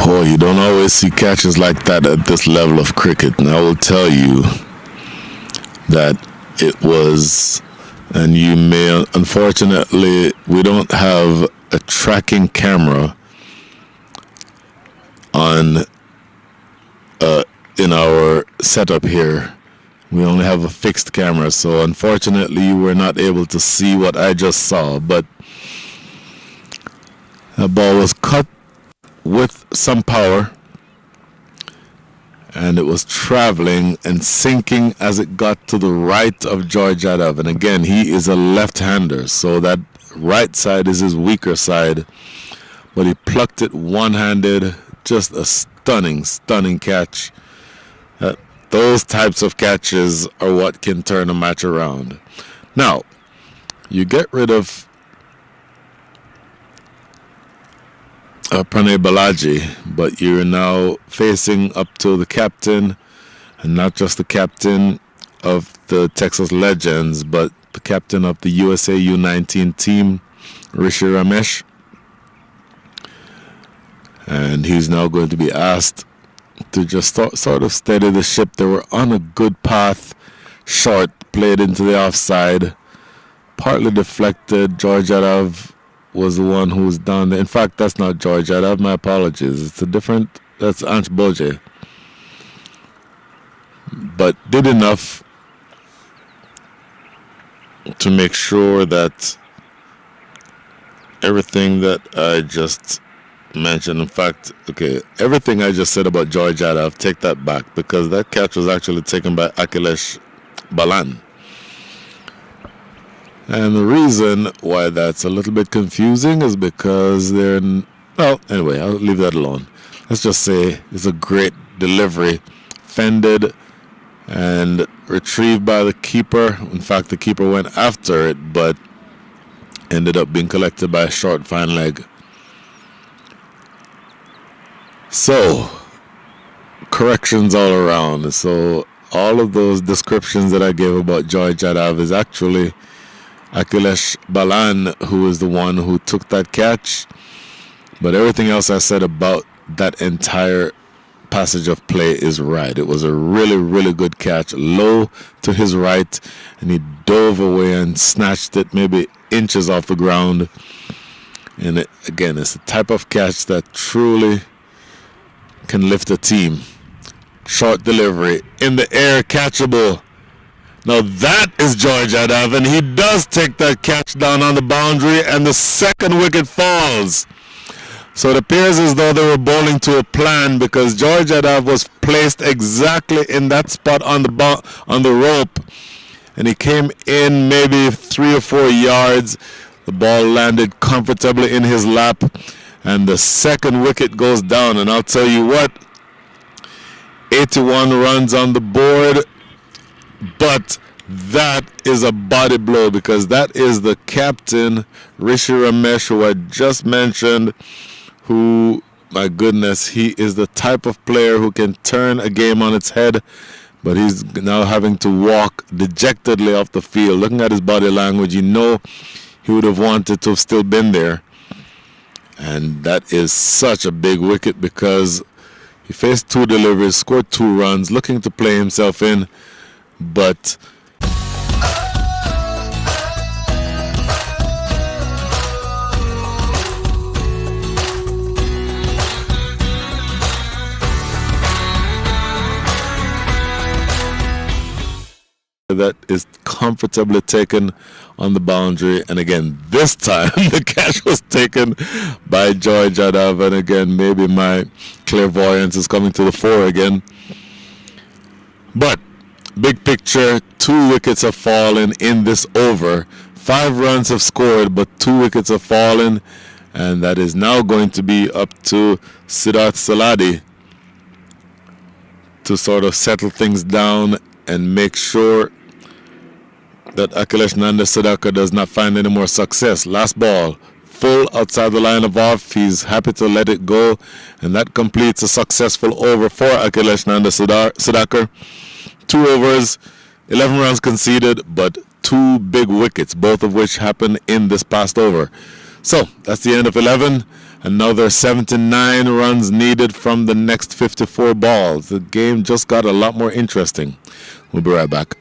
Oh, you don't always see catches like that at this level of cricket. And I will tell you that it was, and you may, unfortunately, we don't have a tracking camera on in our setup here. We only have a fixed camera, so unfortunately you were not able to see what I just saw. But the ball was cut with some power, and it was traveling and sinking as it got to the right of George Yadav. And again, he is a left-hander, so that right side is his weaker side, but he plucked it one-handed. Just a stunning catch. Those types of catches are what can turn a match around. Now, you get rid of Pranay Balaji, but you're now facing up to the captain, and not just the captain of the Texas Legends, but the captain of the USA U19 team, Rishi Ramesh. And he's now going to be asked to just sort of steady the ship. They were on a good path. Short, played into the offside, partly deflected. George Yadav was the one who was down there. In fact, that's not George Yadav. My apologies. It's a different, that's Ansh Boje. But did enough to make sure that everything that I just mentioned, in fact, okay, everything I just said about George Yadav, take that back, because that catch was actually taken by Akhilesh Balan. And the reason why that's a little bit confusing is because they're, well, anyway, I'll leave that alone. Let's just say it's a great delivery, fended and retrieved by the keeper. In fact, the keeper went after it, but ended up being collected by a short fine leg. So, corrections all around. So, all of those descriptions that I gave about George Yadav is actually Akhilesh Balan, who is the one who took that catch. But everything else I said about that entire passage of play is right. It was a really, really good catch, low to his right, and he dove away and snatched it maybe inches off the ground. And again, it's the type of catch that truly can lift a team. Short delivery, in the air, catchable. Now that is George Adav, and he does take that catch down on the boundary, and the second wicket falls. So it appears as though they were bowling to a plan, because George Adav was placed exactly in that spot on the rope, and he came in maybe 3 or 4 yards. The ball landed comfortably in his lap, and the second wicket goes down. And I'll tell you what, 81 runs on the board, but that is a body blow, because that is the captain, Rishi Ramesh, who I just mentioned, who, my goodness, he is the type of player who can turn a game on its head, but he's now having to walk dejectedly off the field. Looking at his body language, you know he would have wanted to have still been there. And that is such a big wicket, because he faced 2 deliveries, scored 2 runs, looking to play himself in, but that is comfortably taken on the boundary. And again, this time the catch was taken by George Adav, and again, maybe my clairvoyance is coming to the fore again. But big picture, 2 wickets have fallen in this over. 5 runs have scored, but 2 wickets have fallen, and that is now going to be up to Siddharth Saladi to sort of settle things down and make sure that Akhilesh Nanda Sudhakar does not find any more success. Last ball, full outside the line of off. He's happy to let it go, and that completes a successful over for Akhilesh Nanda Sudhakar. 2 overs, 11 runs conceded, but 2 big wickets, both of which happened in this past over. So that's the end of 11, and now there are 79 runs needed from the next 54 balls. The game just got a lot more interesting. We'll be right back.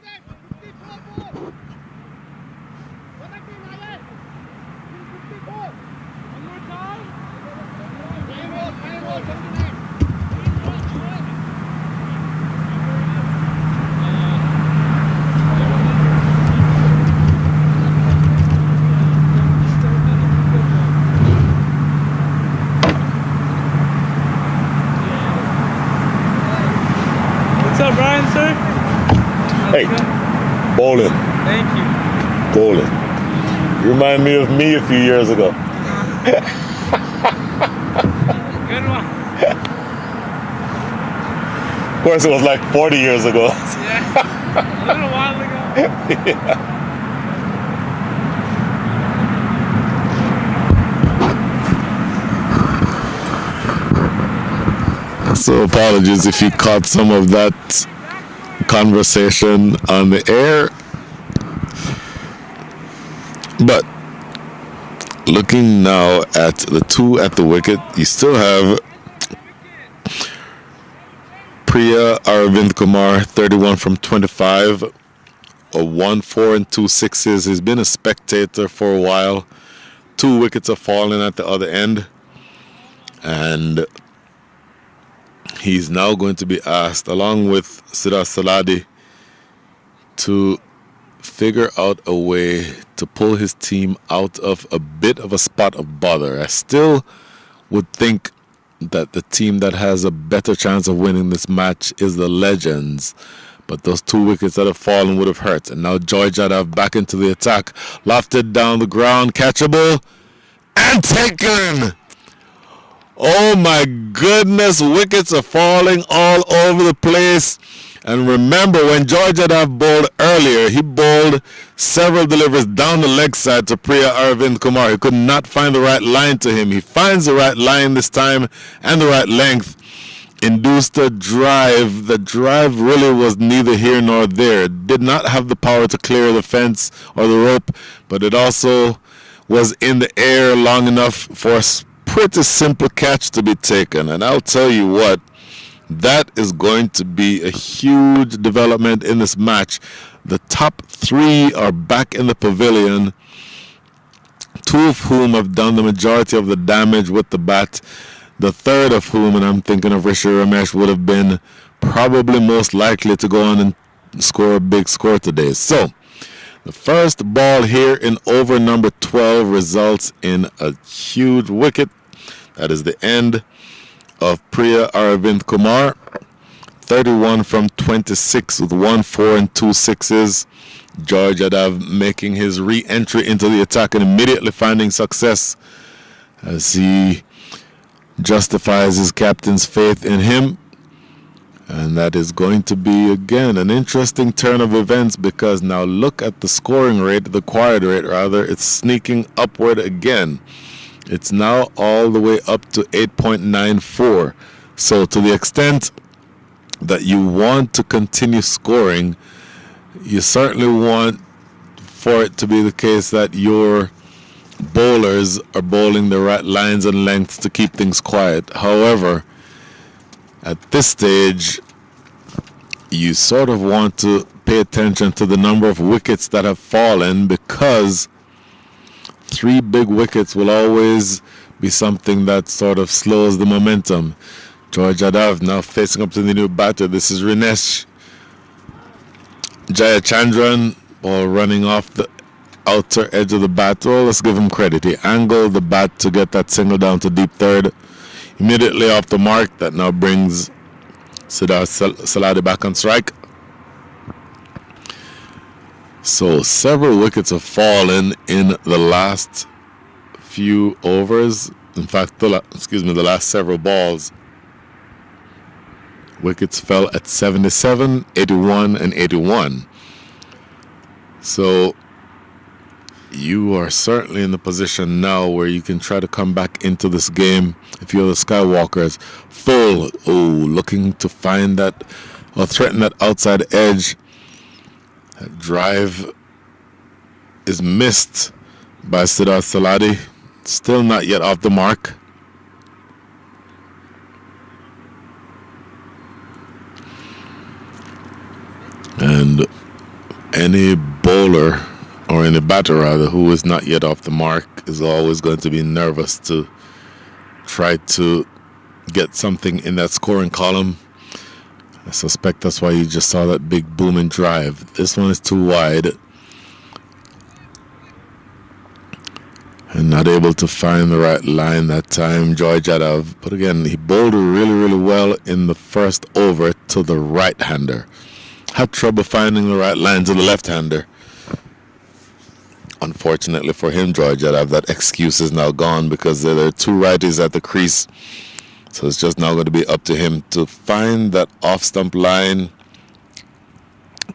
Hey, bowling. Thank you. Bowling. You remind me of me a few years ago. Good one. Of course, it was like 40 years ago. Yeah, a little while ago. Yeah. So apologies if you caught some of that conversation on the air. But looking now at the 2 at the wicket, you still have Priya Aravind Kumar, 31 from 25, a 1, 4, and 2 sixes. He's been a spectator for a while. 2 wickets are falling at the other end, and he's now going to be asked, along with Siddharth Saladi, to figure out a way to pull his team out of a bit of a spot of bother. I still would think that the team that has a better chance of winning this match is the Legends, but those 2 wickets that have fallen would have hurt. And now George Adav back into the attack, lofted down the ground, catchable, and taken! Oh my goodness, wickets are falling all over the place. And remember, when George Adav bowled earlier, he bowled several deliveries down the leg side to Priya Aravind Kumar. He could not find the right line to him. He finds the right line this time and the right length. Induced a drive. The drive really was neither here nor there. It did not have the power to clear the fence or the rope, but it also was in the air long enough for a pretty simple catch to be taken. And I'll tell you what, That is going to be a huge development in this match. The top 3 are back in the pavilion, 2 of whom have done the majority of the damage with the bat. The third of whom, and I'm thinking of Rishi Ramesh, would have been probably most likely to go on and score a big score today. So, the first ball here in over number 12 results in a huge wicket. That is the end of Priya Aravind Kumar. 31 from 26 with 1 4 and 2 6s. George Yadav making his re-entry into the attack and immediately finding success as he justifies his captain's faith in him. And that is going to be, again, an interesting turn of events, because now look at the scoring rate, the acquired rate rather, it's sneaking upward again. It's now all the way up to 8.94. So to the extent that you want to continue scoring, you certainly want for it to be the case that your bowlers are bowling the right lines and lengths to keep things quiet. However, at this stage, you sort of want to pay attention to the number of wickets that have fallen, because 3 big wickets will always be something that sort of slows the momentum. George Yadav now facing up to the new batter. This is Rinesh Jayachandran, ball running off the outer edge of the bat. Well, let's give him credit. He angled the bat to get that single down to deep third. Immediately off the mark, that now brings Siddharth Saladi back on strike. So several wickets have fallen in the last few overs. In fact, the last several balls. Wickets fell at 77, 81, and 81. So you are certainly in the position now where you can try to come back into this game if you're the Skywalkers. Full, looking to find that or threaten that outside edge. That drive is missed by Siddharth Saladi. Still not yet off the mark. And any bowler, or any batter rather, who is not yet off the mark is always going to be nervous to try to get something in that scoring column. I suspect that's why you just saw that big booming drive. This one is too wide and not able to find the right line that time, George Yadav. But again, he bowled really, really well in the first over to the right-hander. Had trouble finding the right line to the left-hander. Unfortunately for him, George Yadav, that excuse is now gone, because there are 2 righties at the crease. So it's just now going to be up to him to find that off-stump line,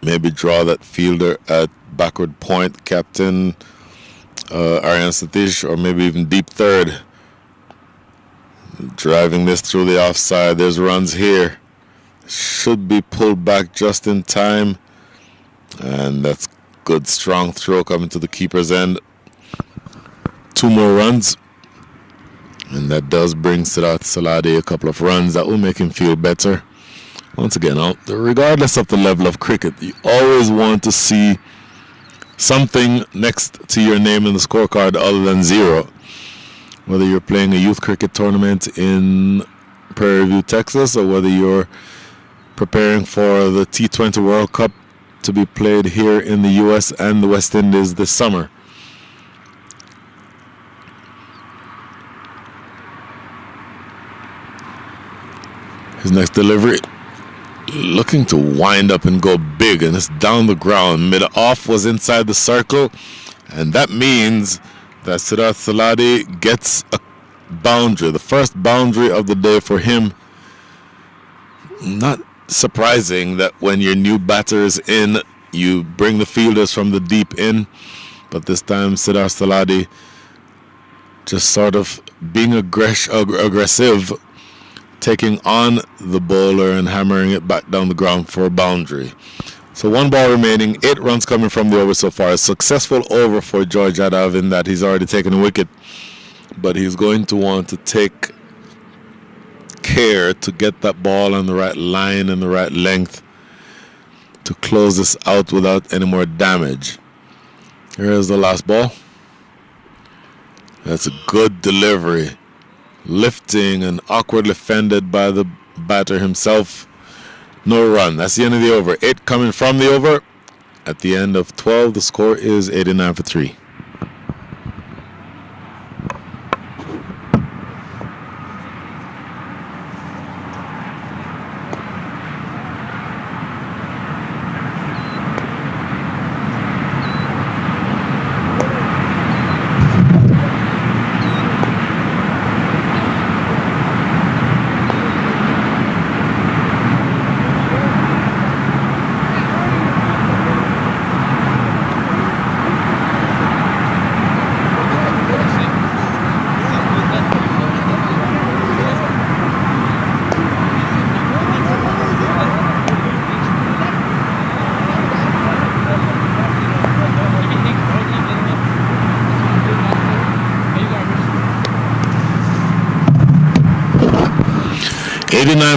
maybe draw that fielder at backward point, captain Aryan Satish, or maybe even deep third. Driving this through the offside. There's runs here. Should be pulled back just in time. And that's good, strong throw coming to the keeper's end. 2 more runs. And that does bring Siddharth Saladi a couple of runs that will make him feel better. Once again, regardless of the level of cricket, you always want to see something next to your name in the scorecard other than 0. Whether you're playing a youth cricket tournament in Prairie View, Texas, or whether you're preparing for the T20 World Cup to be played here in the U.S. and the West Indies this summer. His next delivery, looking to wind up and go big, and it's down the ground. Mid-off was inside the circle, and that means that Siddharth Saladi gets a boundary, the first boundary of the day for him. Not surprising that when your new batter is in, you bring the fielders from the deep in, but this time Siddharth Saladi just sort of being aggressive, taking on the bowler and hammering it back down the ground for a boundary. So 1 ball remaining, 8 runs coming from the over so far. A successful over for George Yadav in that he's already taken a wicket, but he's going to want to take care to get that ball on the right line and the right length to close this out without any more damage. Here's the last ball. That's a good delivery. Lifting and awkwardly fended by the batter himself. No run. That's the end of the over. 8 coming from the over. At the end of 12, the score is 89 for 3.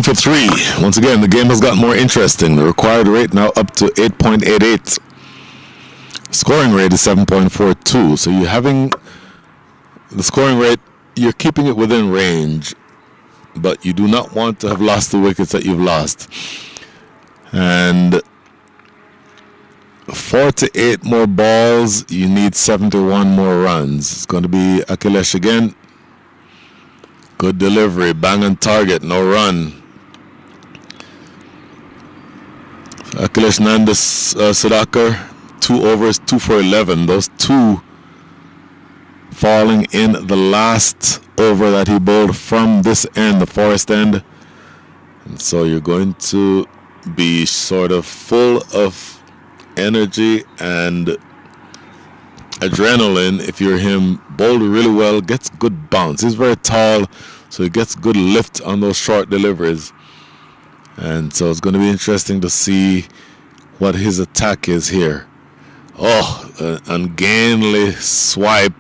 For 3. Once again, the game has got more interesting. The required rate now up to 8.88. Scoring rate is 7.42. So you're having the scoring rate, you're keeping it within range, but you do not want to have lost the wickets that you've lost. And 48 more balls, you need 71 more runs. It's going to be Akhilesh again. Good delivery, bang on target, no run. Akhilesh Nanda Sudhakar, 2 overs, 2 for 11. Those 2 falling in the last over that he bowled from this end, the forest end. And so you're going to be sort of full of energy and adrenaline if you're him. Bowled really well, gets good bounce. He's very tall, so he gets good lift on those short deliveries. And so it's going to be interesting to see what his attack is here. Oh, an ungainly swipe.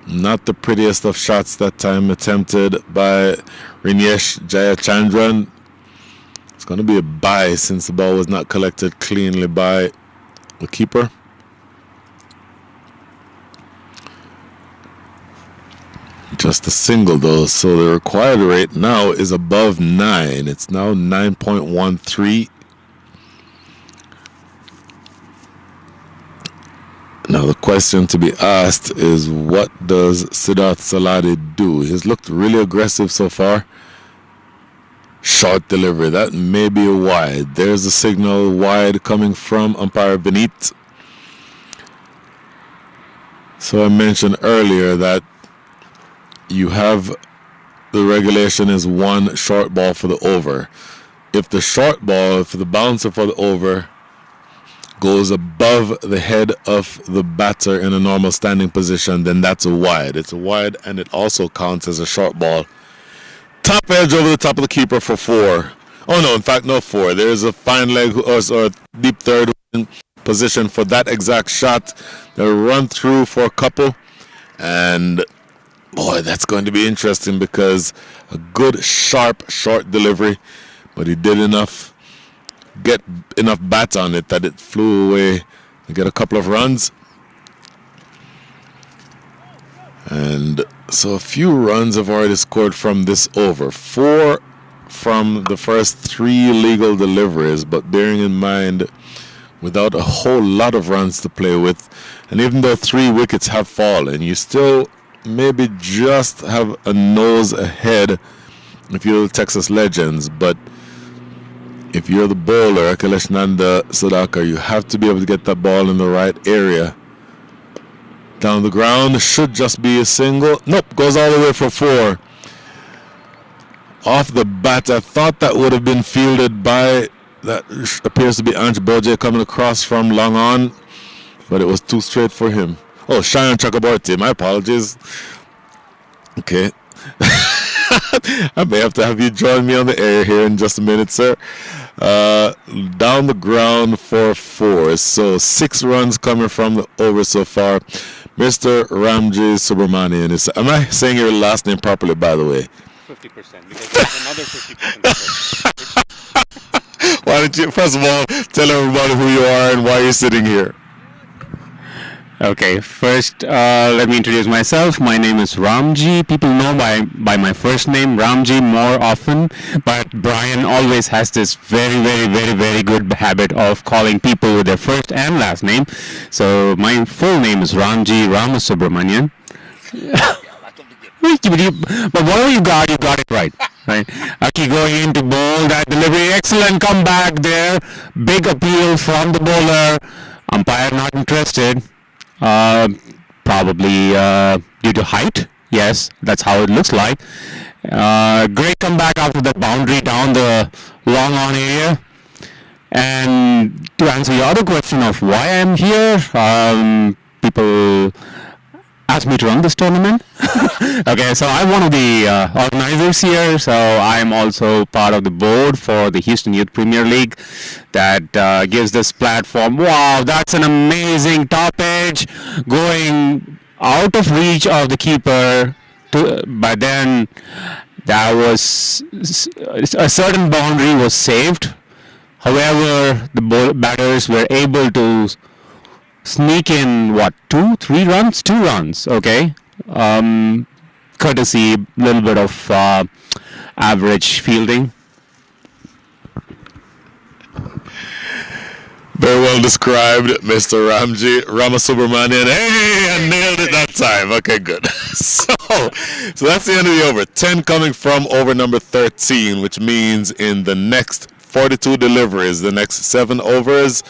Not the prettiest of shots that time attempted by Rinesh Jayachandran. It's going to be a bye since the ball was not collected cleanly by the keeper. Just a single though, so the required rate now is above 9. It's now 9.13. Now the question to be asked is, what does Siddharth Saladi do? He's looked really aggressive so far. Short delivery, that may be a wide. There's a signal wide coming from umpire Benit. So I mentioned earlier that you have the regulation is 1 short ball for the over. If the short ball, if the bouncer for the over goes above the head of the batter in a normal standing position, then that's a wide. It's a wide, and it also counts as a short ball. Top edge over the top of the keeper for 4. Oh no, in fact, no 4. There's a fine leg or deep third position for that exact shot. They'll run through for a couple, and boy, that's going to be interesting because a good, sharp, short delivery, but he did get enough bat on it that it flew away to get a couple of runs. And so a few runs have already scored from this over. 4 from the first 3 legal deliveries, but bearing in mind, without a whole lot of runs to play with, and even though 3 wickets have fallen, you still maybe just have a nose ahead if you're the Texas Legends. But if you're the bowler, Akhilesh Nanda Sudhakar, you have to be able to get that ball in the right area. Down the ground, should just be a single. Nope, goes all the way for 4. Off the bat, I thought that would have been fielded by, that appears to be Anj Boje coming across from long on, but it was too straight for him. Oh, Shayan Chakraborty, my apologies. Okay. I may have to have you join me on the air here in just a minute, sir. Down the ground for 4. So 6 runs coming from the over so far. Mr. Ramji Subramanian is. Am I saying your last name properly, by the way? 50% because there's another 50%. Why don't you, first of all, tell everybody who you are and why you're sitting here? Okay, first let me introduce myself. My name is Ramji. People know by my first name, Ramji, more often, but Brian always has this very good habit of calling people with their first and last name. So my full name is Ramji Ramasubramanian. But whatever you got it right. Right. Aki going in to bowl that delivery. Excellent comeback there. Big appeal from the bowler. Umpire not interested. Probably due to height. Yes, that's how it looks like. Great comeback after that boundary down the long on area. And to answer your other question of why I'm here, people asked me to run this tournament. Okay, so I'm one of the organizers here, so I'm also part of the board for the Houston Youth Premier League that gives this platform. Wow, that's an amazing top edge going out of reach of the keeper, but then that was a certain boundary was saved. However, the batters were able to sneak in two runs, okay, courtesy a little bit of average fielding. Very well described, Mr. Ramji Ramasubramanian. Hey, I nailed it that time. Okay, good. So that's the end of the over. 10 coming from over number 13, which means in the next 42 deliveries, the next 7 overs,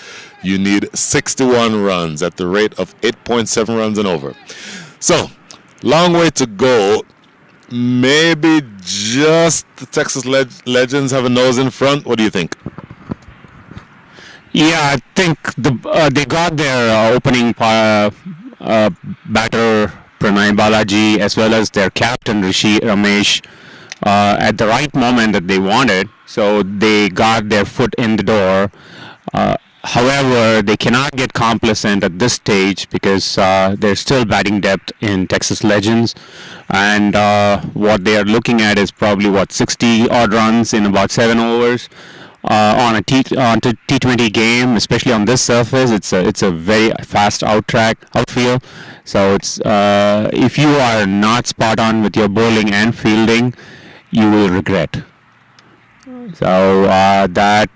you need 61 runs at the rate of 8.7 runs and over. So, long way to go. Maybe just the Texas Legends have a nose in front. What do you think? Yeah, I think they got their opening batter Pranay Balaji as well as their captain Rishi Ramesh at the right moment that they wanted. So they got their foot in the door. However, they cannot get complacent at this stage because there's still batting depth in Texas Legends, and what they are looking at is probably 60 odd runs in about 7 overs. On a T20 game, especially on this surface, it's a very fast outfield. So it's if you are not spot on with your bowling and fielding, you will regret. So that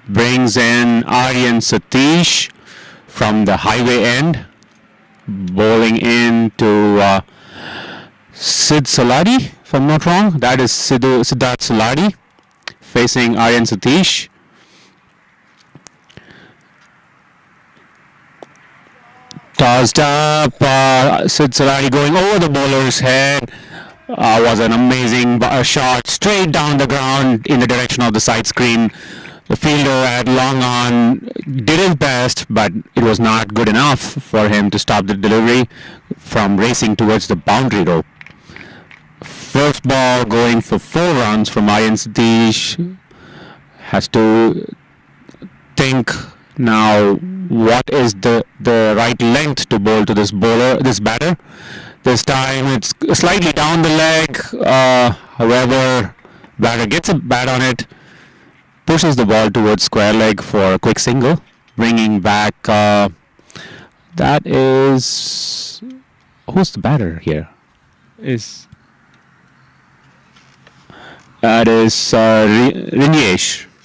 brings in Aryan Satish from the highway end, bowling into Sid Saladi, if I'm not wrong. That is Siddharth Saladi facing Aryan Satish. Tossed up, Sid Saladi going over the bowler's head. Was an amazing shot straight down the ground in the direction of the side screen. The fielder at long on did his best, but it was not good enough for him to stop the delivery from racing towards the boundary rope. First ball going for 4 runs from Aryan Satish. Has to think now what is the right length to bowl to this batter. This time it's slightly down the leg. However, batter gets a bat on it, pushes the ball towards square leg for a quick single, bringing back. That is, who's the batter here? That is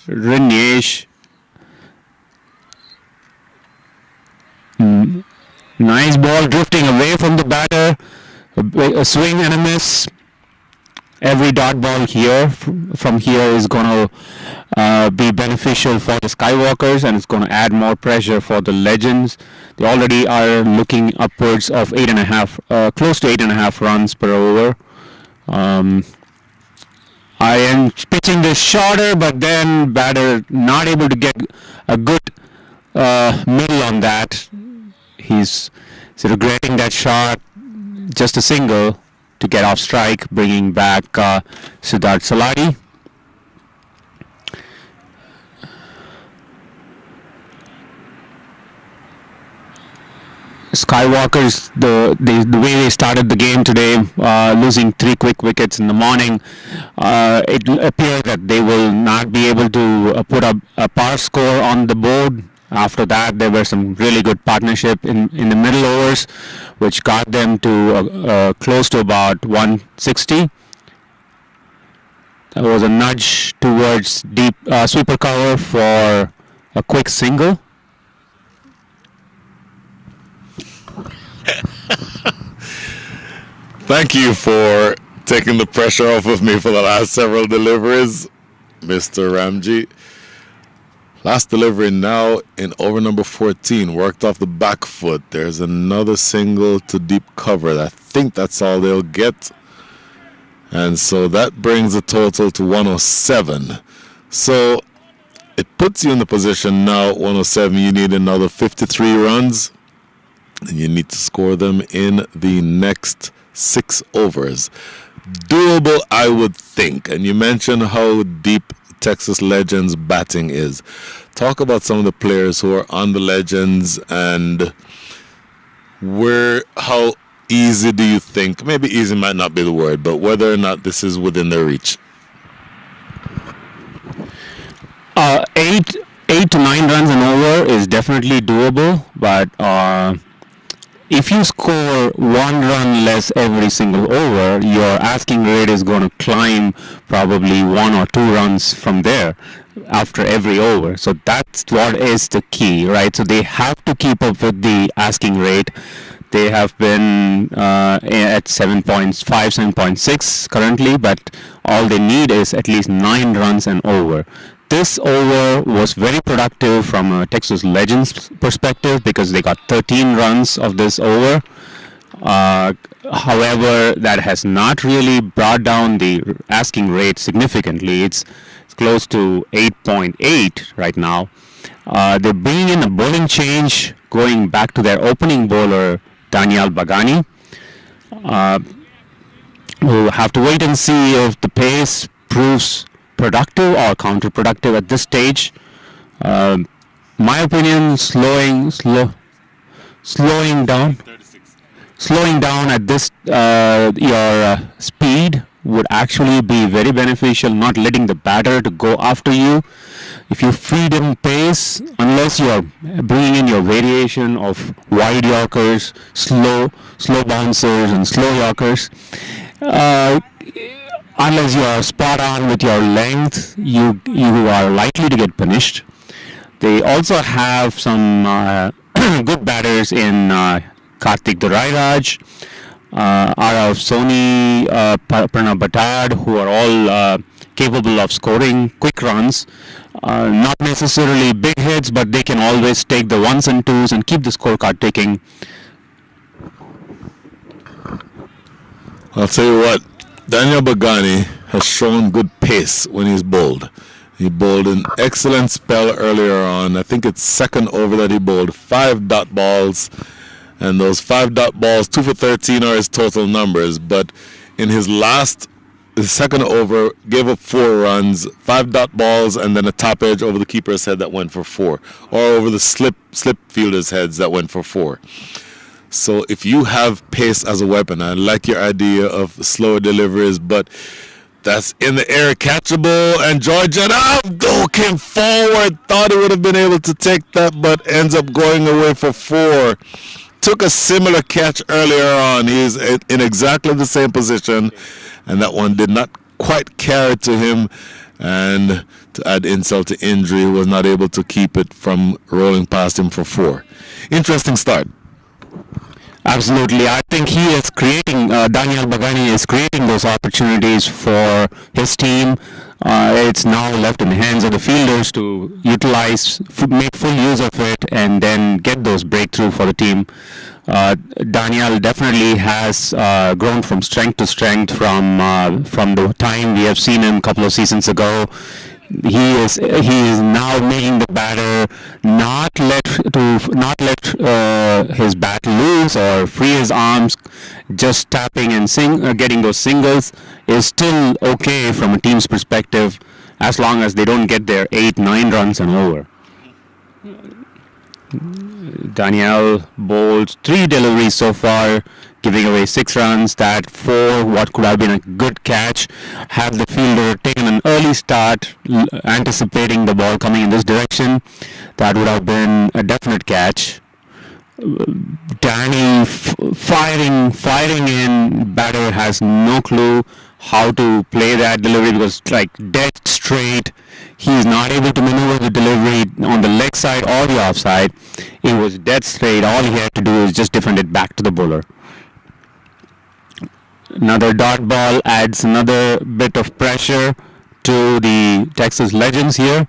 Rinyesh. Nice ball drifting away from the batter. A swing and a miss. Every dot ball here from here is going to be beneficial for the Skywalkers, and it's going to add more pressure for the Legends. They already are looking upwards of 8.5, close to 8.5 runs per over. I am pitching this shorter, but then batter not able to get a good middle on that. He's regretting that shot. Just a single to get off strike, bringing back Siddharth Saladi. Skywalkers, the way they started the game today, losing 3 quick wickets in the morning, it appears that they will not be able to put a par score on the board. After that, there were some really good partnership in the middle overs, which got them to close to about 160. There was a nudge towards deep sweeper cover for a quick single. Thank you for taking the pressure off of me for the last several deliveries, Mr. Ramji. Last delivery now in over number 14, worked off the back foot. There's another single to deep cover. I think that's all they'll get. And so that brings the total to 107. So it puts you in the position now, 107. You need another 53 runs, and you need to score them in the next 6 overs. Doable, I would think. And you mentioned how deep Texas Legends batting is. Talk about some of the players who are on the Legends and how easy do you think, maybe easy might not be the word, but whether or not this is within their reach? 8 to 9 runs and over is definitely doable, but if you score 1 run less every single over, your asking rate is going to climb probably 1 or 2 runs from there after every over. So that's what is the key, right? So they have to keep up with the asking rate. They have been at 7.5, 7.6 currently, but all they need is at least 9 runs and over. This over was very productive from a Texas Legends perspective because they got 13 runs of this over. However, that has not really brought down the asking rate significantly. It's close to 8.8 right now. They're bringing in a bowling change, going back to their opening bowler, Daniel Bagani. We'll have to wait and see if the pace proves productive or counterproductive at this stage. My opinion, slowing down at this your speed would actually be very beneficial. Not letting the batter to go after you. If you feed him pace, unless you are bringing in your variation of wide Yorkers, slow bouncers, and slow Yorkers. Unless you are spot on with your length, you are likely to get punished. They also have some good batters in Karthik Durairaj, Arav Soni, Pranav Batad, who are all capable of scoring quick runs. Not necessarily big hits, but they can always take the 1s and 2s and keep the scorecard ticking. I'll tell you what, Daniel Bagani has shown good pace when he's bowled. He bowled an excellent spell earlier on. I think it's second over that he bowled 5 dot balls. And those 5 dot balls, 2 for 13 are his total numbers. But in his second over, gave up 4 runs, 5 dot balls, and then a top edge over the keeper's head that went for 4. Or over the slip fielder's heads that went for 4. So if you have pace as a weapon, I like your idea of slower deliveries, but that's in the air catchable, and Georgia came forward, thought he would have been able to take that, but ends up going away for 4. Took a similar catch earlier on. He's in exactly the same position, and that one did not quite carry to him, and to add insult to injury, he was not able to keep it from rolling past him for 4. Interesting start. Absolutely. I think he is creating, Daniel Bagani is creating those opportunities for his team. It's now left in the hands of the fielders to utilize, make full use of it, and then get those breakthrough for the team. Daniel definitely has grown from strength to strength from the time we have seen him a couple of seasons ago. He is now making the batter not let his bat loose or free his arms. Just tapping and getting those singles is still okay from a team's perspective, as long as they don't get their 8-9 runs and over. Danielle bowled 3 deliveries so far, giving away 6 runs. That 4, what could have been a good catch, had the fielder taken an early start, anticipating the ball coming in this direction, that would have been a definite catch. Danny firing in. Batter has no clue how to play that delivery because it's like dead straight. He is not able to maneuver the delivery on the leg side or the offside. It was dead straight. All he had to do is just defend it back to the bowler. Another dot ball adds another bit of pressure to the Texas Legends here.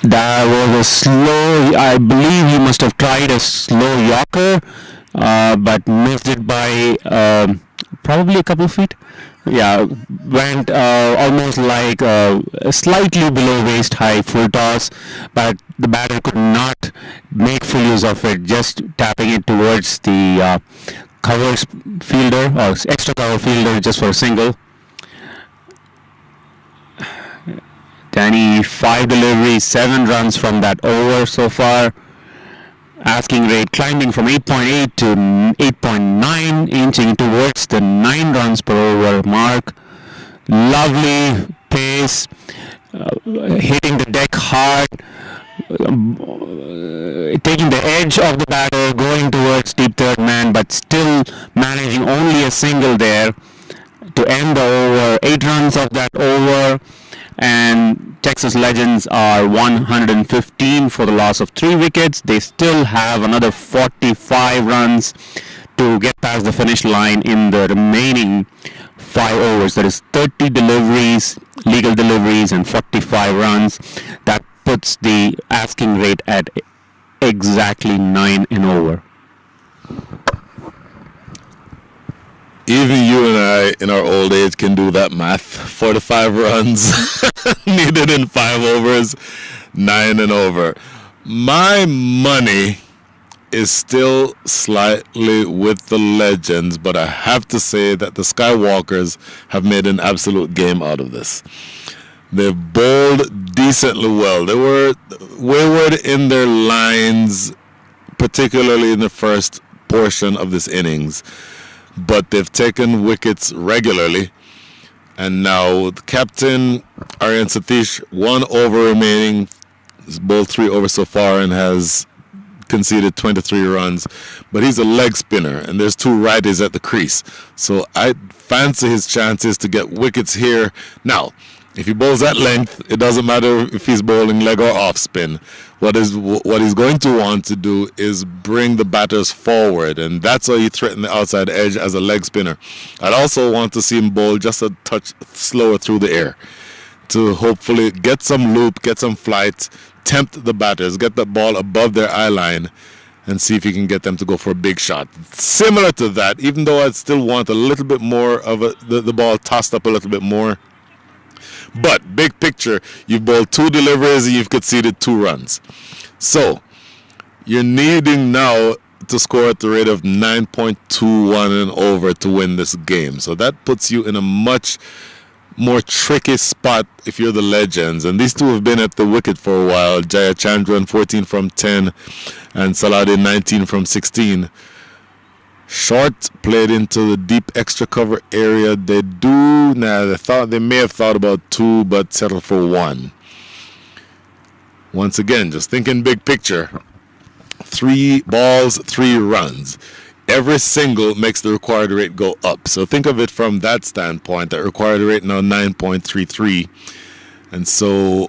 That was a slow, I believe he must have tried a slow Yorker, but missed it by probably a couple of feet. Yeah, went almost like slightly below waist high full toss, but the batter could not make full use of it, just tapping it towards the cover fielder or extra cover fielder just for a single. Danny, 5 deliveries, 7 runs from that over so far. Asking rate climbing from 8.8 to 8.9, inching towards the 9 runs per over mark. Lovely pace, hitting the deck hard, taking the edge of the batter, going towards deep third man, but still managing only a single there to end the over. 8 runs of that over. And Texas Legends are 115 for the loss of 3 wickets. They still have another 45 runs to get past the finish line in the remaining 5 overs. That is 30 deliveries, legal deliveries, and 45 runs. That puts the asking rate at exactly 9 and over. Even you and I, in our old age, can do that math. 45 runs needed in 5 overs, 9 and over. My money is still slightly with the Legends, but I have to say that the Skywalkers have made an absolute game out of this. They've bowled decently well. They were wayward in their lines, particularly in the first portion of this innings. But they've taken wickets regularly. And now the captain, Aryan Satish, 1 over remaining, has bowled 3 overs so far and has conceded 23 runs. But he's a leg spinner, and there's 2 righties at the crease. So I fancy his chances to get wickets here. Now, if he bowls at length, it doesn't matter if he's bowling leg or off spin. What he's going to want to do is bring the batters forward, and that's how you threaten the outside edge as a leg spinner. I'd also want to see him bowl just a touch slower through the air to hopefully get some loop, get some flight, tempt the batters, get the ball above their eye line, and see if he can get them to go for a big shot. Similar to that, even though I'd still want a little bit more of the ball tossed up a little bit more. But big picture, you've bowled 2 deliveries and you've conceded 2 runs. So you're needing now to score at the rate of 9.21 and over to win this game. So that puts you in a much more tricky spot if you're the Legends. And these 2 have been at the wicket for a while. Jayachandran 14 from 10 and Saladin 19 from 16. Short played into the deep extra cover area. They may have thought about 2, but settled for 1. Once again, just thinking big picture. 3 balls, 3 runs. Every single makes the required rate go up. So think of it from that standpoint. That required rate now 9.33. And so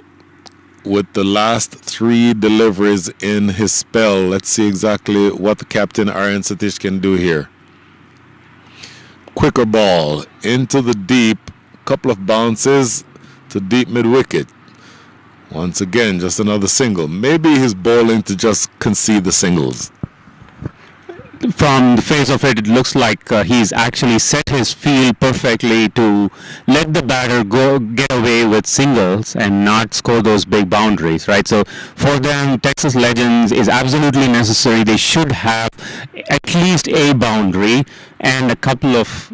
with the last 3 deliveries in his spell, let's see exactly what the captain Aryan Satish can do here. Quicker ball into the deep, couple of bounces to deep mid-wicket. Once again, just another single. Maybe he's bowling to just concede the singles. From the face of it, it looks like he's actually set his field perfectly to let the batter get away with singles and not score those big boundaries, right? So for them, Texas Legends is absolutely necessary. They should have at least a boundary and a couple of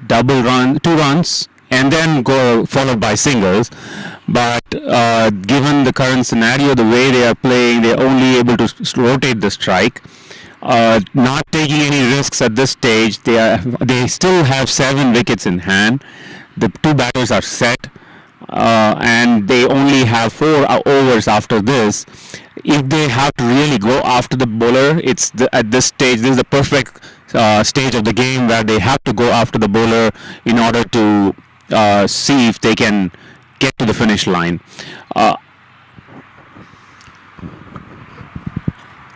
two runs, and then go followed by singles. But given the current scenario, the way they are playing, they're only able to rotate the strike. Not taking any risks at this stage. They still have 7 wickets in hand. The 2 batters are set, and they only have 4 overs after this. If they have to really go after the bowler, at this stage, this is the perfect stage of the game where they have to go after the bowler in order to see if they can get to the finish line.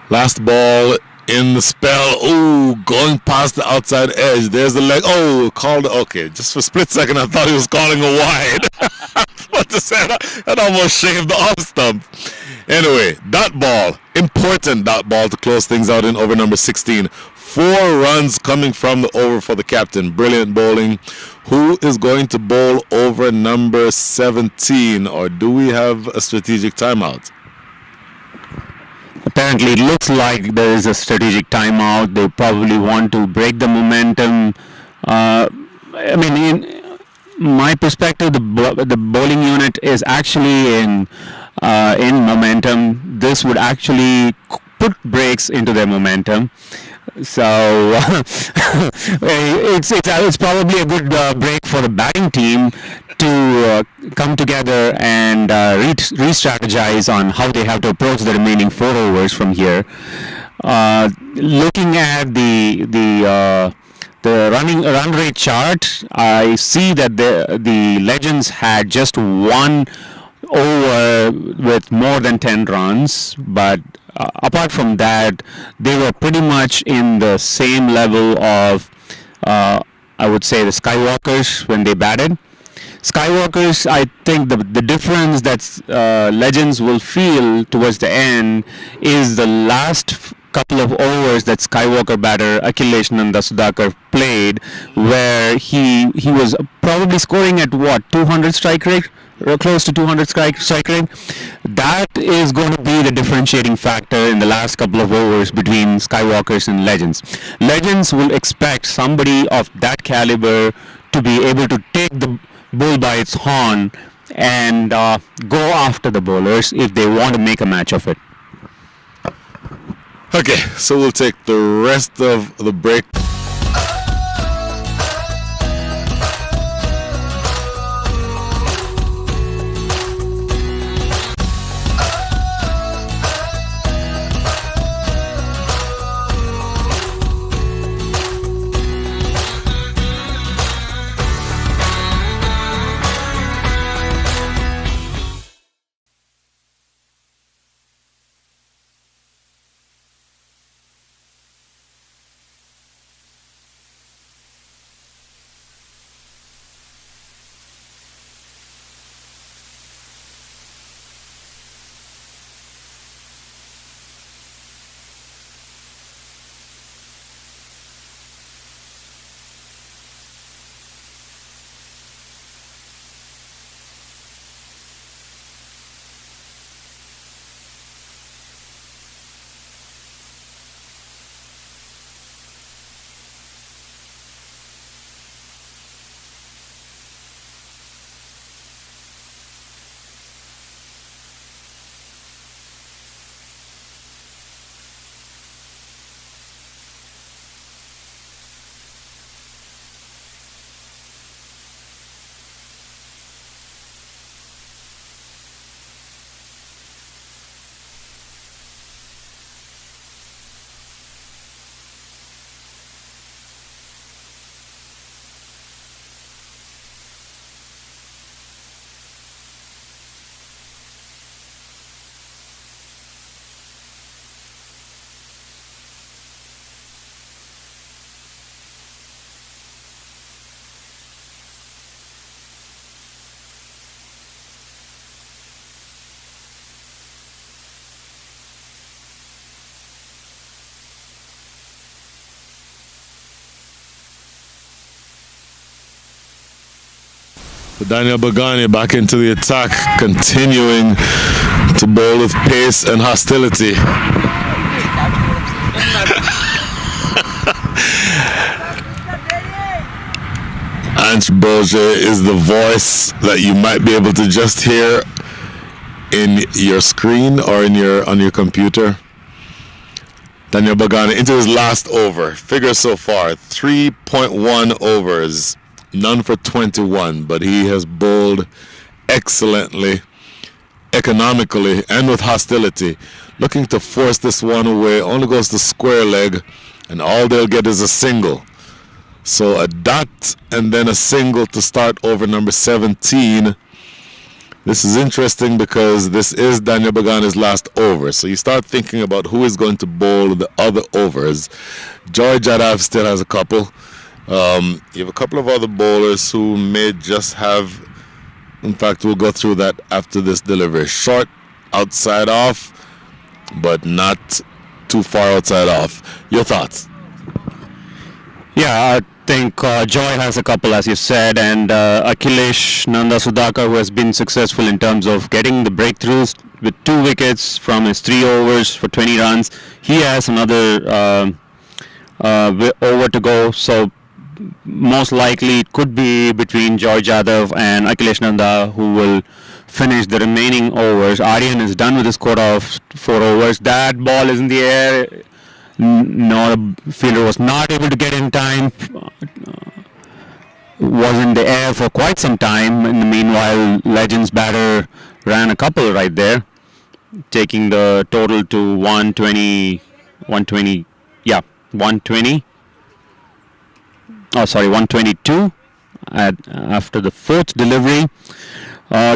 Last ball in the spell. Oh, going past the outside edge. There's the leg. Oh, called. Okay, just for a split second, I thought he was calling a wide. What to say? That almost shaved the off stump. Anyway, dot ball. Important dot ball to close things out in over number 16. 4 runs coming from the over for the captain. Brilliant bowling. Who is going to bowl over number 17? Or do we have a strategic timeout? Apparently, it looks like there is a strategic timeout. They probably want to break the momentum. In my perspective, the bowling unit is actually in momentum. This would actually put brakes into their momentum. So it's probably a good break for the batting team to come together and re-strategize on how they have to approach the remaining 4 overs from here. Looking at the run rate chart, I see that the Legends had just 1 over with more than 10 runs, but apart from that, they were pretty much in the same level of, I would say, the Skywalkers when they batted. Skywalkers, I think the difference that Legends will feel towards the end is the last couple of overs that Skywalker batter Akhilesh Nanda Sudhakar played, where he was probably scoring at 200 strike rate, or close to 200 strike rate. That is going to be the differentiating factor in the last couple of overs between Skywalkers and Legends. Legends will expect somebody of that caliber to be able to take the bull by its horn and go after the bowlers if they want to make a match of it. Okay, so we'll take the rest of the break. Daniel Bagani back into the attack, continuing to bowl with pace and hostility. Ansh Boje is the voice that you might be able to just hear in your screen or in your on your computer. Daniel Bagani into his last over. Figures so far 3.1 overs, none for 21, but he has bowled excellently, economically, and with hostility. Looking to force this one away, only goes to square leg, and all they'll get is a single. So a dot and then a single to start over number 17. This is interesting because this is Daniel Bagani's last over. So you start thinking about who is going to bowl the other overs. Joy Jadav still has a couple. You have a couple of other bowlers who may just have, in fact, we'll go through that after this delivery. Short, outside off, but not too far outside off. Your thoughts? Yeah, I think Joy has a couple, as you said, and Akhilesh Nanda Sudhakar, who has been successful in terms of getting the breakthroughs with 2 wickets from his 3 overs for 20 runs. He has another over to go, so most likely it could be between Joy Jadhav and Akhilesh Nanda who will finish the remaining overs. Aryan is done with his quota of 4 overs. That ball is in the air. No, the fielder was not able to get in time. Was in the air for quite some time. In the meanwhile, Legends batter ran a couple right there, taking the total to 120. 120. Yeah, 120. Oh, sorry, 122 after the 4th delivery.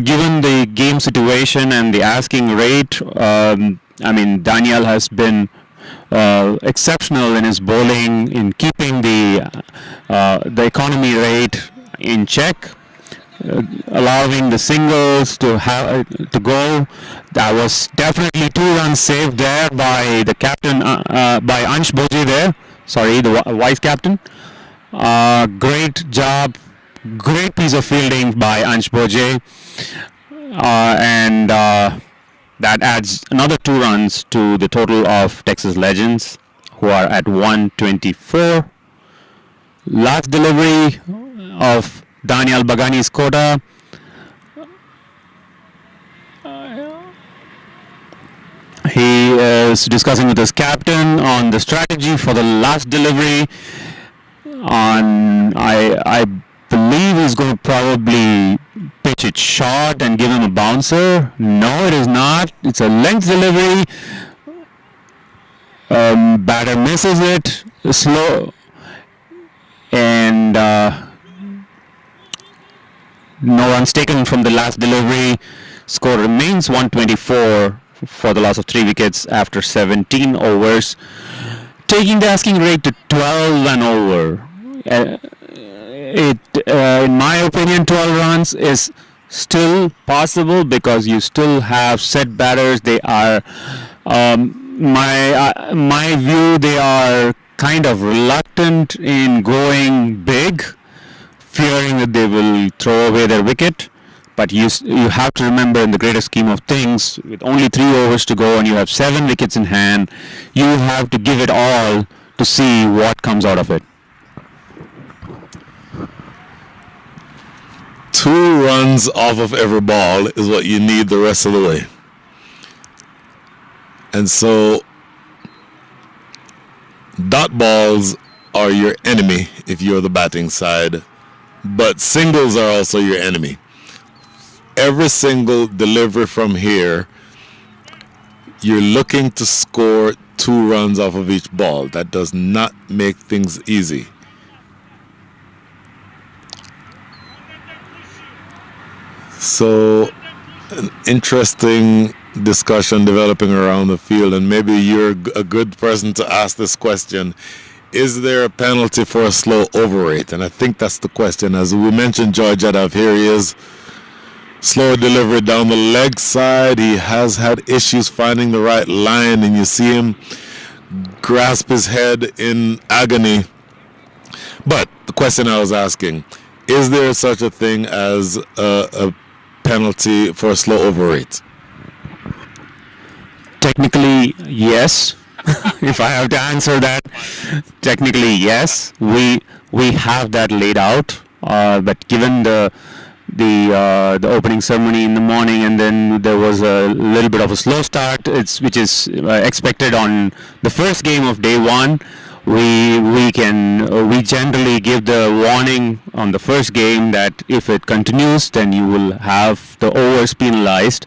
Given the game situation and the asking rate, I mean, Daniel has been exceptional in his bowling, in keeping the economy rate in check, allowing the singles to go. That was definitely 2 runs saved there by the captain, by Ansh Boje there. Sorry, the vice captain. Great job, great piece of fielding by Ansh Boje, and that adds another 2 runs to the total of Texas Legends, who are at 124. Last delivery of Daniel Bagani's quota. He is discussing with his captain on the strategy for the last delivery. I believe he's going to probably pitch it short and give him a bouncer. No, it is not. It's a length delivery. Batter misses it. Slow. And no runs taken from the last delivery. Score remains 124 for the loss of 3 wickets after 17 overs. Taking the asking rate to 12 and over. In my opinion, 12 runs is still possible because you still have set batters. They are, my view, they are kind of reluctant in going big, fearing that they will throw away their wicket. But you have to remember, in the greater scheme of things, with only 3 overs to go and you have 7 wickets in hand, you have to give it all to see what comes out of it. 2 runs off of every ball is what you need the rest of the way. And so dot balls are your enemy if you're the batting side, but singles are also your enemy. Every single delivery from here, you're looking to score 2 runs off of each ball. That does not make things easy. So, an interesting discussion developing around the field, and maybe you're a good person to ask this question. Is there a penalty for a slow over rate? And I think that's the question. As we mentioned, Joy Jadav, here he is. Slow delivery down the leg side. He has had issues finding the right line, and you see him grasp his head in agony. But the question I was asking, is there such a thing as a penalty for a slow over rate? Technically, yes. If I have to answer that, technically, yes. We have that laid out But given the opening ceremony in the morning, and then there was a little bit of a slow start, which is expected on the first game of day one. We generally give the warning on the first game that if it continues, then you will have the overs penalized,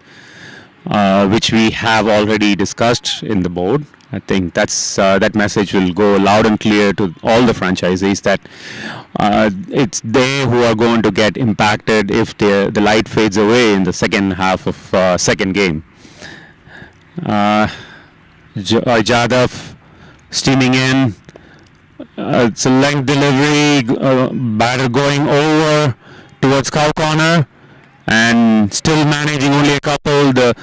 which we have already discussed in the board. I think that message will go loud and clear to all the franchisees that it's they who are going to get impacted if the light fades away in the second half of second game. Jadav steaming in. It's a length delivery, batter going over towards cow corner, and still managing only a couple. The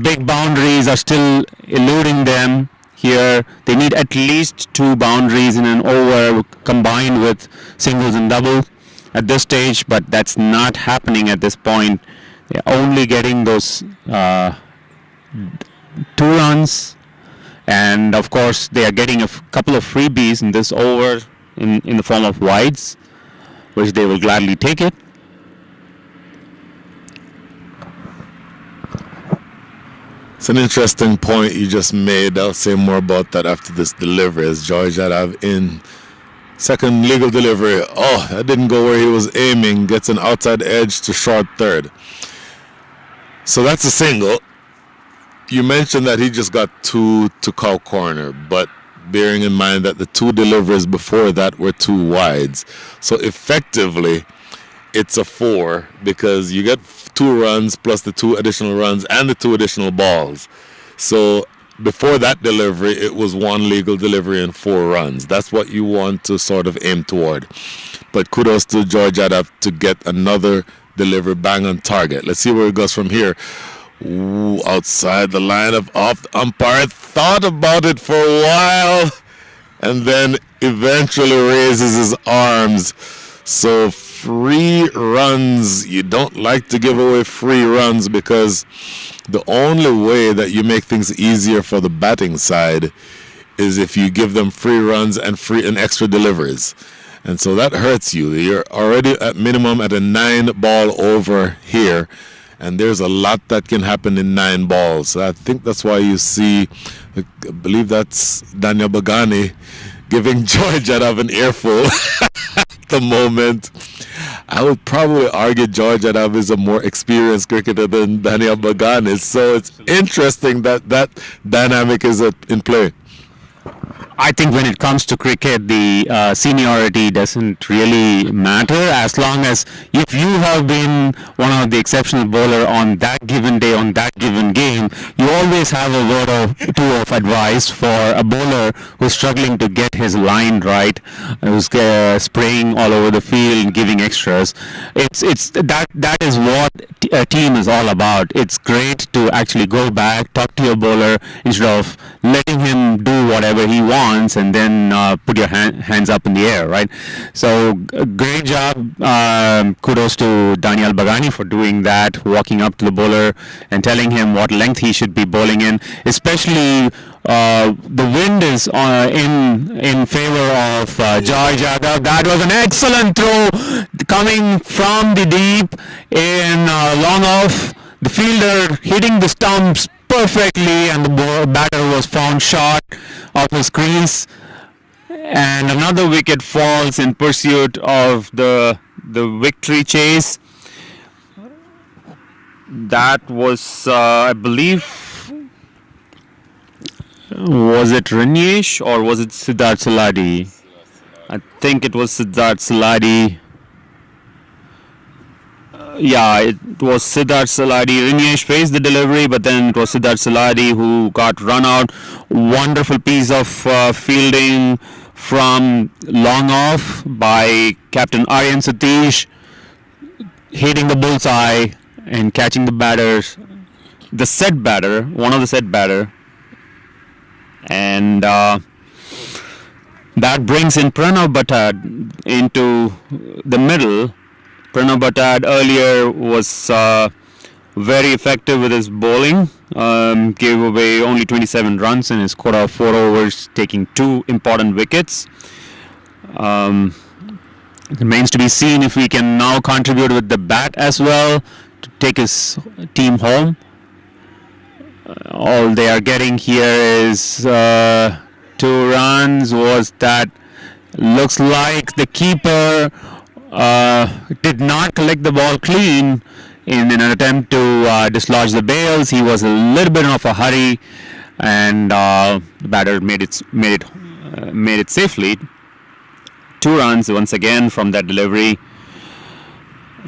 big boundaries are still eluding them here. They need at least 2 boundaries in an over combined with singles and doubles at this stage, but that's not happening at this point. They're only getting those 2 runs. And of course, they are getting a couple of freebies in this over in the form of wides, which they will gladly take it. It's an interesting point you just made. I'll say more about that after this delivery. As George Jadav in second legal delivery. Oh, that didn't go where he was aiming. Gets an outside edge to short third. So that's a single. You mentioned that he just got 2 to cow corner, but bearing in mind that the 2 deliveries before that were 2 wides. So effectively, it's a 4 because you get 2 runs plus the 2 additional runs and the 2 additional balls. So before that delivery, it was 1 legal delivery and 4 runs. That's what you want to sort of aim toward. But kudos to George Jadav to get another delivery bang on target. Let's see where it goes from here. Ooh, outside the line of off the umpire. Thought about it for a while and then eventually raises his arms. So free runs, you don't like to give away free runs because the only way that you make things easier for the batting side is if you give them free runs and extra deliveries. And so that hurts you. You're already at minimum at a 9-ball over here. And there's a lot that can happen in 9 balls. So I think that's why you see, I believe that's Daniel Bagani giving George Jadav an earful at the moment. I would probably argue George Jadav is a more experienced cricketer than Daniel Bagani. So it's interesting that that dynamic is in play. I think when it comes to cricket, the seniority doesn't really matter as long as if you have been one of the exceptional bowler on that given day, on that given game, you always have a word or 2 of advice for a bowler who's struggling to get his line right, who's spraying all over the field and giving extras. It's that is what a team is all about. It's great to actually go back, talk to your bowler instead of letting him do whatever he wants and then put your hands up in the air, right? So great job. Kudos to Daniel Bagani for doing that, walking up to the bowler and telling him what length he should be bowling in, especially the wind is in favor of George Jadav. That was an excellent throw coming from the deep in long off. The fielder hitting the stumps perfectly, and the batter was found short of his crease, and another wicket falls in pursuit of the victory chase. That was I believe, was it Rinesh or was it Siddharth Saladi? I think it was Siddharth Saladi. Yeah, it was Siddharth Saladi. Rinesh faced the delivery, but then it was Siddharth Saladi who got run out. Wonderful piece of fielding from long off by Captain Aryan Satish, hitting the bullseye and catching the batters, the set batter, one of the set batter, and that brings in Pranav Batad into the middle. Pranav Batad earlier was very effective with his bowling, gave away only 27 runs in his quota of 4 overs, taking 2 important wickets. It remains to be seen if he can now contribute with the bat as well to take his team home. All they are getting here is 2 runs. Was that? Looks like the keeper did not collect the ball clean in an attempt to dislodge the bails. He was a little bit of a hurry, and the batter made it safely. 2 runs once again from that delivery.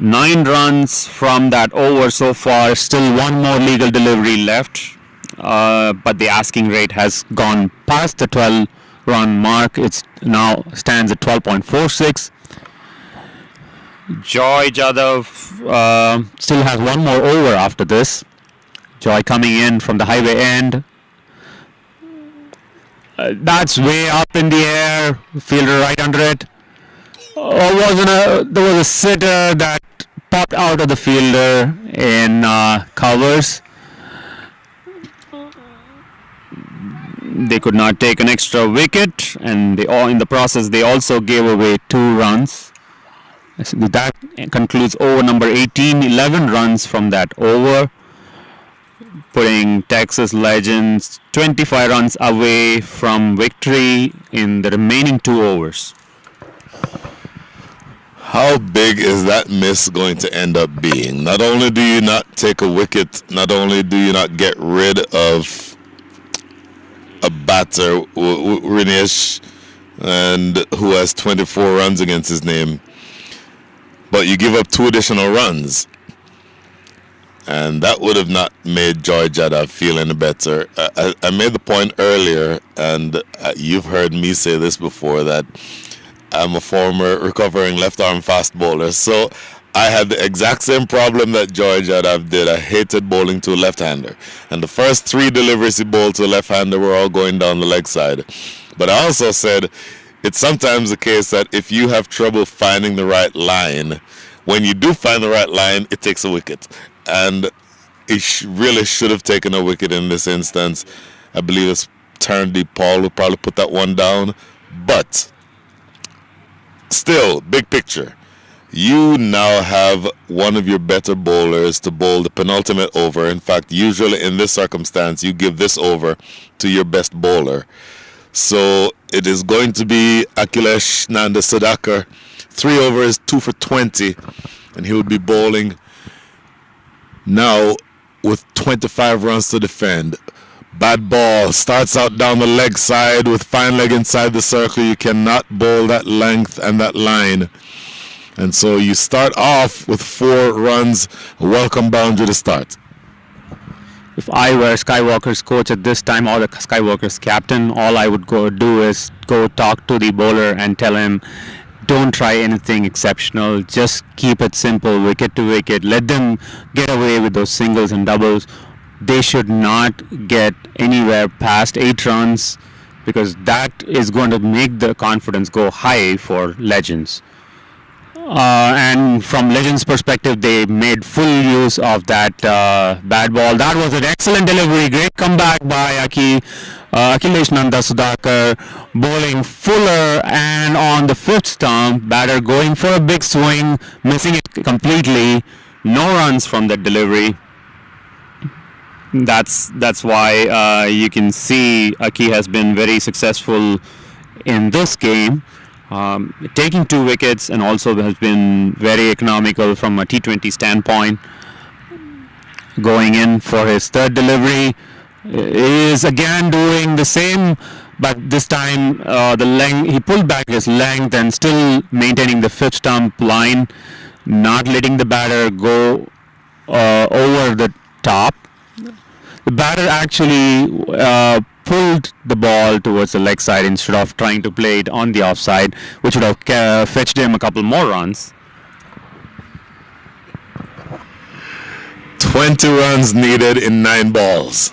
9 runs from that over so far. Still one more legal delivery left, but the asking rate has gone past the 12-run mark. It's now stands at 12.46. Joy Jadhav still has one more over after this. Joy coming in from the highway end. That's way up in the air. Fielder right under it. There was a sitter that popped out of the fielder in covers. They could not take an extra wicket, and in the process they also gave away 2 runs. That concludes over number 18. 11 runs from that over, putting Texas Legends 25 runs away from victory in the remaining 2 overs. How big is that miss going to end up being? Not only do you not take a wicket, not only do you not get rid of a batter, Rinesh, and who has 24 runs against his name, but you give up 2 additional runs. And that would have not made Joy Jadhav feel any better. I made the point earlier, and you've heard me say this before, that I'm a former recovering left-arm fast bowler. So I had the exact same problem that Joy Jadhav did. I hated bowling to a left-hander. And the first 3 deliveries he bowled to a left-hander were all going down the leg side. But I also said it's sometimes the case that if you have trouble finding the right line, when you do find the right line, it takes a wicket. And he really should have taken a wicket in this instance. I believe it's Turndeep Paul who probably put that one down. But still, big picture, you now have one of your better bowlers to bowl the penultimate over. In fact, usually in this circumstance, you give this over to your best bowler. So it is going to be Akhilesh Nanda Sudhakar. 3 overs, 2 for 20, and he will be bowling now with 25 runs to defend. Bad ball, starts out down the leg side with fine leg inside the circle. You cannot bowl that length and that line. And so you start off with 4 runs, a welcome boundary to start. If I were Skywalkers coach at this time, or the Skywalkers captain, all I would do is go talk to the bowler and tell him, don't try anything exceptional. Just keep it simple, wicket to wicket. Let them get away with those singles and doubles. They should not get anywhere past 8 runs, because that is going to make the confidence go high for Legends. And from Legends' perspective, they made full use of that bad ball. That was an excellent delivery. Great comeback by Akhilesh Nanda Sudhakar, bowling fuller, and on the 5th stump, batter going for a big swing, missing it completely. No runs from that delivery. That's why you can see Aki has been very successful in this game, taking 2 wickets, and also has been very economical from a T20 standpoint. Going in for his 3rd delivery, is again doing the same, but this time he pulled back his length and still maintaining the 5th stump line, not letting the batter go over the top. The batter actually pulled the ball towards the leg side instead of trying to play it on the offside, which would have fetched him a couple more runs. 20 runs needed in 9 balls.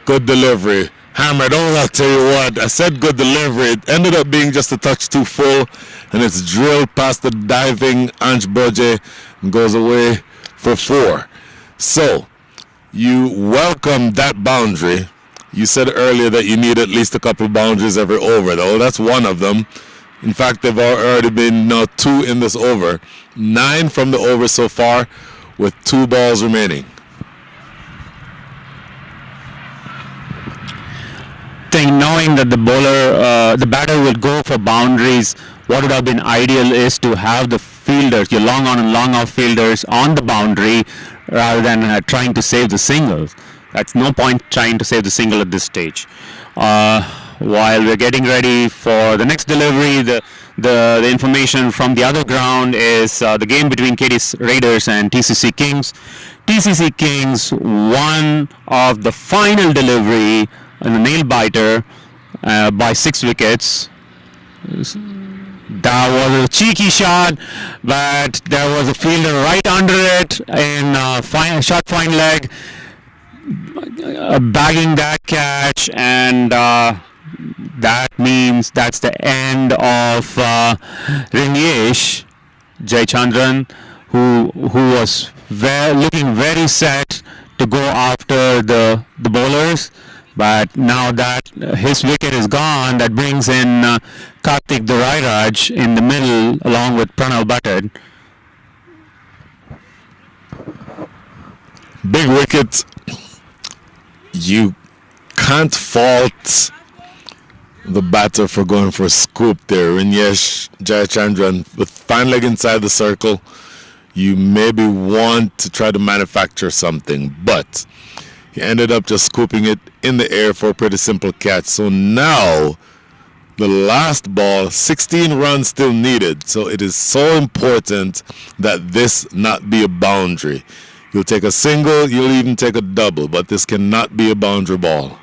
Good delivery. Hammered. Oh, I'll tell you what. I said good delivery. It ended up being just a touch too full, and it's drilled past the diving Anj Boje and goes away for 4. So, you welcome that boundary. You said earlier that you need at least a couple boundaries every over, though. That's one of them. In fact, they've already been now 2 in this over. 9 from the over so far, with 2 balls remaining. Knowing that the batter will go for boundaries, what would have been ideal is to have the fielders, your long on and long off fielders, on the boundary rather than trying to save the singles. That's no point trying to save the single at this stage. While we're getting ready for the next delivery, the information from the other ground is the game between KD Raiders and TCC Kings. TCC Kings won of the final delivery in a nail biter by 6 wickets. That was a cheeky shot, but there was a fielder right under it in short fine leg, bagging that catch, and that means that's the end of Rinyesh Jayachandran, who was looking very set to go after the bowlers. But now that his wicket is gone, that brings in Karthik Durairaj in the middle along with Pranav Bhattad. Big wicket. You can't fault the batter for going for a scoop there. Rinyesh Jayachandran with fine leg inside the circle. You maybe want to try to manufacture something, but he ended up just scooping it in the air for a pretty simple catch. So now, the last ball, 16 runs still needed. So it is so important that this not be a boundary. You'll take a single, you'll even take a double, but this cannot be a boundary ball.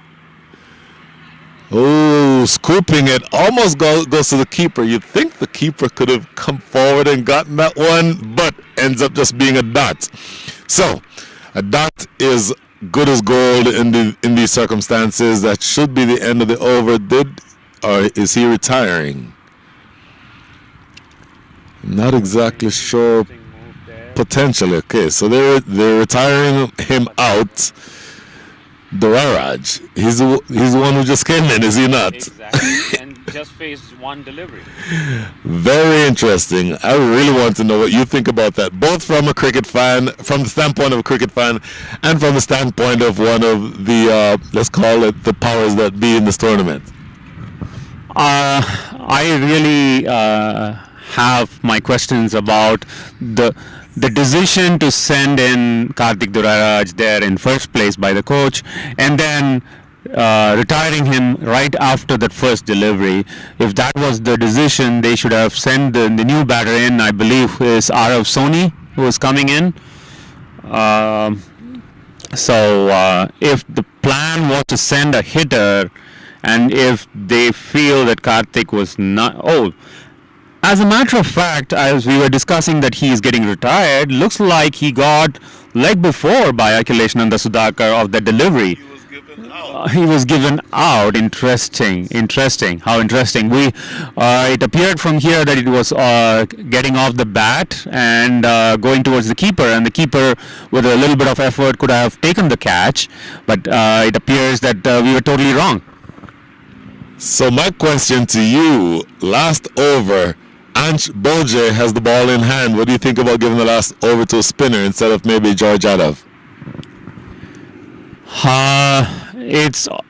Oh, scooping it almost goes to the keeper. You'd think the keeper could have come forward and gotten that one, but ends up just being a dot. So, a dot is good as gold in these circumstances. That should be the end of the over. Or is he retiring? Not exactly sure. Potentially. Okay, so they're retiring him out. Durairaj, he's the one who just came in, is he not? Exactly, and just faced one delivery. Very interesting. I really want to know what you think about that, both from a cricket fan, from the standpoint of a cricket fan, and from the standpoint of one of the, let's call it, the powers that be in this tournament. I really have my questions about the decision to send in Karthik Durairaj there in first place by the coach, and then retiring him right after that first delivery. If that was the decision, they should have sent the new batter in. I believe is Arav Soni who is coming in. So if the plan was to send a hitter, and if they feel that Karthik was not... As a matter of fact, as we were discussing that he is getting retired, looks like he got leg before by Akhilesh Nanda Sudhakar of the delivery. He was given out. Interesting. How interesting. It appeared from here that it was getting off the bat and going towards the keeper, and the keeper, with a little bit of effort, could have taken the catch, but it appears that we were totally wrong. So my question to you, last over, Ansh Bolje has the ball in hand. What do you think about giving the last over to a spinner instead of maybe George Yadav?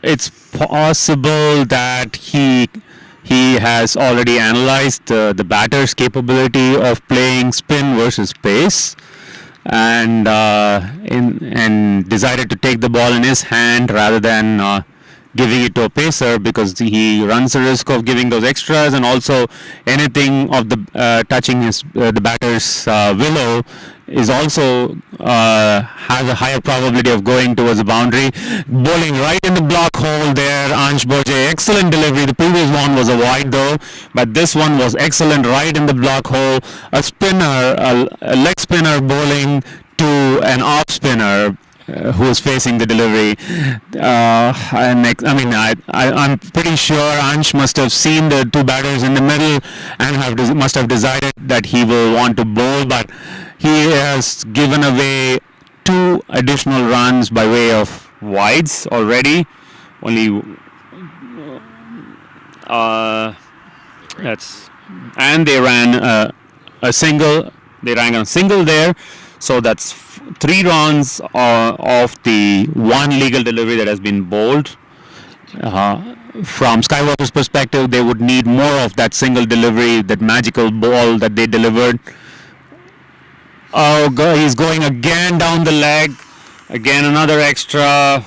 It's possible that he has already analyzed the batter's capability of playing spin versus pace, and decided to take the ball in his hand rather than giving it to a pacer, because he runs the risk of giving those extras, and also anything of the touching the batter's willow is also has a higher probability of going towards the boundary. Bowling right in the block hole there, Ansh Boje, excellent delivery. The previous one was a wide though, but this one was excellent right in the block hole. A spinner, a leg spinner bowling to an off spinner who is facing the delivery. I'm pretty sure Ansh must have seen the two batters in the middle and must have decided that he will want to bowl, but he has given away 2 additional runs by way of wides already. Only that's and they ran a single. They rang a single there, so that's 3 runs of the one legal delivery that has been bowled. From Skywalkers' perspective, they would need more of that single delivery, that magical ball that they delivered. Oh, he's going again down the leg. Again, another extra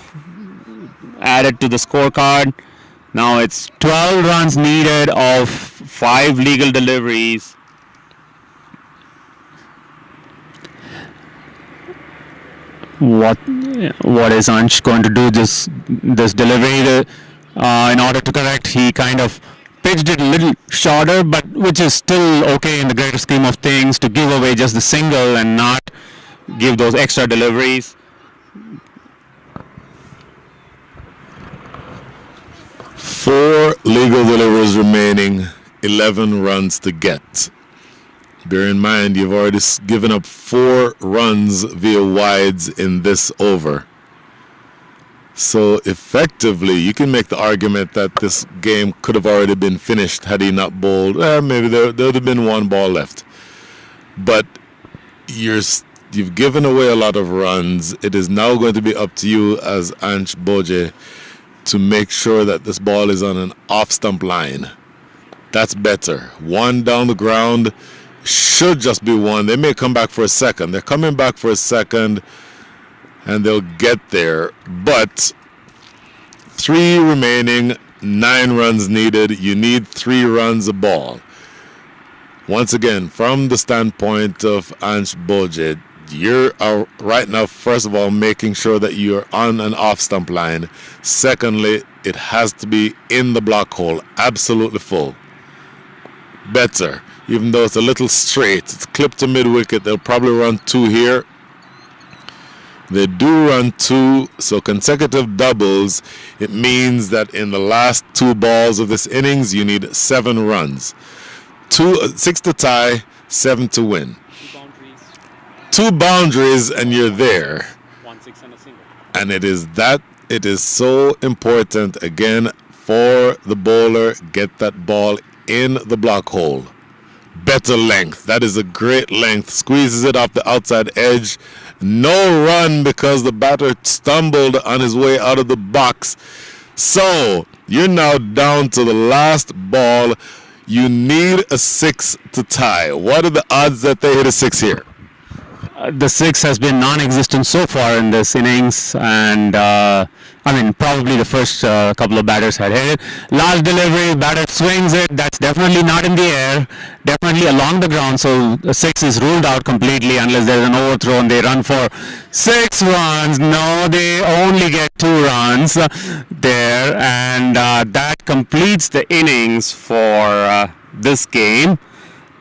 added to the scorecard. Now it's 12 runs needed of 5 legal deliveries. What is Ansh going to do this delivery in order to correct? He kind of pitched it a little shorter, but which is still okay in the greater scheme of things, to give away just the single and not give those extra deliveries. Four legal deliveries remaining, 11 runs to get. Bear in mind, you've already given up 4 runs via wides in this over. So effectively, you can make the argument that this game could have already been finished had he not bowled. Maybe there would have been 1 ball left. But you've given away a lot of runs. It is now going to be up to you as Ansh Boje to make sure that this ball is on an off-stump line. That's better. 1 down the ground should just be 1. They may come back for a second. They're coming back for a second, and they'll get there. But 3 remaining, 9 runs needed. You need 3 runs a ball. Once again, from the standpoint of Ansh Boje, you're right now, first of all, making sure that you're on an off-stump line. Secondly, it has to be in the block hole, absolutely full. Better. Even though it's a little straight, it's clipped to mid-wicket. They'll probably run 2 here. They do run 2, so consecutive doubles. It means that in the last 2 balls of this innings, you need 7 runs. 6 to tie, 7 to win. 2 boundaries and you're there. 1 6 and a single. And it is so important, again, for the bowler, get that ball in the block hole. Better length. That is a great length. Squeezes it off the outside edge. No run because the batter stumbled on his way out of the box. So you're now down to the last ball. You need a 6 to tie. What are the odds that they hit a 6 here? The 6 has been non-existent so far in this innings, and probably the first couple of batters had hit it. Last delivery, batter swings it. That's definitely not in the air, definitely along the ground. So the 6 is ruled out completely unless there's an overthrow and they run for 6 runs. No, they only get 2 runs there, and that completes the innings for this game.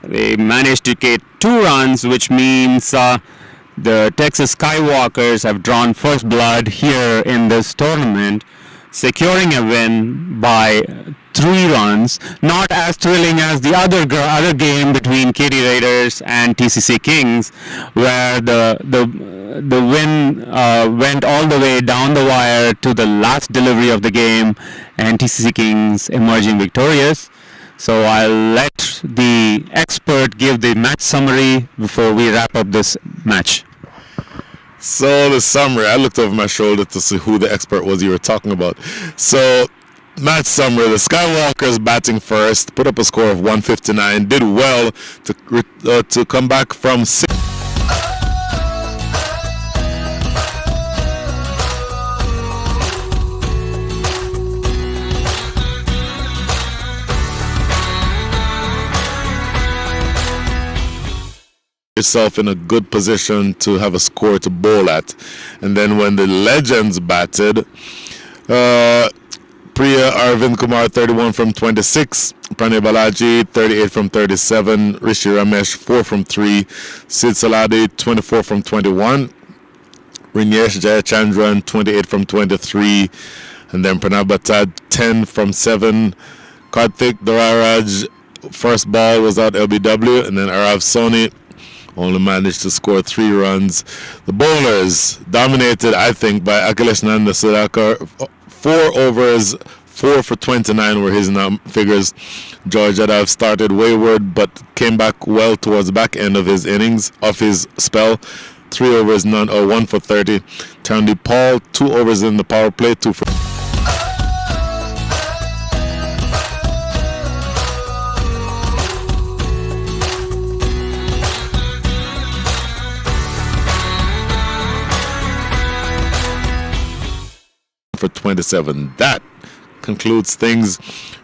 They managed to get 2 runs, which means the Texas Skywalkers have drawn first blood here in this tournament, securing a win by 3 runs. Not as thrilling as the other game between Katy Raiders and TCC Kings, where the win went all the way down the wire to the last delivery of the game, and TCC Kings emerging victorious. So I'll let the expert give the match summary before we wrap up this match. So the summary, I looked over my shoulder to see who the expert was you were talking about. So match summary, the Skywalkers batting first, put up a score of 159, did well to come back from 6. Yourself in a good position to have a score to bowl at. And then when the legends batted, Priya Arvind Kumar 31 from 26, Pranay Balaji 38 from 37, Rishi Ramesh 4 from 3, Sid Saladi 24 from 21, Rinyesh Jayachandran 28 from 23, and then Pranav Batad 10 from 7, Karthik Doraraj first ball was out LBW, and then Arav Soni only managed to score 3 runs. The bowlers dominated, I think, by Akhilesh Nanda Sudhakar. 4 overs, 4 for 29 were his figures. George Adolph started wayward but came back well towards the back end of his innings, of his spell. 3 overs, none, or 1 for 30. Chandy Paul, 2 overs in the power play, 2 for... for 27. That concludes things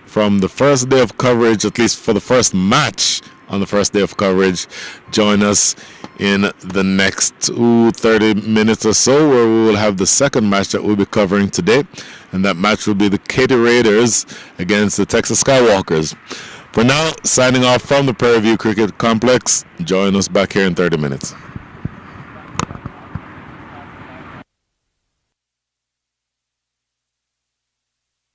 from the first day of coverage, at least for the first match on the first day of coverage. Join us in the next 30 minutes or so, where we will have the second match that we'll be covering today, and that match will be the Katy Raiders against the Texas Skywalkers. For now, signing off from the Prairie View Cricket Complex. Join us back here in 30 minutes.